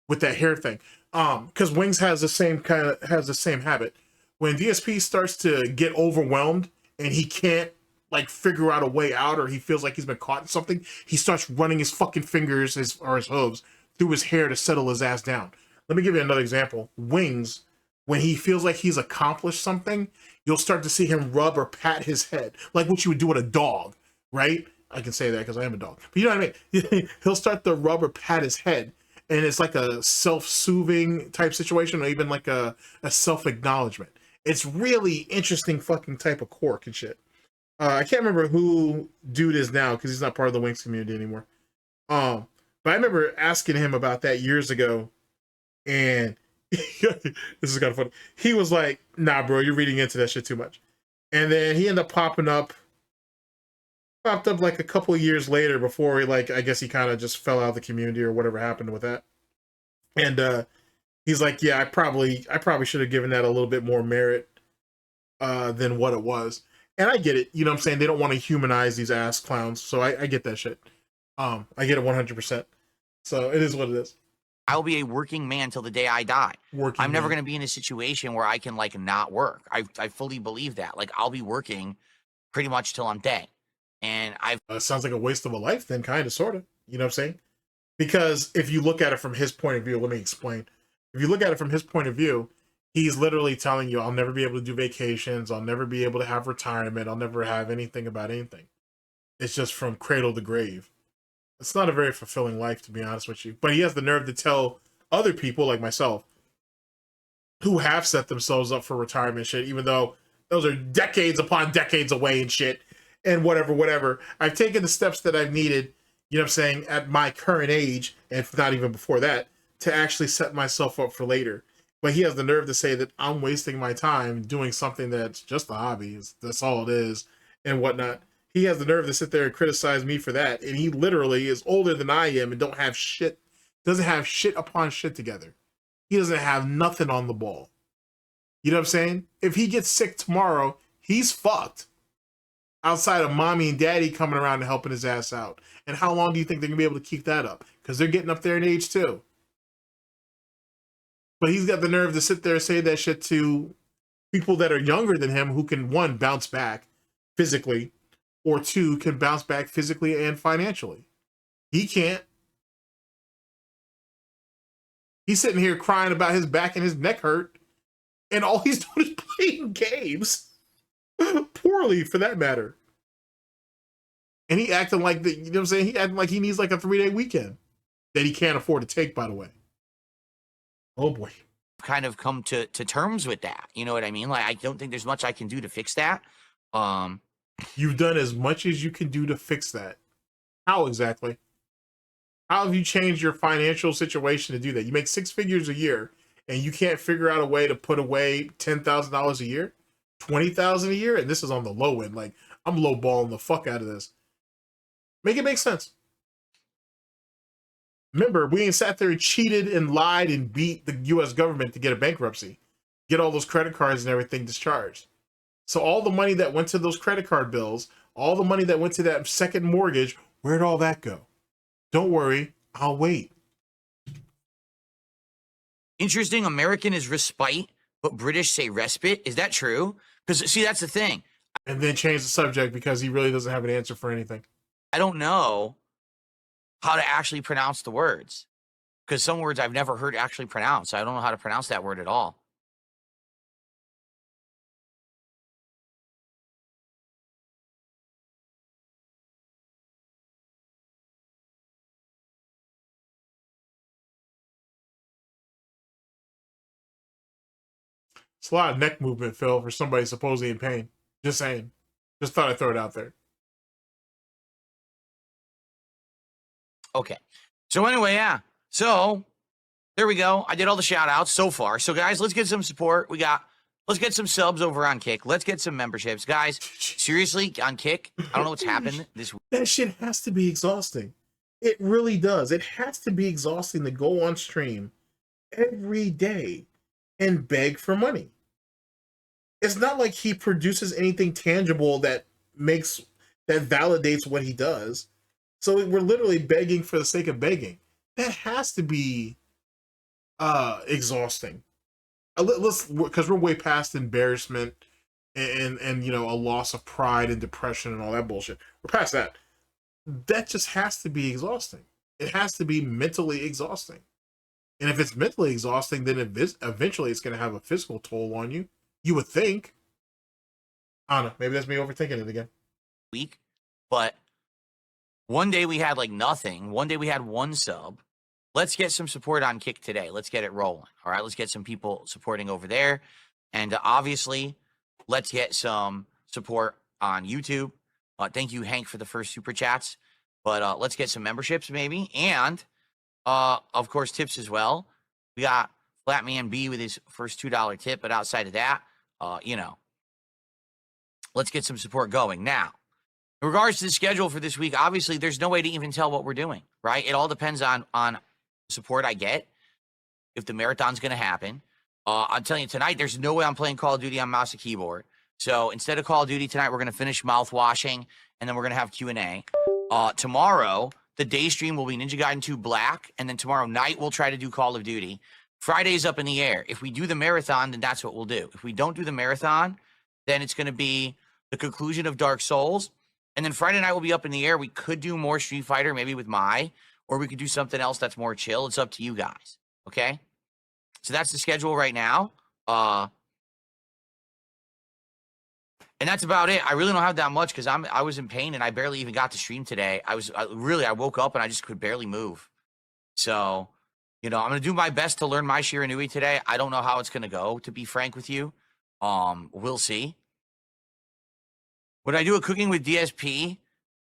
with that hair thing. Because Wings has the same habit. When DSP starts to get overwhelmed and he can't like figure out a way out, or he feels like he's been caught in something, he starts running his fucking fingers or his hooves through his hair to settle his ass down. Let me give you another example. Wings, when he feels like he's accomplished something, you'll start to see him rub or pat his head, like what you would do with a dog, right? I can say that because I am a dog. But you know what I mean? He'll start to rub or pat his head, and it's like a self-soothing type situation, or even like a self-acknowledgement. It's really interesting fucking type of quirk and shit. I can't remember who dude is now because he's not part of the Winx community anymore. But I remember asking him about that years ago, and this is kind of funny. He was like, "Nah, bro, you're reading into that shit too much." And then he ended up popped up like a couple of years later before he, like, I guess he kind of just fell out of the community or whatever happened with that. And he's like, "Yeah, I probably should have given that a little bit more merit than what it was." And I get it. You know what I'm saying? They don't want to humanize these ass clowns. So I get that shit. I get it 100%. So it is what it is. I'll be a working man till the day I die. Working I'm never man. going to be in a situation where I can like not work. I fully believe that. Like I'll be working pretty much till I'm dead. And I've Sounds like a waste of a life then, kind of, sort of. You know what I'm saying? Because if you look at it from his point of view, let me explain. If you look at it from his point of view, he's literally telling you, I'll never be able to do vacations. I'll never be able to have retirement. I'll never have anything about anything. It's just from cradle to grave. It's not a very fulfilling life, to be honest with you. But he has the nerve to tell other people like myself who have set themselves up for retirement shit, even though those are decades upon decades away and shit and whatever. I've taken the steps that I've needed, you know what I'm saying, at my current age, and if not even before that, to actually set myself up for later. But he has the nerve to say that I'm wasting my time doing something that's just a hobby. That's all it is and whatnot. He has the nerve to sit there and criticize me for that. And he literally is older than I am and doesn't have shit upon shit together. He doesn't have nothing on the ball. You know what I'm saying? If he gets sick tomorrow, he's fucked. Outside of mommy and daddy coming around and helping his ass out. And how long do you think they're going to be able to keep that up? Because they're getting up there in age too. But he's got the nerve to sit there and say that shit to people that are younger than him who can, one, bounce back physically, or two, can bounce back physically and financially. He can't. He's sitting here crying about his back and his neck hurt, and all he's doing is playing games. Poorly, for that matter. And he acting like the, you know what I'm saying? He acting like he needs like a 3-day weekend that he can't afford to take, by the way. Oh boy. kind of come to terms with that. You know what I mean? Like I don't think there's much I can do to fix that. You've done as much as you can do to fix that. How exactly? How have you changed your financial situation to do that? You make 6 figures a year and you can't figure out a way to put away $10,000 a year, $20,000 a year, and this is on the low end. Like, I'm lowballing the fuck out of this. Make it make sense. Remember, we ain't sat there and cheated and lied and beat the U.S. government to get a bankruptcy, get all those credit cards and everything discharged. So all the money that went to those credit card bills, all the money that went to that second mortgage, where'd all that go? Don't worry, I'll wait. Interesting. American is respite, but British say respite. Is that true? Because see, that's the thing. And then change the subject because he really doesn't have an answer for anything. I don't know how to actually pronounce the words because some words I've never heard actually pronounced. I don't know how to pronounce that word at all. It's a lot of neck movement, Phil, for somebody supposedly in pain. Just saying. Just thought I'd throw it out there. Okay. So anyway, yeah. So there we go. I did all the shout outs so far. So guys, let's get some support. Let's get some subs over on Kick. Let's get some memberships. Guys, seriously, on Kick, I don't know what's happened this week. That shit has to be exhausting. It really does. It has to be exhausting to go on stream every day and beg for money. It's not like he produces anything tangible that validates what he does. So we're literally begging for the sake of begging. That has to be exhausting. Let's, because we're way past embarrassment and you know, a loss of pride and depression and all that bullshit. We're past that. That just has to be exhausting. It has to be mentally exhausting. And if it's mentally exhausting, then eventually it's going to have a physical toll on you. You would think. I don't know. Maybe that's me overthinking it again. Week, but one day we had like nothing. One day we had one sub. let's get some support on Kick today. Let's get it rolling. All right, let's get some people supporting over there. And obviously, let's get some support on YouTube. Thank you, Hank, for the first super chats. But let's get some memberships maybe. And, of course, tips as well. We got Flatman B with his first $2 tip. But outside of that, you know, let's get some support going. Now, in regards to the schedule for this week, obviously, there's no way to even tell what we're doing, right? It all depends on support I get, if the marathon's going to happen. I'm telling you, tonight, there's no way I'm playing Call of Duty on mouse and keyboard. So instead of Call of Duty tonight, we're going to finish mouth washing, and then we're going to have Q&A. Tomorrow, the day stream will be Ninja Gaiden 2 Black, and then tomorrow night, we'll try to do Call of Duty. Friday's up in the air. If we do the marathon, then that's what we'll do. If we don't do the marathon, then it's going to be the conclusion of Dark Souls. And then Friday night will be up in the air. We could do more Street Fighter, maybe with or we could do something else that's more chill. It's up to you guys, okay? So that's the schedule right now. And that's about it. I really don't have that much because I was in pain and I barely even got to stream today. I woke up and I just could barely move. So, you know, I'm going to do my best to learn my Shiranui today. I don't know how it's going to go, to be frank with you. We'll see. Would I do a cooking with DSP?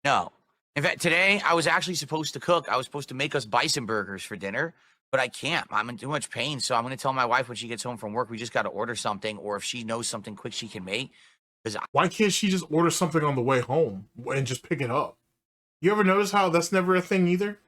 No. In fact, today I was actually supposed to cook. I was supposed to make us bison burgers for dinner, but I can't. I'm in too much pain, so I'm going to tell my wife when she gets home from work, we just got to order something, or if she knows something quick she can make. Why can't she just order something on the way home and just pick it up? You ever notice how that's never a thing either?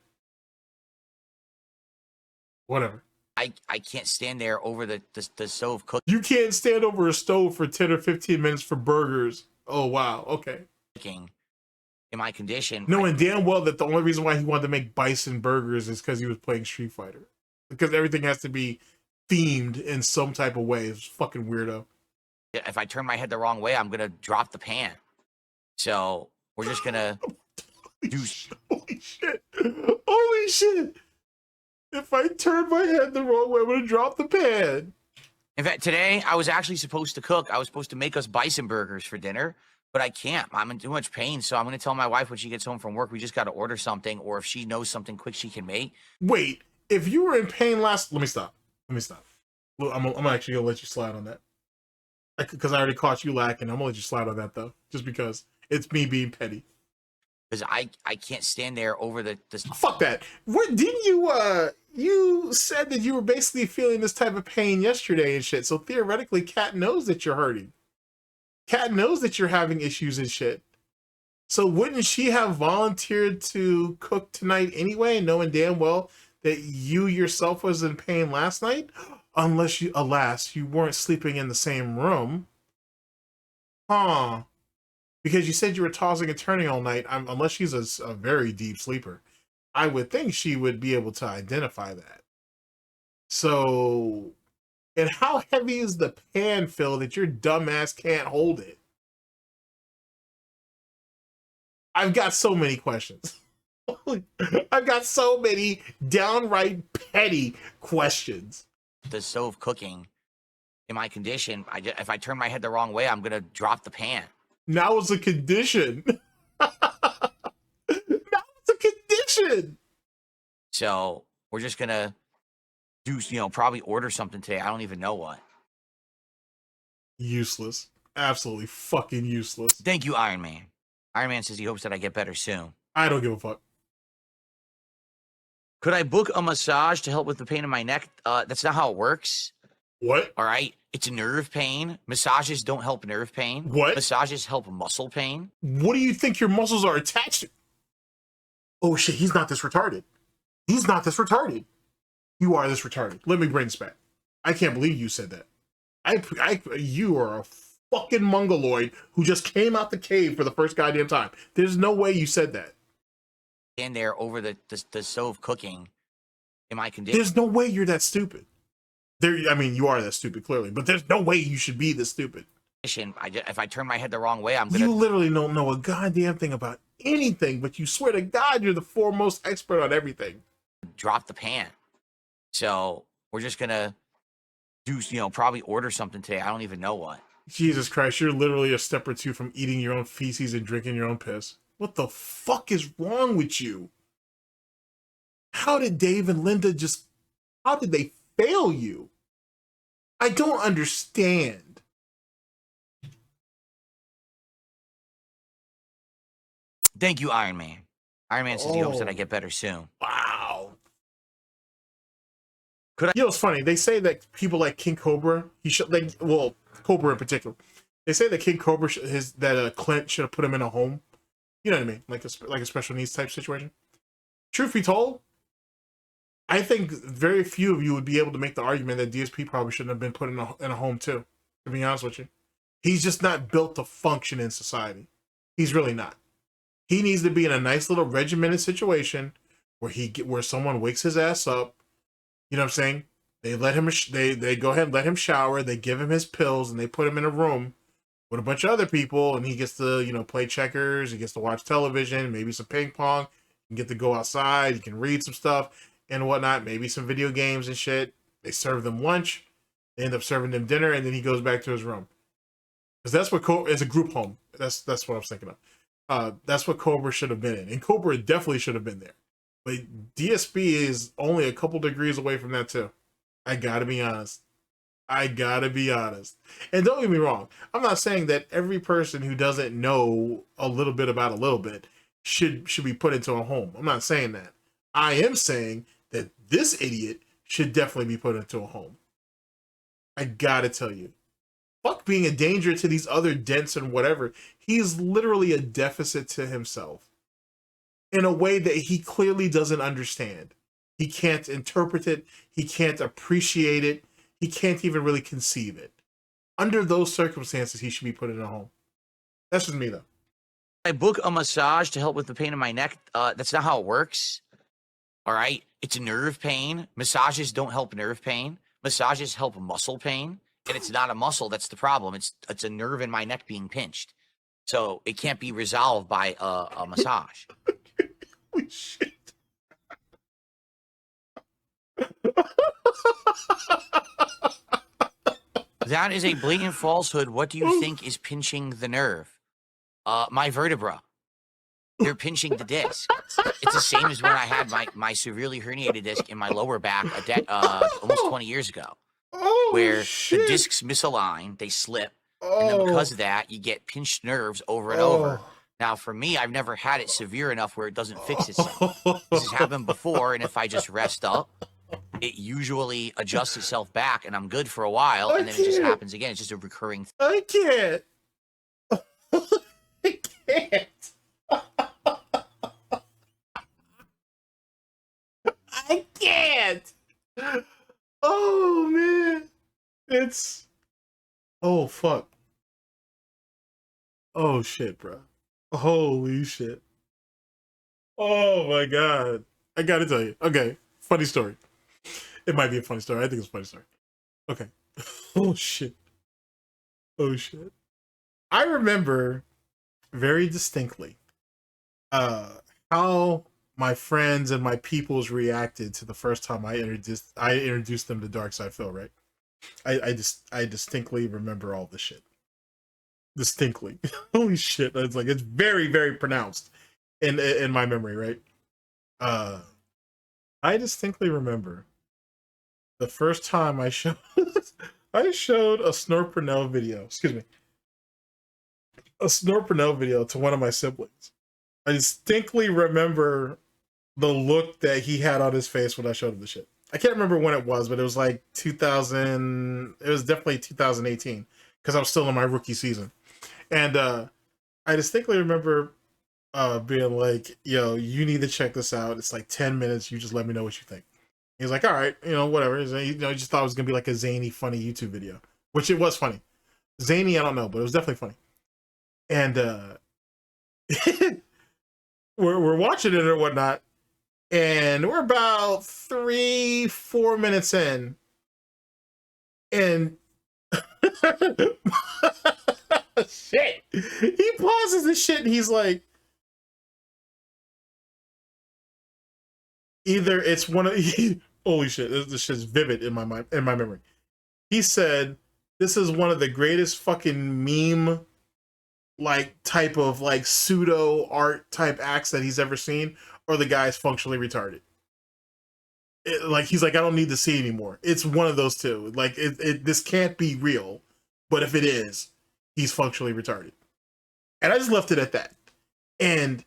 Whatever. I can't stand there over the stove cooking. You can't stand over a stove for 10 or 15 minutes for burgers. Oh, wow. Okay. In my condition. Knowing damn well that the only reason why he wanted to make bison burgers is because he was playing Street Fighter. Because everything has to be themed in some type of way. It's fucking weirdo. If I turn my head the wrong way, I'm going to drop the pan. So we're just going to do... Holy shit. Holy shit. If I turn my head the wrong way, I'm going to drop the pan. In fact, today I was actually supposed to cook. I was supposed to make us bison burgers for dinner, but I can't. I'm in too much pain, so I'm going to tell my wife when she gets home from work, we just got to order something, or if she knows something quick she can make. Wait, if you were in pain last... Let me stop. Well, I'm actually going to let you slide on that. Because I already caught you lacking. I'm going to let you slide on that, though. Just because it's me being petty. Because I can't stand there over the... Fuck that. What didn't you... You said that you were basically feeling this type of pain yesterday and shit. So theoretically, Kat knows that you're hurting. Kat knows that you're having issues and shit. So wouldn't she have volunteered to cook tonight anyway, knowing damn well that you yourself was in pain last night? Unless you, alas, you weren't sleeping in the same room. Huh. Because you said you were tossing and turning all night. Unless she's a very deep sleeper, I would think she would be able to identify that. So, and how heavy is the pan, Phil, that your dumbass can't hold it? I've got so many questions. I've got so many downright petty questions. The stove cooking in my condition. If I turn my head the wrong way, I'm going to drop the pan. Now it's a condition. So we're just gonna do, probably order something today. I don't even know what. Useless. Absolutely fucking useless. Thank you, Iron Man. Iron Man says he hopes that I get better soon. I don't give a fuck. Could I book a massage to help with the pain in my neck? That's not how it works. What? All right. It's nerve pain. Massages don't help nerve pain. What? Massages help muscle pain. What do you think your muscles are attached to? Oh shit, he's not this retarded. He's not this retarded. You are this retarded. Let me bring this back. I can't believe you said that. You are a fucking mongoloid who just came out the cave for the first goddamn time. There's no way you said that. Stand there over the stove cooking in my condition. There's no way you're that stupid. I mean, you are that stupid, clearly, but there's no way you should be this stupid. If I turn my head the wrong way, I'm gonna... You literally don't know a goddamn thing about anything, but you swear to God you're the foremost expert on everything. Drop the pan. So we're just gonna do, probably order something today. I don't even know what. Jesus Christ, you're literally a step or two from eating your own feces and drinking your own piss. What the fuck is wrong with you? How did Dave and Linda just, how did they fail you? I don't understand. Thank you, Iron Man. Iron Man says he hopes that I Oh, get better soon. wow. Could I? You know, it's funny. They say that people like King Cobra, he should, like, well, Cobra in particular. They say that King Cobra, that Clint should have put him in a home. You know what I mean? Like a special needs type situation. Truth be told, I think very few of you would be able to make the argument that DSP probably shouldn't have been put in a home too. To be honest with you, he's just not built to function in society. He's really not. He needs to be in a nice little regimented situation where someone wakes his ass up. You know what I'm saying? They let him. They go ahead and let him shower. They give him his pills and they put him in a room with a bunch of other people, and he gets to, you know, play checkers. He gets to watch television, maybe some ping pong. He can get to go outside. He can read some stuff and whatnot. Maybe some video games and shit. They serve them lunch. They end up serving them dinner, and then he goes back to his room. Because that's what it's a group home. That's what I was thinking of. That's what Cobra should have been in, and Cobra definitely should have been there. But DSP is only a couple degrees away from that too. I gotta be honest. And don't get me wrong, I'm not saying that every person who doesn't know a little bit about a little bit should be put into a home. I'm not saying that. I am saying that this idiot should definitely be put into a home. I gotta tell you. Fuck being a danger to these other dents and whatever. He's literally a deficit to himself in a way that he clearly doesn't understand. He can't interpret it. He can't appreciate it. He can't even really conceive it. Under those circumstances, he should be put in a home. That's just me, though. I book a massage to help with the pain in my neck. That's not how it works. All right? It's nerve pain. Massages don't help nerve pain. Massages help muscle pain. And it's not a muscle that's the problem. It's a nerve in my neck being pinched. So it can't be resolved by a massage. Holy shit. That is a blatant falsehood. What do you think is pinching the nerve? My vertebra. They're pinching the disc. It's the same as when I had my severely herniated disc in my lower back almost 20 years ago. Where the discs misalign, they slip, and then because of that, you get pinched nerves over and over. Now, for me, I've never had it severe enough where it doesn't fix itself. This has happened before, and if I just rest up, it usually adjusts itself back, and I'm good for a while, and then it just happens again. It's just a recurring thing. I can't. I can't. I can't. Oh, man. It's... Oh, fuck. Oh, shit, bro. Holy shit. Oh, my God. I gotta tell you. Okay. Funny story. It might be a funny story. I think it's a funny story. Okay. Oh, shit. Oh, shit. I remember very distinctly how my friends and my peoples reacted to the first time I introduced them to Darksydephil, right? I distinctly remember all this shit. Distinctly. Holy shit. It's like, it's very, very pronounced in my memory, right? I distinctly remember the first time I showed I showed a SnortBucks video, excuse me. A SnortBucks video to one of my siblings. I distinctly remember the look that he had on his face when I showed him the shit. I can't remember when it was, but it was like 2000. It was definitely 2018 because I was still in my rookie season. And I distinctly remember being like, yo, you need to check this out. It's like 10 minutes. You just let me know what you think. He's like, all right, you know, whatever. You know, I just thought it was going to be like a zany, funny YouTube video, which it was funny. Zany, I don't know, but it was definitely funny. And we're watching it or whatnot. And we're about 3-4 minutes in. And shit. He pauses the shit and he's like, either it's one of holy shit, this shit's vivid in my mind, in my memory. He said, this is one of the greatest fucking meme like type of like pseudo art type acts that he's ever seen, or the guy's functionally retarded. Like he's like, I don't need to see anymore. It's one of those two. Like this can't be real, but if it is, he's functionally retarded. And I just left it at that. And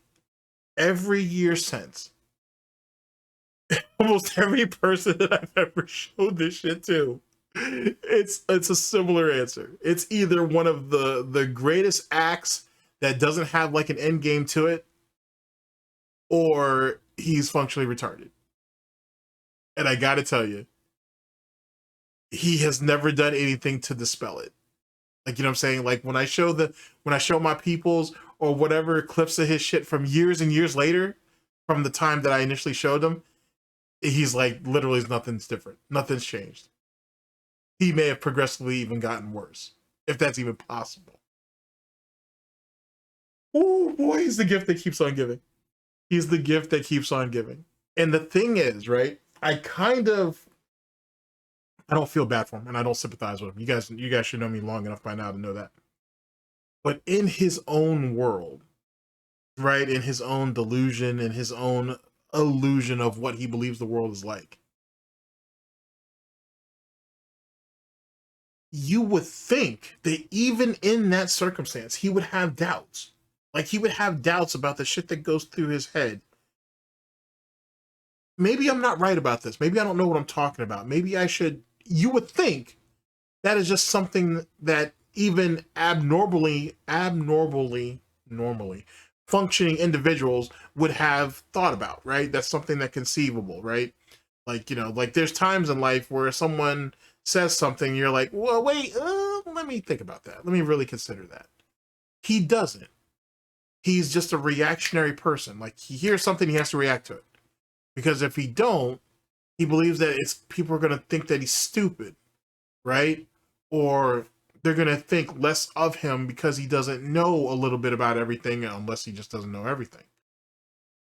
every year since, almost every person that I've ever showed this shit to, it's a similar answer. It's either one of the greatest acts that doesn't have like an end game to it, or he's functionally retarded. And I gotta tell you, he has never done anything to dispel it. Like, you know what I'm saying? Like when I show my peoples or whatever clips of his shit from years and years later, from the time that I initially showed him, he's like, literally nothing's different. Nothing's changed. He may have progressively even gotten worse, if that's even possible. Oh boy, he's the gift that keeps on giving. He's the gift that keeps on giving. And the thing is, right, I don't feel bad for him and I don't sympathize with him. You guys should know me long enough by now to know that. But in his own world, right, in his own delusion, in his own illusion of what he believes the world is like, you would think that even in that circumstance, he would have doubts. Like he would have doubts about the shit that goes through his head. Maybe I'm not right about this. Maybe I don't know what I'm talking about. Maybe I should. You would think that is just something that even normally functioning individuals would have thought about, right? That's something that's conceivable, right? Like, you know, like there's times in life where someone says something, you're like, well, wait, let me think about that. Let me really consider that. He doesn't. He's just a reactionary person. Like he hears something, he has to react to it. Because if he don't, he believes that people are going to think that he's stupid, right? Or they're going to think less of him because he doesn't know a little bit about everything, unless he just doesn't know everything.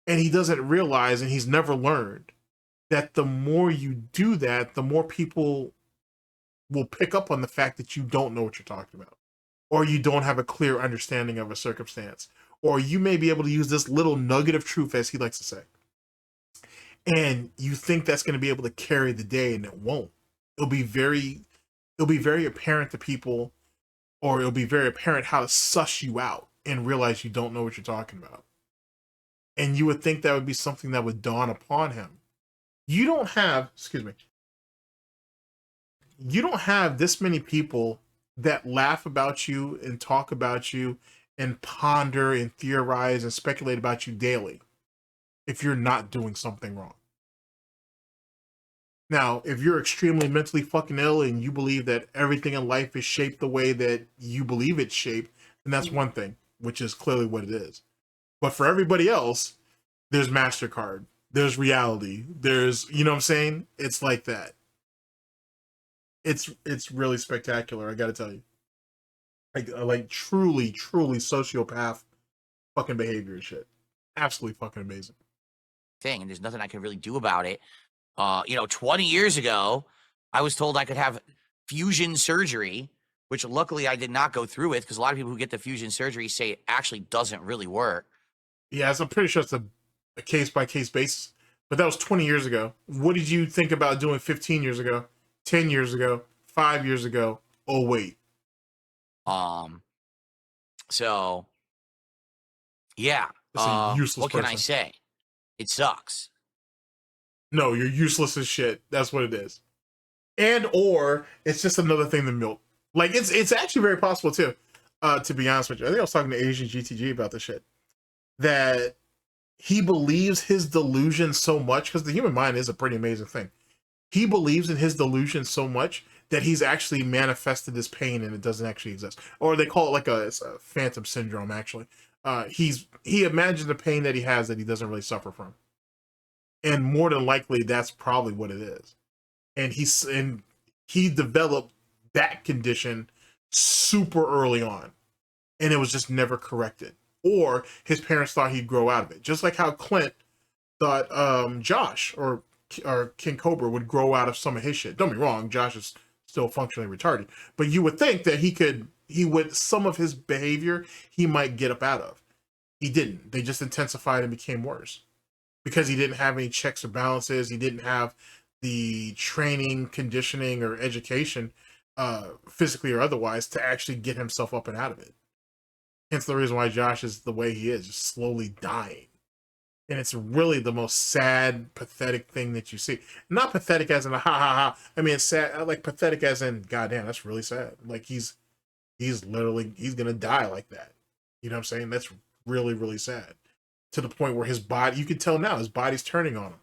And he doesn't realize, and he's never learned, that the more you do that, the more people will pick up on the fact that you don't know what you're talking about, or you don't have a clear understanding of a circumstance, or you may be able to use this little nugget of truth, as he likes to say, and you think that's going to be able to carry the day, and it won't. It'll be very apparent to people, or it'll be very apparent how to suss you out and realize you don't know what you're talking about. And you would think that would be something that would dawn upon him. You don't have this many people that laugh about you and talk about you and ponder and theorize and speculate about you daily if you're not doing something wrong. Now, if you're extremely mentally fucking ill and you believe that everything in life is shaped the way that you believe it's shaped, then that's one thing, which is clearly what it is. But for everybody else, there's MasterCard, there's reality, there's, you know what I'm saying? It's like that. It's really spectacular, I gotta tell you. Like truly sociopath fucking behavior and shit. Absolutely fucking amazing. Thing, and there's nothing I can really do about it. 20 years ago, I was told I could have fusion surgery, which luckily I did not go through with, because a lot of people who get the fusion surgery say it actually doesn't really work. Yeah, so I'm pretty sure it's a case-by-case basis. But that was 20 years ago. What did you think about doing 15 years ago, 10 years ago, 5 years ago? Oh, wait. So, yeah. It's a useless what can person. I say? It sucks. No, you're useless as shit. That's what it is. And or it's just another thing to milk. Like it's actually very possible too. To be honest with you, I think I was talking to Asian GTG about this shit. That he believes his delusion so much, because the human mind is a pretty amazing thing. He believes in his delusion so much that he's actually manifested this pain and it doesn't actually exist. Or they call it like it's a phantom syndrome. Actually, he imagines the pain that he has that he doesn't really suffer from. And more than likely, that's probably what it is. And he developed that condition super early on, and it was just never corrected. Or his parents thought he'd grow out of it, just like how Clint thought Josh or King Cobra would grow out of some of his shit. Don't be wrong, Josh is still functionally retarded, but you would think that he would some of his behavior he might get up out of. He didn't. They just intensified and became worse. Because he didn't have any checks or balances, he didn't have the training, conditioning, or education, physically or otherwise, to actually get himself up and out of it. Hence the reason why Josh is the way he is, just slowly dying. And it's really the most sad, pathetic thing that you see. Not pathetic as in a ha ha ha. I mean, it's sad, like pathetic as in, goddamn, that's really sad. Like he's literally, he's gonna die like that. You know what I'm saying? That's really, really sad. To the point where his body, you can tell now, his body's turning on him.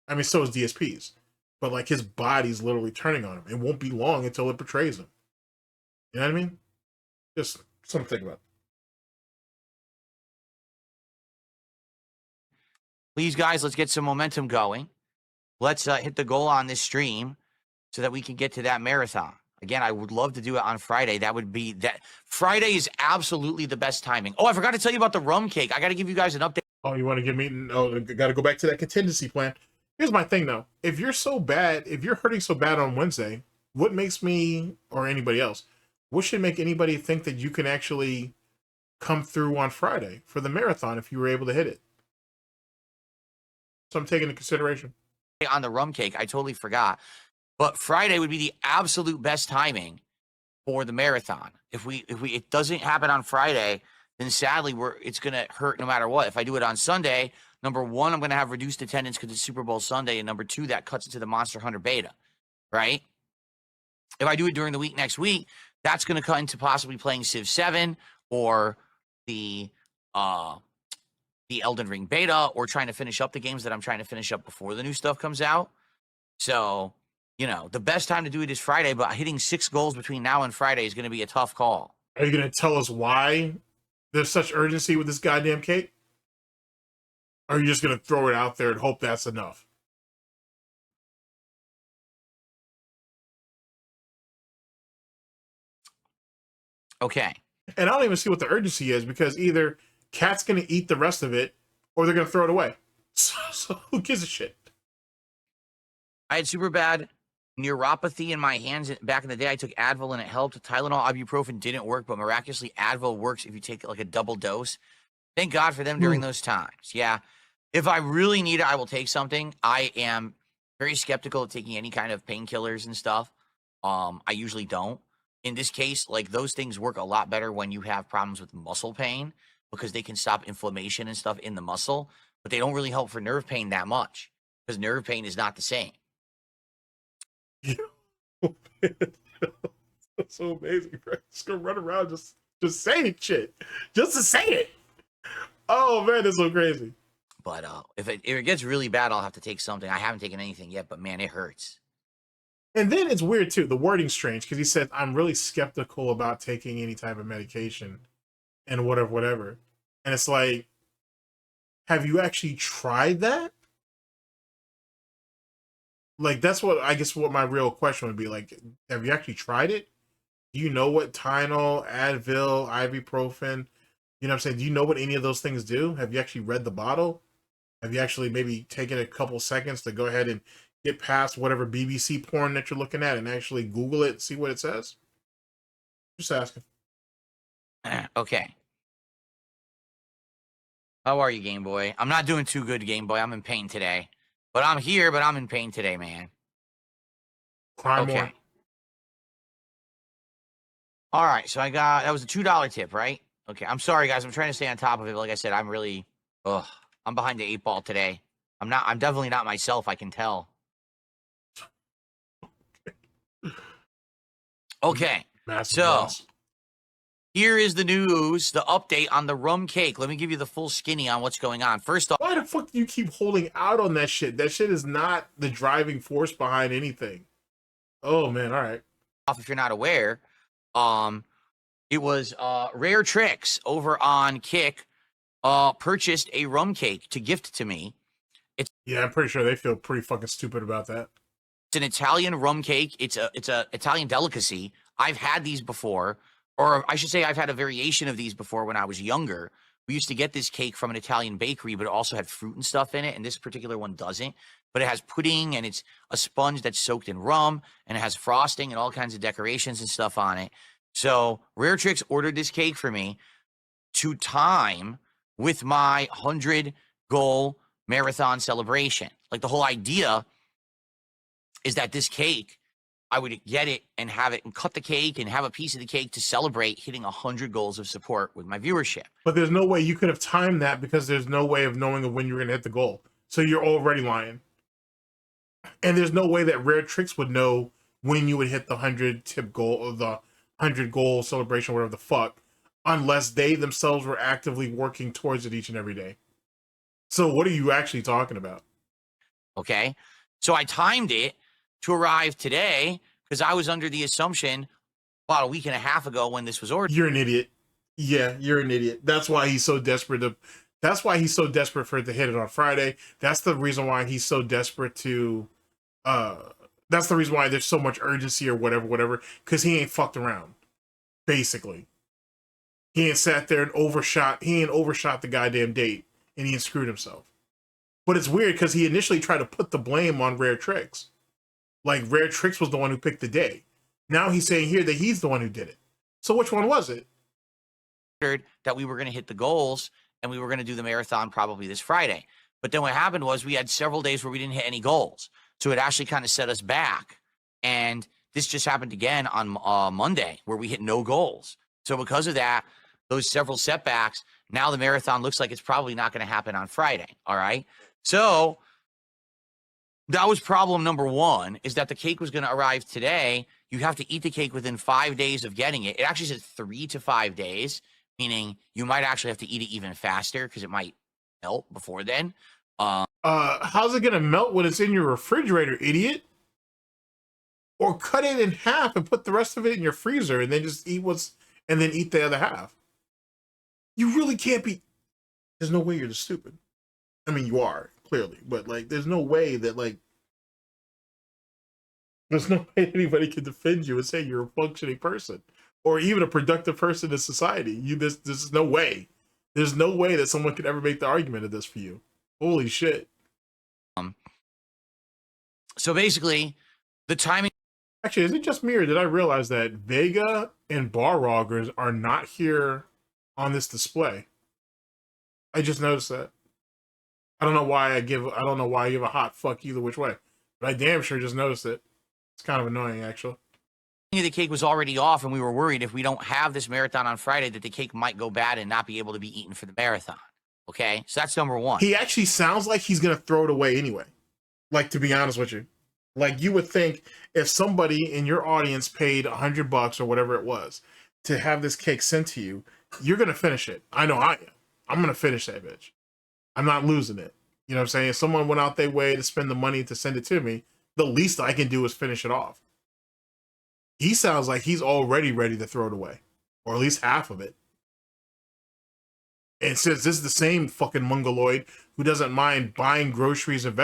I mean, so is DSP's. But like his body's literally turning on him. It won't be long until it betrays him. You know what I mean? Just something to think about. Please, guys, let's get some momentum going. Let's hit the goal on this stream so that we can get to that marathon. Again, I would love to do it on Friday. That would be that. Friday is absolutely the best timing. Oh, I forgot to tell you about the rum cake. I got to give you guys an update. Oh, you want to give me? Oh, got to go back to that contingency plan. Here's my thing, though. If you're so bad, if you're hurting so bad on Wednesday, what makes me or anybody else? What should make anybody think that you can actually come through on Friday for the marathon if you were able to hit it? So I'm taking into consideration. On the rum cake, I totally forgot. But Friday would be the absolute best timing for the marathon. If it doesn't happen on Friday, then sadly it's gonna hurt no matter what. If I do it on Sunday, number one, I'm gonna have reduced attendance because it's Super Bowl Sunday, and number two, that cuts into the Monster Hunter beta, right? If I do it during the week next week, that's gonna cut into possibly playing Civ 7 or the Elden Ring beta, or trying to finish up the games that I'm trying to finish up before the new stuff comes out. So, you know, the best time to do it is Friday, but hitting 6 goals between now and Friday is going to be a tough call. Are you going to tell us why there's such urgency with this goddamn cake? Or are you just going to throw it out there and hope that's enough? Okay. And I don't even see what the urgency is, because either Cat's going to eat the rest of it or they're going to throw it away. So who gives a shit? I had super bad neuropathy in my hands back in the day. I took Advil and it helped. Tylenol, ibuprofen didn't work, but miraculously Advil works if you take like a double dose. Thank God for them during those times. Yeah. If I really need it, I will take something. I am very skeptical of taking any kind of painkillers and stuff. I usually don't. In this case, like those things work a lot better when you have problems with muscle pain, because they can stop inflammation and stuff in the muscle, but they don't really help for nerve pain that much, because nerve pain is not the same. That's so amazing, bro. Just gonna run around just saying shit. Just to say it. Oh man, that's so crazy. But if it gets really bad, I'll have to take something. I haven't taken anything yet, but man, it hurts. And then it's weird too. The wording's strange, because he said, I'm really skeptical about taking any type of medication and whatever. And it's like, have you actually tried that? Like, that's what I guess what my real question would be. Like, have you actually tried it? Do you know what Tylenol, Advil, ibuprofen, you know what I'm saying? Do you know what any of those things do? Have you actually read the bottle? Have you actually maybe taken a couple seconds to go ahead and get past whatever BBC porn that you're looking at and actually Google it and see what it says? Just asking. Okay. How are you, Game Boy? I'm not doing too good, Game Boy. I'm in pain today. But I'm here, but I'm in pain today, man. Cry okay. more. All right, so that was a $2 tip, right? Okay, I'm sorry, guys. I'm trying to stay on top of it. Like I said, I'm behind the 8 ball today. I'm definitely not myself, I can tell. Okay, so here is the news, the update on the rum cake. Let me give you the full skinny on what's going on. First off, why the fuck do you keep holding out on that shit? That shit is not the driving force behind anything. Oh man, all right. If you're not aware, it was Rare Tricks over on Kick purchased a rum cake to gift to me. Yeah, I'm pretty sure they feel pretty fucking stupid about that. It's an Italian rum cake. It's a Italian delicacy. I've had these before, or I should say I've had a variation of these before when I was younger. We used to get this cake from an Italian bakery, but it also had fruit and stuff in it, and this particular one doesn't. But it has pudding, and it's a sponge that's soaked in rum, and it has frosting and all kinds of decorations and stuff on it. So Rare Tricks ordered this cake for me to time with my 100-goal marathon celebration. Like, the whole idea is that this cake, I would get it and have it and cut the cake and have a piece of the cake to celebrate hitting 100 goals of support with my viewership. But there's no way you could have timed that because there's no way of knowing when you're going to hit the goal. So you're already lying. And there's no way that Rare Tricks would know when you would hit the 100 tip goal or the 100 goal celebration, whatever the fuck, unless they themselves were actively working towards it each and every day. So what are you actually talking about? Okay. So I timed it to arrive today because I was under the assumption about a week and a half ago when this was ordered. You're an idiot. Yeah, you're an idiot. That's why he's so desperate for it to hit it on Friday. That's the reason why he's so desperate to that's the reason why there's so much urgency or whatever, because he ain't fucked around. Basically. He ain't sat there and overshot the goddamn date and he ain't screwed himself. But it's weird because he initially tried to put the blame on Rare Tricks. Like Rare Tricks was the one who picked the day. Now he's saying here that he's the one who did it. So which one was it? That we were going to hit the goals and we were going to do the marathon probably this Friday. But then what happened was we had several days where we didn't hit any goals. So it actually kind of set us back. And this just happened again on Monday where we hit no goals. So because of that, those several setbacks, now the marathon looks like it's probably not going to happen on Friday. All right. So that was problem number one, is that the cake was going to arrive today. You have to eat the cake within 5 daes of getting it. It actually says 3 to 5 days, meaning you might actually have to eat it even faster because it might melt before then. How's it going to melt when it's in your refrigerator, idiot? Or cut it in half and put the rest of it in your freezer and then just eat eat the other half. You really can't be. There's no way you're this stupid. I mean, you are, clearly, but like, there's no way that there's no way anybody can defend you and say you're a functioning person or even a productive person in society. This is no way. There's no way that someone could ever make the argument of this for you. Holy shit. So basically, the timing. Actually, is it just me or did I realize that Vega and Barroggers are not here on this display? I just noticed that. I don't know why I give a hot fuck either which way, but I damn sure just noticed it. It's kind of annoying, actually. The cake was already off, and we were worried if we don't have this marathon on Friday that the cake might go bad and not be able to be eaten for the marathon. Okay, so that's number one. He actually sounds like he's gonna throw it away anyway. Like, to be honest with you, like you would think if somebody in your audience paid $100 or whatever it was to have this cake sent to you, you're gonna finish it. I know I am. I'm gonna finish that bitch. I'm not losing it. You know what I'm saying? If someone went out their way to spend the money to send it to me, the least I can do is finish it off. He sounds like he's already ready to throw it away, or at least half of it. And since this is the same fucking mongoloid who doesn't mind buying groceries and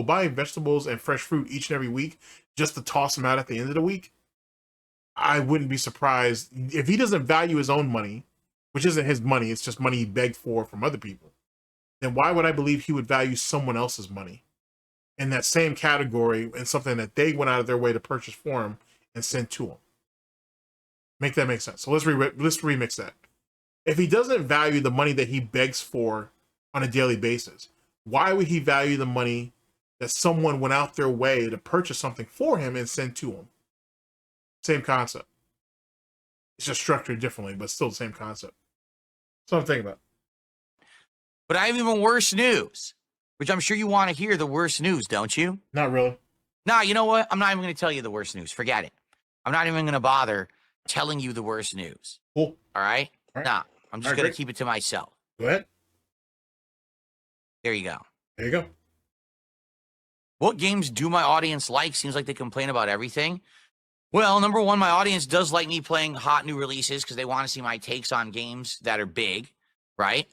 buying vegetables and fresh fruit each and every week just to toss them out at the end of the week, I wouldn't be surprised if he doesn't value his own money, which isn't his money, it's just money he begged for from other people. Then why would I believe he would value someone else's money in that same category and something that they went out of their way to purchase for him and send to him? Make that make sense. So let's remix that. If he doesn't value the money that he begs for on a daily basis, why would he value the money that someone went out their way to purchase something for him and send to him? Same concept. It's just structured differently, but still the same concept. That's what I'm thinking about. But I have even worse news, which I'm sure you want to hear the worst news, don't you? Not really. Nah, you know what? I'm not even going to tell you the worst news. Forget it. I'm not even going to bother telling you the worst news. Cool. All right? All right. Nah, I'm just going to keep it to myself. Go ahead. There you go. There you go. What games do my audience like? Seems like they complain about everything. Well, number one, my audience does like me playing hot new releases because they want to see my takes on games that are big, right?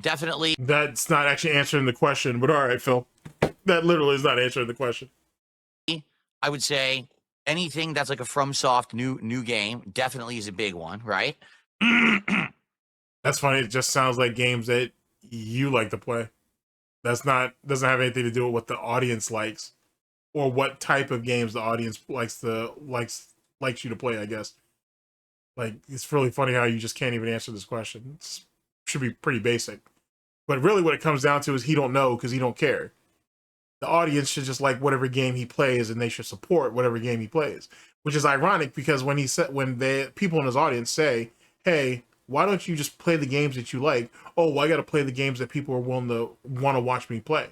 Definitely. That's not actually answering the question, but all right, Phil. That literally is not answering the question. I would say anything that's like a FromSoft new game definitely is a big one, right? That's funny. It just sounds like games that you like to play. Doesn't have anything to do with what the audience likes or what type of games the audience likes you to play, I guess. Like, it's really funny how you just can't even answer this question. It should be pretty basic. But really what it comes down to is he don't know because he don't care. The audience should just like whatever game he plays, and they should support whatever game he plays. Which is ironic because when the people in his audience say, "Hey, why don't you just play the games that you like?" "Oh, well, I got to play the games that people are willing to want to watch me play."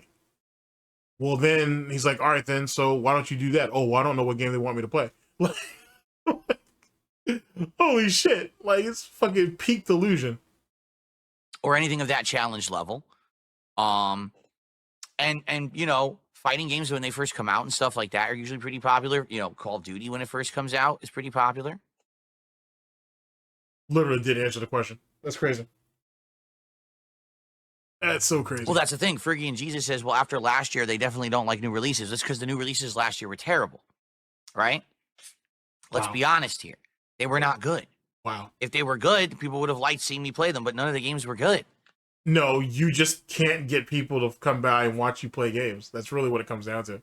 Well, then he's like, "All right, then. So why don't you do that?" "Oh, well, I don't know what game they want me to play." Holy shit! Like, it's fucking peak delusion. Or anything of that challenge level. And you know, fighting games when they first come out and stuff like that are usually pretty popular. You know, Call of Duty when it first comes out is pretty popular. Literally did answer the question. That's crazy. That's so crazy. Well, that's the thing. Fergie and Jesus says, well, after last year, they definitely don't like new releases. That's because the new releases last year were terrible, right? Let's be honest here. They were not good. Wow. If they were good, people would have liked seeing me play them, but none of the games were good. No, you just can't get people to come by and watch you play games. That's really what it comes down to.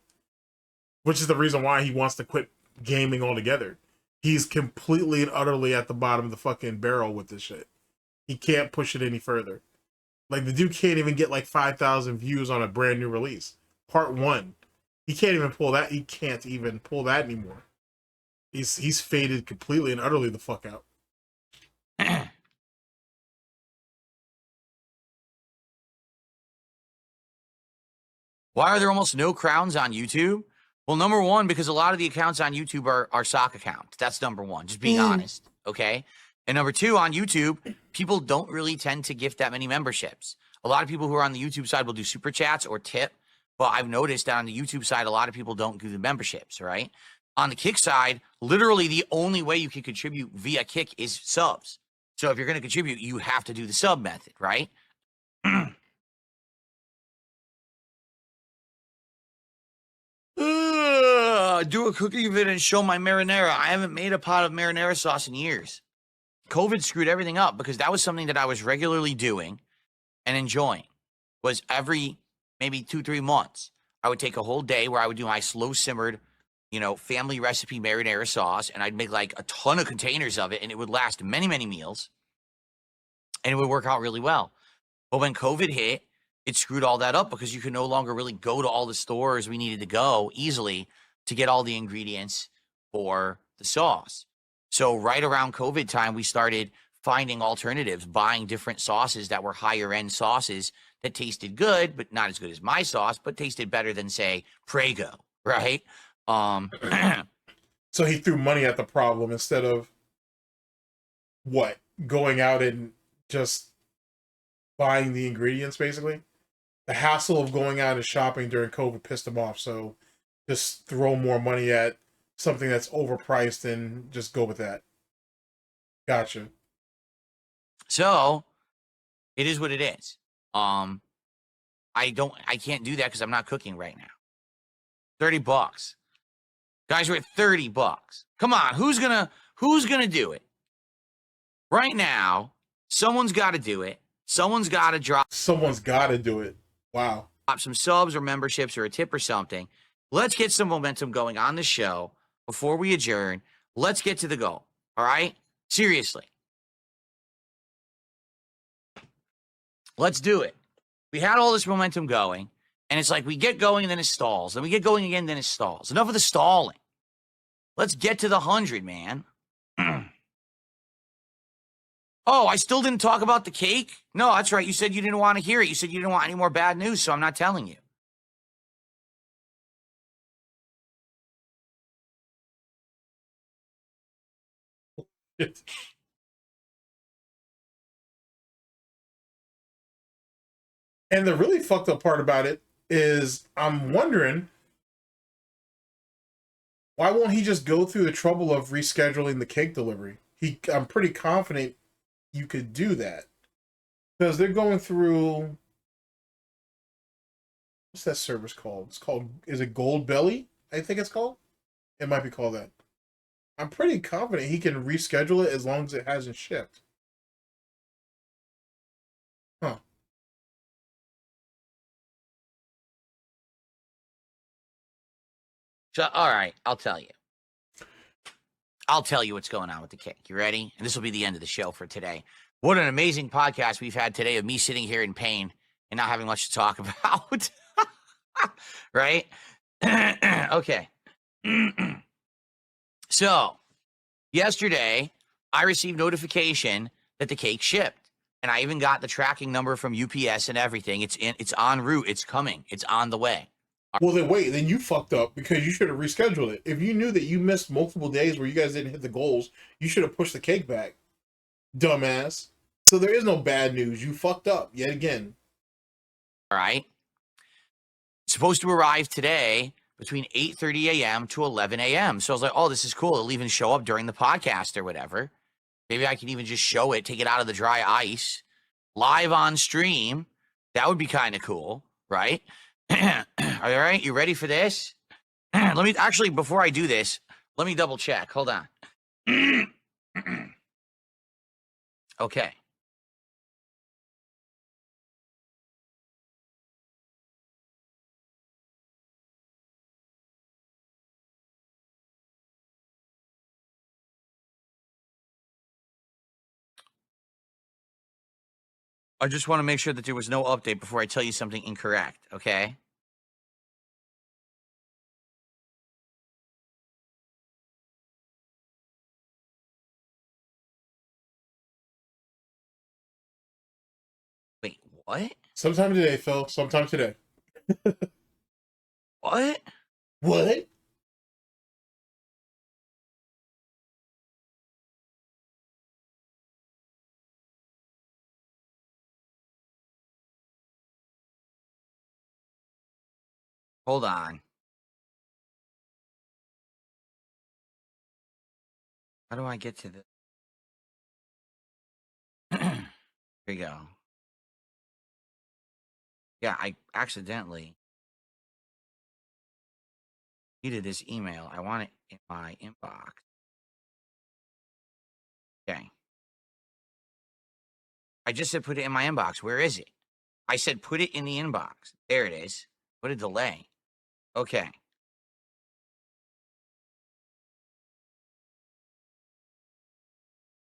Which is the reason why he wants to quit gaming altogether. He's completely and utterly at the bottom of the fucking barrel with this shit. He can't push it any further. Like, the dude can't even get like 5,000 views on a brand new release. Part 1. He can't even pull that. He can't even pull that anymore. He's faded completely and utterly the fuck out. Why are there almost no crowns on YouTube? Well, number one, because a lot of the accounts on YouTube are sock accounts. That's number one, just being honest, okay? And number two, on YouTube, people don't really tend to gift that many memberships. A lot of people who are on the YouTube side will do super chats or tip, but I've noticed that on the YouTube side, a lot of people don't do the memberships, right? On the Kick side, literally the only way you can contribute via Kick is subs. So if you're going to contribute, you have to do the sub method, right? Do a cooking vid and show my marinara. I haven't made a pot of marinara sauce in years. COVID screwed everything up because that was something that I was regularly doing and enjoying. Was every maybe 2-3 months, I would take a whole day where I would do my slow simmered, you know, family recipe marinara sauce, and I'd make like a ton of containers of it, and it would last many, many meals, and it would work out really well. But when COVID hit, it screwed all that up because you could no longer really go to all the stores we needed to go easily to get all the ingredients for the sauce. So right around COVID time, we started finding alternatives, buying different sauces that were higher end sauces that tasted good, but not as good as my sauce, but tasted better than, say, Prego, right? So he threw money at the problem instead of what? Going out and just buying the ingredients, basically? The hassle of going out and shopping during COVID pissed him off, so just throw more money at something that's overpriced and just go with that. Gotcha. So it is what it is. I can't do that because I'm not cooking right now. $30. Guys, we're at $30. Come on, who's gonna do it? Right now, someone's gotta do it. Someone's gotta drop it. Wow. Some subs or memberships or a tip or something. Let's get some momentum going on the show before we adjourn. Let's get to the goal. All right? Seriously. Let's do it. We had all this momentum going, and it's like we get going and then it stalls. Then we get going again, then it stalls. Enough of the stalling. Let's get to the 100, man. Oh, I still didn't talk about the cake? No, that's right. You said you didn't want to hear it. You said you didn't want any more bad news, so I'm not telling you. And the really fucked up part about it is I'm wondering, why won't he just go through the trouble of rescheduling the cake delivery? I'm pretty confident you could do that. Because they're going through, what's that service called? Is it Gold Belly? I think it's called. It might be called that. I'm pretty confident he can reschedule it as long as it hasn't shipped. Huh. So, all right, I'll tell you. I'll tell you what's going on with the cake. You ready? And this will be the end of the show for today. What an amazing podcast we've had today of me sitting here in pain and not having much to talk about. Right? Okay. So, yesterday, I received notification that the cake shipped. And I even got the tracking number from UPS and everything. It's en route. It's coming. It's on the way. Well, then wait. Then you fucked up because you should have rescheduled it. If you knew that you missed multiple days where you guys didn't hit the goals, you should have pushed the cake back. Dumbass. So there is no bad news. You fucked up yet again. All right. It's supposed to arrive today between 8:30 a.m. to 11 a.m. So I was like, oh, this is cool. It'll even show up during the podcast or whatever. Maybe I can even just show it, take it out of the dry ice, live on stream. That would be kind of cool, right? All right, you ready for this? Let me actually, before I do this, let me double check. Hold on. Okay. I just want to make sure that there was no update before I tell you something incorrect, okay? Wait, what? Sometime today, Phil. Sometime today. What? What? Hold on. How do I get to this? Here you go. Yeah, I accidentally needed this email. I want it in my inbox. Okay. I just said put it in my inbox. Where is it? I said put it in the inbox. There it is. What a delay. Okay.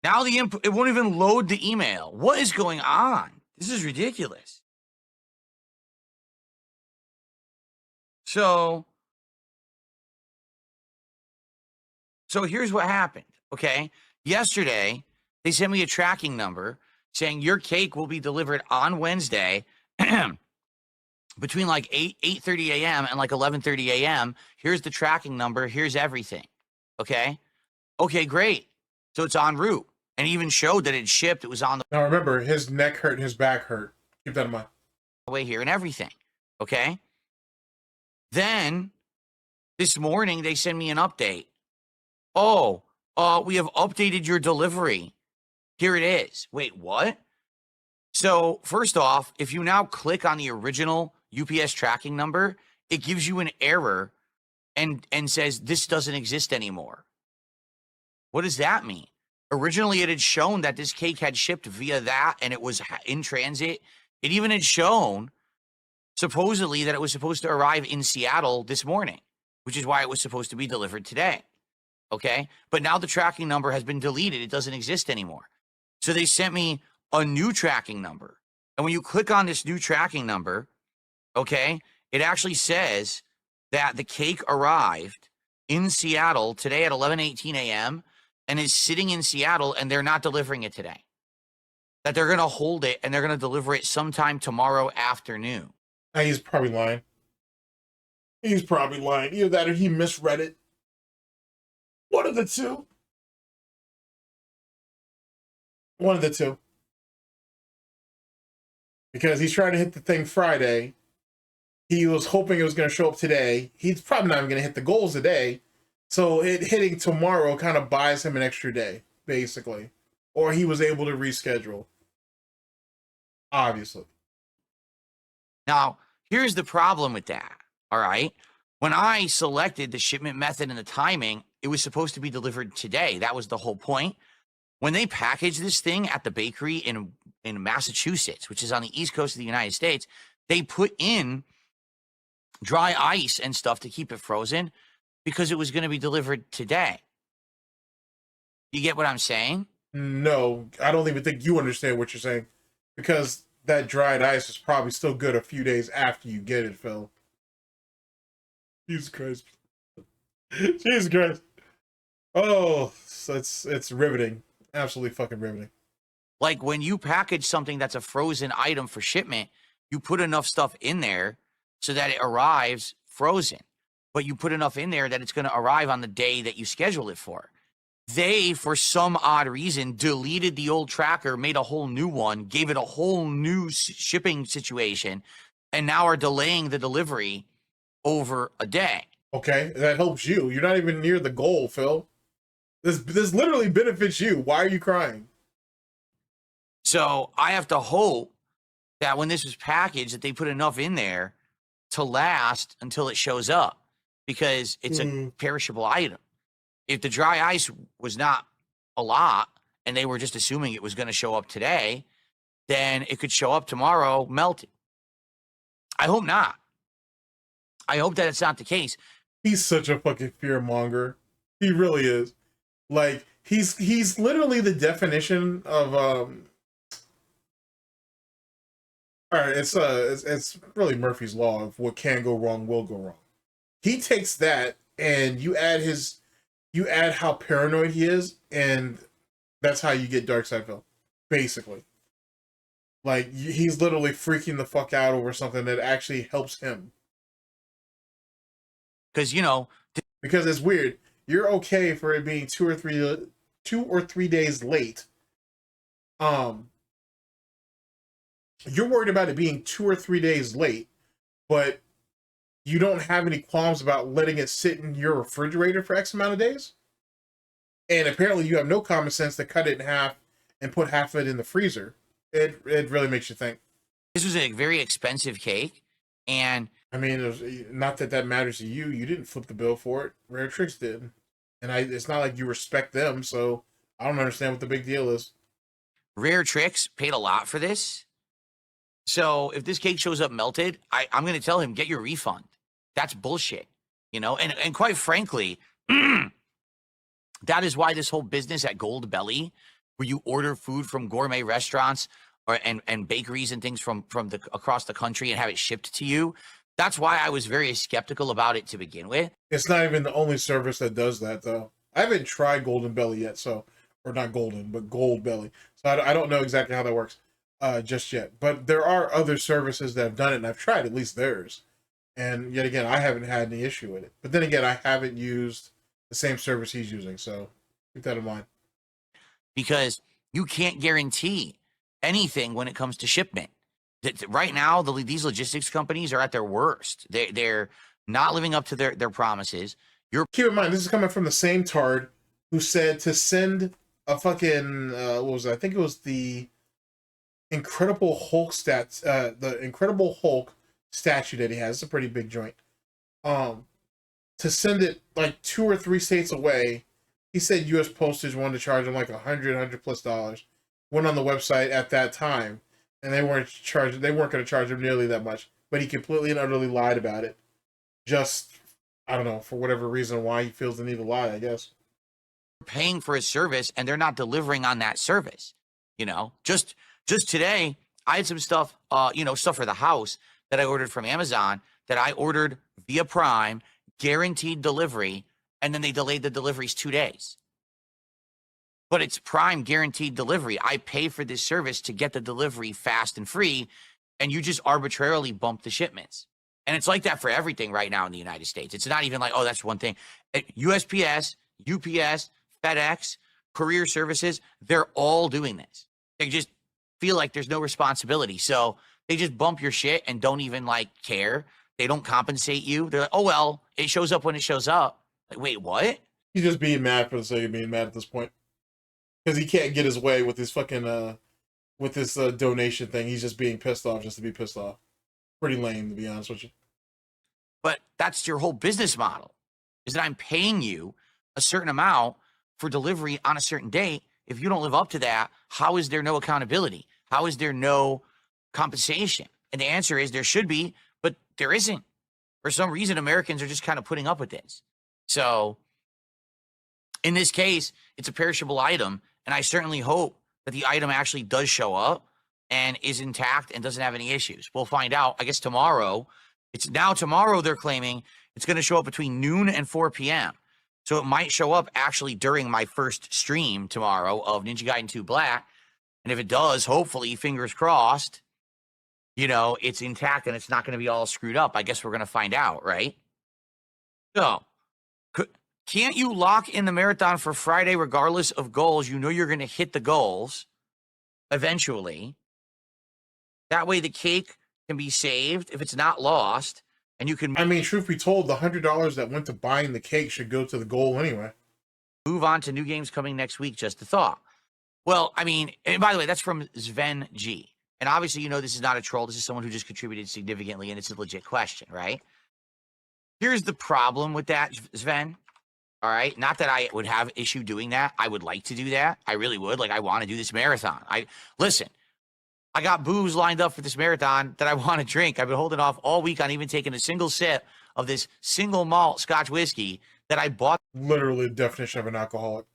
Now the input, it won't even load the email. What is going on? This is ridiculous. So here's what happened, okay? Yesterday, they sent me a tracking number saying your cake will be delivered on Wednesday between like 8:30 a.m. and like 11:30 a.m. Here's the tracking number. Here's everything, okay? Okay, great. So it's en route. And even showed that it shipped. It was on the Now remember, his neck hurt and his back hurt. Keep that in mind. way here and everything, okay? Then this morning, they send me an update. Oh, we have updated your delivery. Here it is. Wait, what? So first off, if you now click on the original UPS tracking number, it gives you an error and says this doesn't exist anymore. What does that mean? Originally, it had shown that this cake had shipped via that and it was in transit. It even had shown supposedly that it was supposed to arrive in Seattle this morning, which is why it was supposed to be delivered today. Okay. But now the tracking number has been deleted. It doesn't exist anymore. So they sent me a new tracking number. And when you click on this new tracking number, okay, it actually says that the cake arrived in Seattle today at 11:18 a.m. and is sitting in Seattle and they're not delivering it today. That they're going to hold it and they're going to deliver it sometime tomorrow afternoon. He's probably lying. He's probably lying. Either that or he misread it. One of the two. One of the two. Because he's trying to hit the thing Friday. He was hoping it was going to show up today. He's probably not even going to hit the goals today. So it hitting tomorrow kind of buys him an extra day, basically. Or he was able to reschedule. Obviously. Now, here's the problem with that, all right? When I selected the shipment method and the timing, it was supposed to be delivered today. That was the whole point. When they packaged this thing at the bakery in Massachusetts, which is on the East Coast of the United States, they put in dry ice and stuff to keep it frozen because it was going to be delivered today. You get what I'm saying? No, I don't even think you understand what you're saying. Because that dried ice is probably still good a few days after you get it, Phil. Jesus Christ. Jesus Christ. Oh, it's riveting. Absolutely fucking riveting. Like when you package something that's a frozen item for shipment, you put enough stuff in there so that it arrives frozen, but you put enough in there that it's going to arrive on the day that you schedule it for. They, for some odd reason, deleted the old tracker, made a whole new one, gave it a whole new shipping situation, and now are delaying the delivery over a day. Okay, that helps you. You're not even near the goal, Phil. This literally benefits you. Why are you crying? So I have to hope that when this was packaged, that they put enough in there to last until it shows up, because it's a perishable item. If the dry ice was not a lot and they were just assuming it was going to show up today, then it could show up tomorrow melted. I hope not. I hope that it's not the case. He's such a fucking fear monger. He really is. Like, he's literally the definition of all right, it's really Murphy's Law of what can go wrong will go wrong. He takes that and you add how paranoid he is, and that's how you get Darksydephil, basically. Like, he's literally freaking the fuck out over something that actually helps him. Because, you know, because it's weird. You're okay for it being 2 or 3 days late. You're worried about it being 2 or 3 days late, but you don't have any qualms about letting it sit in your refrigerator for X amount of days? And apparently you have no common sense to cut it in half and put half of it in the freezer. It really makes you think. This was a very expensive cake, and I mean, it was, not that matters to you. You didn't flip the bill for it. Rare Tricks did. And it's not like you respect them, so I don't understand what the big deal is. Rare Tricks paid a lot for this. So if this cake shows up melted, I'm going to tell him, get your refund. That's bullshit, you know? And quite frankly, that is why this whole business at Gold Belly, where you order food from gourmet restaurants and bakeries and things from across the country and have it shipped to you, that's why I was very skeptical about it to begin with. It's not even the only service that does that, though. I haven't tried Golden Belly yet, or not Golden, but Gold Belly. So I don't know exactly how that works just yet. But there are other services that have done it, and I've tried at least theirs. And yet again, I haven't had any issue with it. But then again, I haven't used the same service he's using, so keep that in mind. Because you can't guarantee anything when it comes to shipment. Right now, these logistics companies are at their worst. They're not living up to their promises. Keep in mind, this is coming from the same tard who said to send a fucking what was it? I think it was the Incredible Hulk the Incredible Hulk statue that he has. It's a pretty big joint. To send it like 2 or 3 states away. He said U.S. postage wanted to charge him like $100+ Went on the website at that time, and they weren't going to charge him nearly that much. But he completely and utterly lied about it. Just, I don't know, for whatever reason why he feels the need to lie, I guess. Paying for a service, and they're not delivering on that service. You know, just today, I had some stuff, stuff for the house that I ordered from Amazon that I ordered via Prime, guaranteed delivery, and then they delayed the deliveries 2 days. But it's Prime guaranteed delivery. I pay for this service to get the delivery fast and free, and you just arbitrarily bump the shipments. And it's like that for everything right now in the United States. It's not even like, oh, that's one thing. USPS, UPS, FedEx, courier services, they're all doing this. They just feel like there's no responsibility. So they just bump your shit and don't even like care. They don't compensate you. They're like, oh, well, it shows up when it shows up. Like, wait, what? He's just being mad for the sake of being mad at this point. Because he can't get his way with his fucking, with this donation thing. He's just being pissed off just to be pissed off. Pretty lame, to be honest with you. But that's your whole business model, is that I'm paying you a certain amount for delivery on a certain date. If you don't live up to that, how is there no accountability? How is there no compensation? And the answer is there should be, but there isn't. For some reason, Americans are just kind of putting up with this. So in this case, it's a perishable item, and I certainly hope that the item actually does show up and is intact and doesn't have any issues. We'll find out, I guess, tomorrow. Tomorrow they're claiming It's going to show up between noon and 4 p.m. So it might show up actually during my first stream tomorrow of Ninja Gaiden 2 Black. And if it does, hopefully, fingers crossed, you know, it's intact and it's not going to be all screwed up. I guess we're going to find out, right? So, can't you lock in the marathon for Friday regardless of goals? You know you're going to hit the goals eventually. That way the cake can be saved if it's not lost. And you can... I mean, truth be told, the $100 that went to buying the cake should go to the goal anyway. Move on to new games coming next week, just a thought. Well, I mean, and by the way, that's from Sven G. And obviously, you know, this is not a troll. This is someone who just contributed significantly, and it's a legit question, right? Here's the problem with that, Sven. All right? Not that I would have issue doing that. I would like to do that. I really would. Like, I want to do this marathon. Listen, I got booze lined up for this marathon that I want to drink. I've been holding off all week on even taking a single sip of this single malt Scotch whiskey that I bought. Literally the definition of an alcoholic.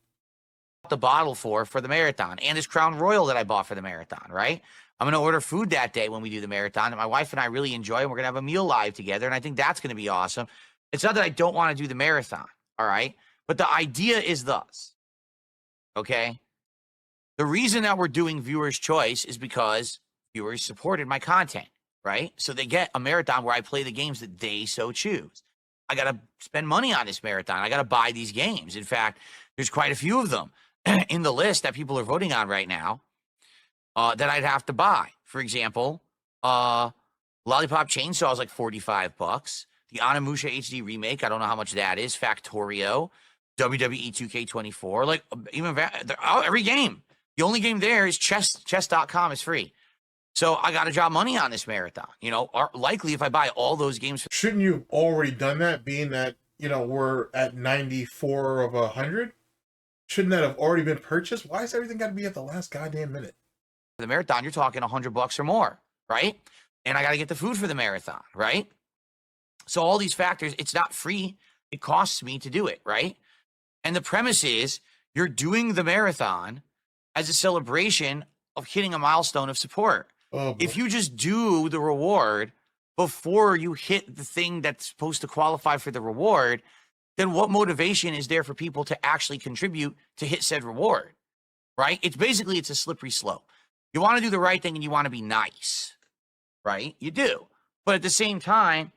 The bottle for the marathon, and this Crown Royal that I bought for the marathon, right? I'm going to order food that day when we do the marathon that my wife and I really enjoy, and we're going to have a meal live together, and I think that's going to be awesome. It's not that I don't want to do the marathon, all right? But the idea is thus, okay? The reason that we're doing Viewers' Choice is because viewers supported my content, right? So they get a marathon where I play the games that they so choose. I got to spend money on this marathon. I got to buy these games. In fact, there's quite a few of them in the list that people are voting on right now that I'd have to buy. For example, Lollipop Chainsaw is like $45. The Onimusha HD remake, I don't know how much that is. Factorio, WWE 2K24, like even every game. The only game there is chess.com is free. So I got to drop money on this marathon. You know, likely if I buy all those games. Shouldn't you have already done that, being that, you know, we're at 94 of 100? Shouldn't that have already been purchased? Why is everything got to be at the last goddamn minute? The marathon, you're talking $100 or more, right? And I got to get the food for the marathon, right? So all these factors, it's not free. It costs me to do it, right? And the premise is you're doing the marathon as a celebration of hitting a milestone of support. Oh, if you just do the reward before you hit the thing that's supposed to qualify for the reward, then what motivation is there for people to actually contribute to hit said reward, right? It's a slippery slope. You want to do the right thing and you want to be nice, right? You do. But at the same time,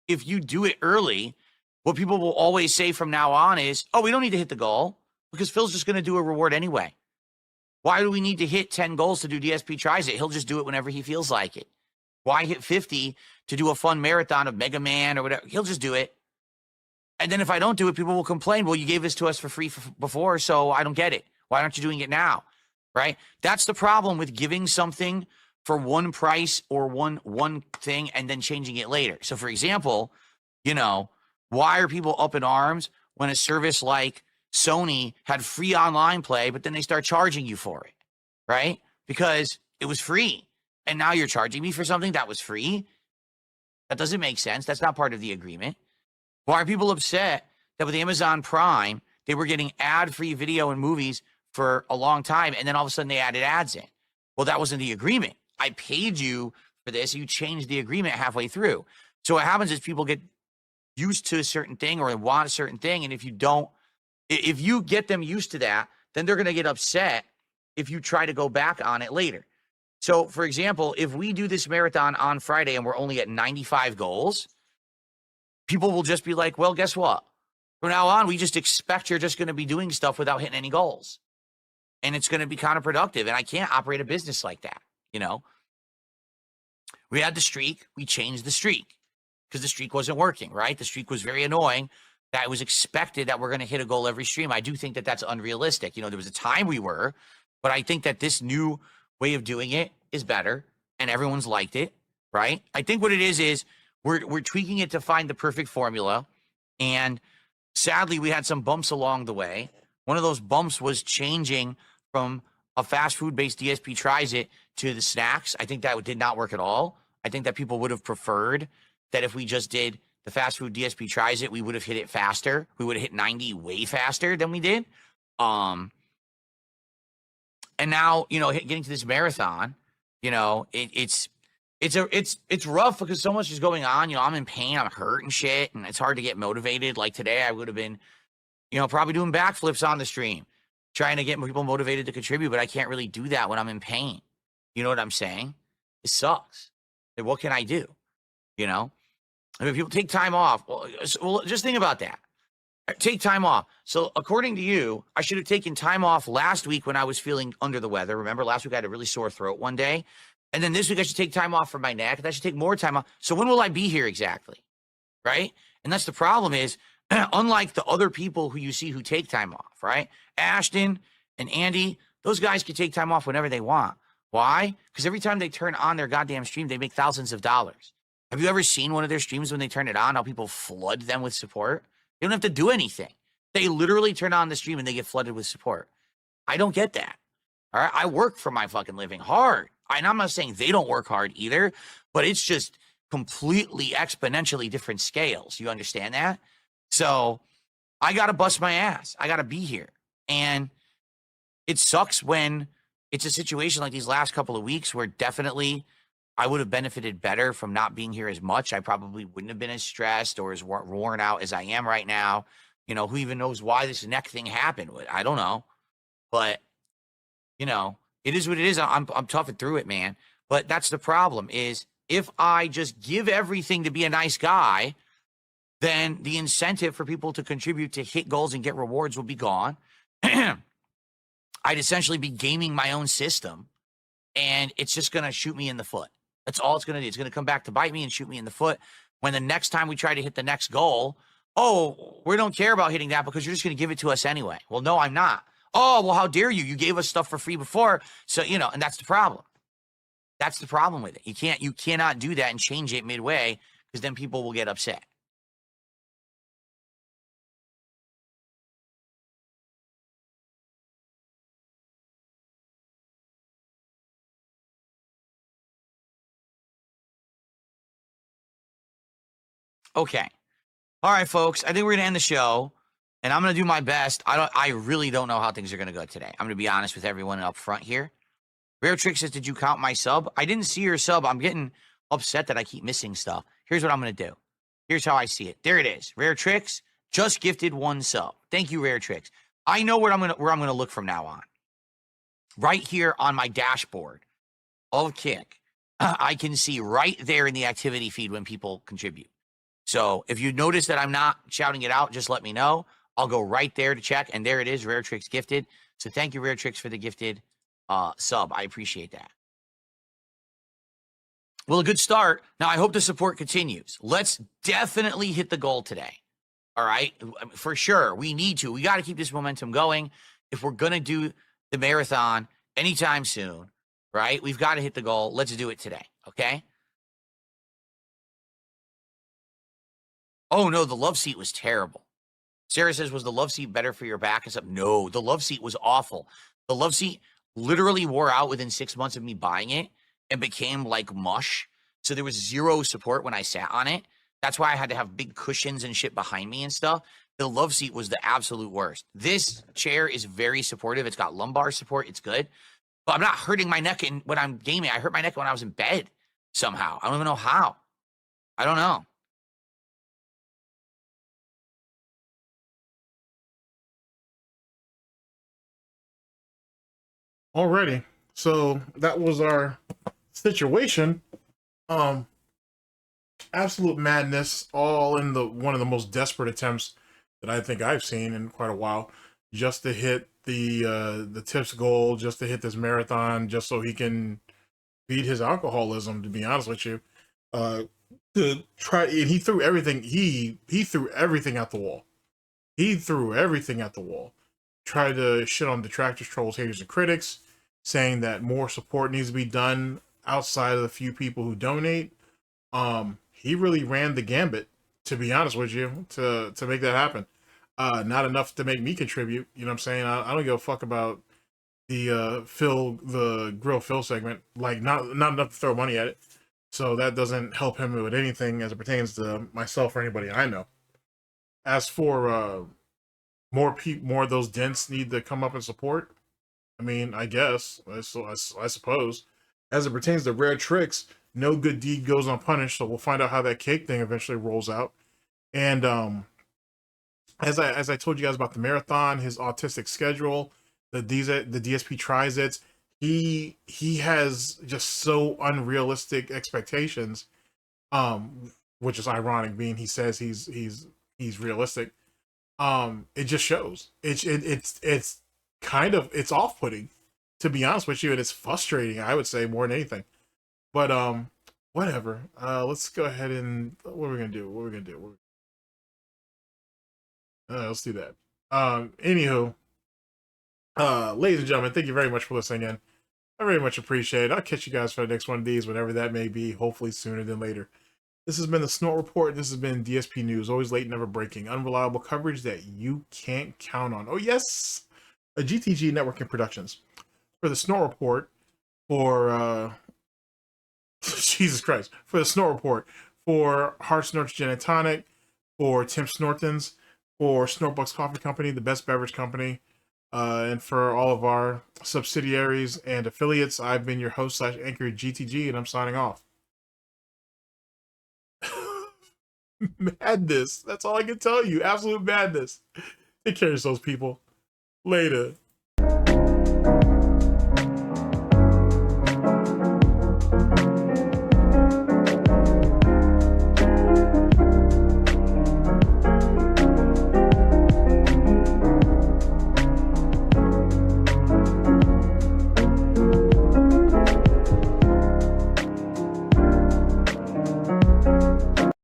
if you do it early, what people will always say from now on is, oh, we don't need to hit the goal because Phil's just going to do a reward anyway. Why do we need to hit 10 goals to do DSP Tries It? He'll just do it whenever he feels like it. Why hit 50 to do a fun marathon of Mega Man or whatever? He'll just do it. And then if I don't do it, people will complain, well, you gave this to us for free before, so I don't get it. Why aren't you doing it now? Right? That's the problem with giving something for one price or one thing and then changing it later. So for example, you know, why are people up in arms when a service like Sony had free online play, but then they start charging you for it, right? Because it was free. And now you're charging me for something that was free? That doesn't make sense. That's not part of the agreement. Why are people upset that with Amazon Prime, they were getting ad-free video and movies for a long time, and then all of a sudden they added ads in? Well, that wasn't the agreement. I paid you for this. You changed the agreement halfway through. So what happens is people get used to a certain thing or they want a certain thing, and if you get them used to that, then they're going to get upset if you try to go back on it later. So, for example, if we do this marathon on Friday and we're only at 95 goals, people will just be like, well, guess what? From now on, we just expect you're just going to be doing stuff without hitting any goals. And it's going to be counterproductive. And I can't operate a business like that, you know? We had the streak. We changed the streak because the streak wasn't working, right? The streak was very annoying. That it was expected that we're going to hit a goal every stream. I do think that that's unrealistic. You know, there was a time we were, but I think that this new way of doing it is better and everyone's liked it, right? I think what it is we're tweaking it to find the perfect formula. And sadly, we had some bumps along the way. One of those bumps was changing from a fast food-based DSP Tries It to the snacks. I think that did not work at all. I think that people would have preferred that if we just did the fast food DSP Tries It, we would have hit it faster. We would have hit 90 way faster than we did. And now, you know, getting to this marathon, you know, it's it's rough because so much is going on. You know, I'm in pain, I'm hurt and shit, and it's hard to get motivated. Like today, I would have been, you know, probably doing backflips on the stream, trying to get people motivated to contribute, but I can't really do that when I'm in pain. You know what I'm saying? It sucks. Like, what can I do? You know, I mean, people take time off. Well, just think about that. Take time off. So according to you, I should have taken time off last week when I was feeling under the weather. Remember, last week I had a really sore throat one day. And then this week I should take time off for my neck. And I should take more time off. So when will I be here exactly? Right? And that's the problem is, unlike the other people who you see who take time off, right? Ashton and Andy, those guys can take time off whenever they want. Why? Because every time they turn on their goddamn stream, they make thousands of dollars. Have you ever seen one of their streams when they turn it on, how people flood them with support? They don't have to do anything. They literally turn on the stream and they get flooded with support. I don't get that. All right. I work for my fucking living hard. And I'm not saying they don't work hard either, but it's just completely exponentially different scales. You understand that? So I got to bust my ass. I got to be here. And it sucks when it's a situation like these last couple of weeks where definitely I would have benefited better from not being here as much. I probably wouldn't have been as stressed or as worn out as I am right now. You know, who even knows why this neck thing happened? I don't know. But, you know, it is what it is. I'm toughing through it, man. But that's the problem is if I just give everything to be a nice guy, then the incentive for people to contribute to hit goals and get rewards will be gone. I'd essentially be gaming my own system, and it's just going to shoot me in the foot. That's all it's going to do. It's going to come back to bite me and shoot me in the foot. When the next time we try to hit the next goal, oh, we don't care about hitting that because you're just going to give it to us anyway. Well, no, I'm not. Oh, well, how dare you? You gave us stuff for free before. So, you know, and that's the problem. That's the problem with it. You cannot do that and change it midway because then people will get upset. Okay. All right, folks. I think we're gonna end the show, and I'm gonna do my best. I really don't know how things are gonna go today. I'm gonna be honest with everyone up front here. Rare Trick says, "Did you count my sub?" I didn't see your sub. I'm getting upset that I keep missing stuff. Here's what I'm gonna do. Here's how I see it. There it is. Rare Tricks just gifted 1 sub. Thank you, Rare Tricks. I know where I'm gonna look from now on. Right here on my dashboard of Kick, I can see right there in the activity feed when people contribute. So if you notice that I'm not shouting it out, just let me know. I'll go right there to check. And there it is, Rare Tricks gifted. So thank you, Rare Tricks, for the gifted sub. I appreciate that. Well, a good start. Now, I hope the support continues. Let's definitely hit the goal today. All right? For sure. We need to. We got to keep this momentum going. If we're going to do the marathon anytime soon, right? We've got to hit the goal. Let's do it today. Okay? Oh, no, the love seat was terrible. Sarah says, was the love seat better for your back and stuff? No, the love seat was awful. The love seat literally wore out within 6 months of me buying it and became like mush. So there was zero support when I sat on it. That's why I had to have big cushions and shit behind me and stuff. The love seat was the absolute worst. This chair is very supportive. It's got lumbar support. It's good. But I'm not hurting my neck when I'm gaming. I hurt my neck when I was in bed somehow. I don't even know how. I don't know. Alrighty. So that was our situation. Absolute madness, all in one of the most desperate attempts that I think I've seen in quite a while, just to hit the tips goal, just to hit this marathon, just so he can beat his alcoholism, to be honest with you. To try, and he threw everything, he threw everything at the wall. He threw everything at the wall. Tried to shit on detractors, trolls, haters, and critics, saying that more support needs to be done outside of the few people who donate. He really ran the gambit, to be honest with you, to make that happen. Not enough to make me contribute. You know what I'm saying? I don't give a fuck about the Grill Phil segment. Like, not enough to throw money at it. So that doesn't help him with anything as it pertains to myself or anybody I know. As for more of those dents need to come up and support, I mean, I guess, I suppose, as it pertains to Rare Tricks, no good deed goes unpunished. So we'll find out how that cake thing eventually rolls out. And as I told you guys about the marathon, his autistic schedule, the DSP tries it. He has just so unrealistic expectations, which is ironic, being he says he's realistic. It just shows. It's kind of, it's off putting, to be honest with you, and it's frustrating. I would say more than anything. But whatever. Let's go ahead and what are we gonna do? What are we gonna do? Let's do that. Anywho, ladies and gentlemen, thank you very much for listening in. I very much appreciate it. I'll catch you guys for the next one of these, whenever that may be, hopefully sooner than later. This has been the Snort Report. This has been DSP News. Always late, never breaking. Unreliable coverage that you can't count on. Oh, yes! A GTG Networking Productions. For the Snort Report, for, Jesus Christ. For the Snort Report, for Heart Snorts Gin and Tonic, for Tim Snortons, for SnortBucks Coffee Company, the best beverage company, and for all of our subsidiaries and affiliates, I've been your host / anchor GTG, and I'm signing off. Madness. That's all I can tell you. Absolute madness. Take care of yourselves, people. Later.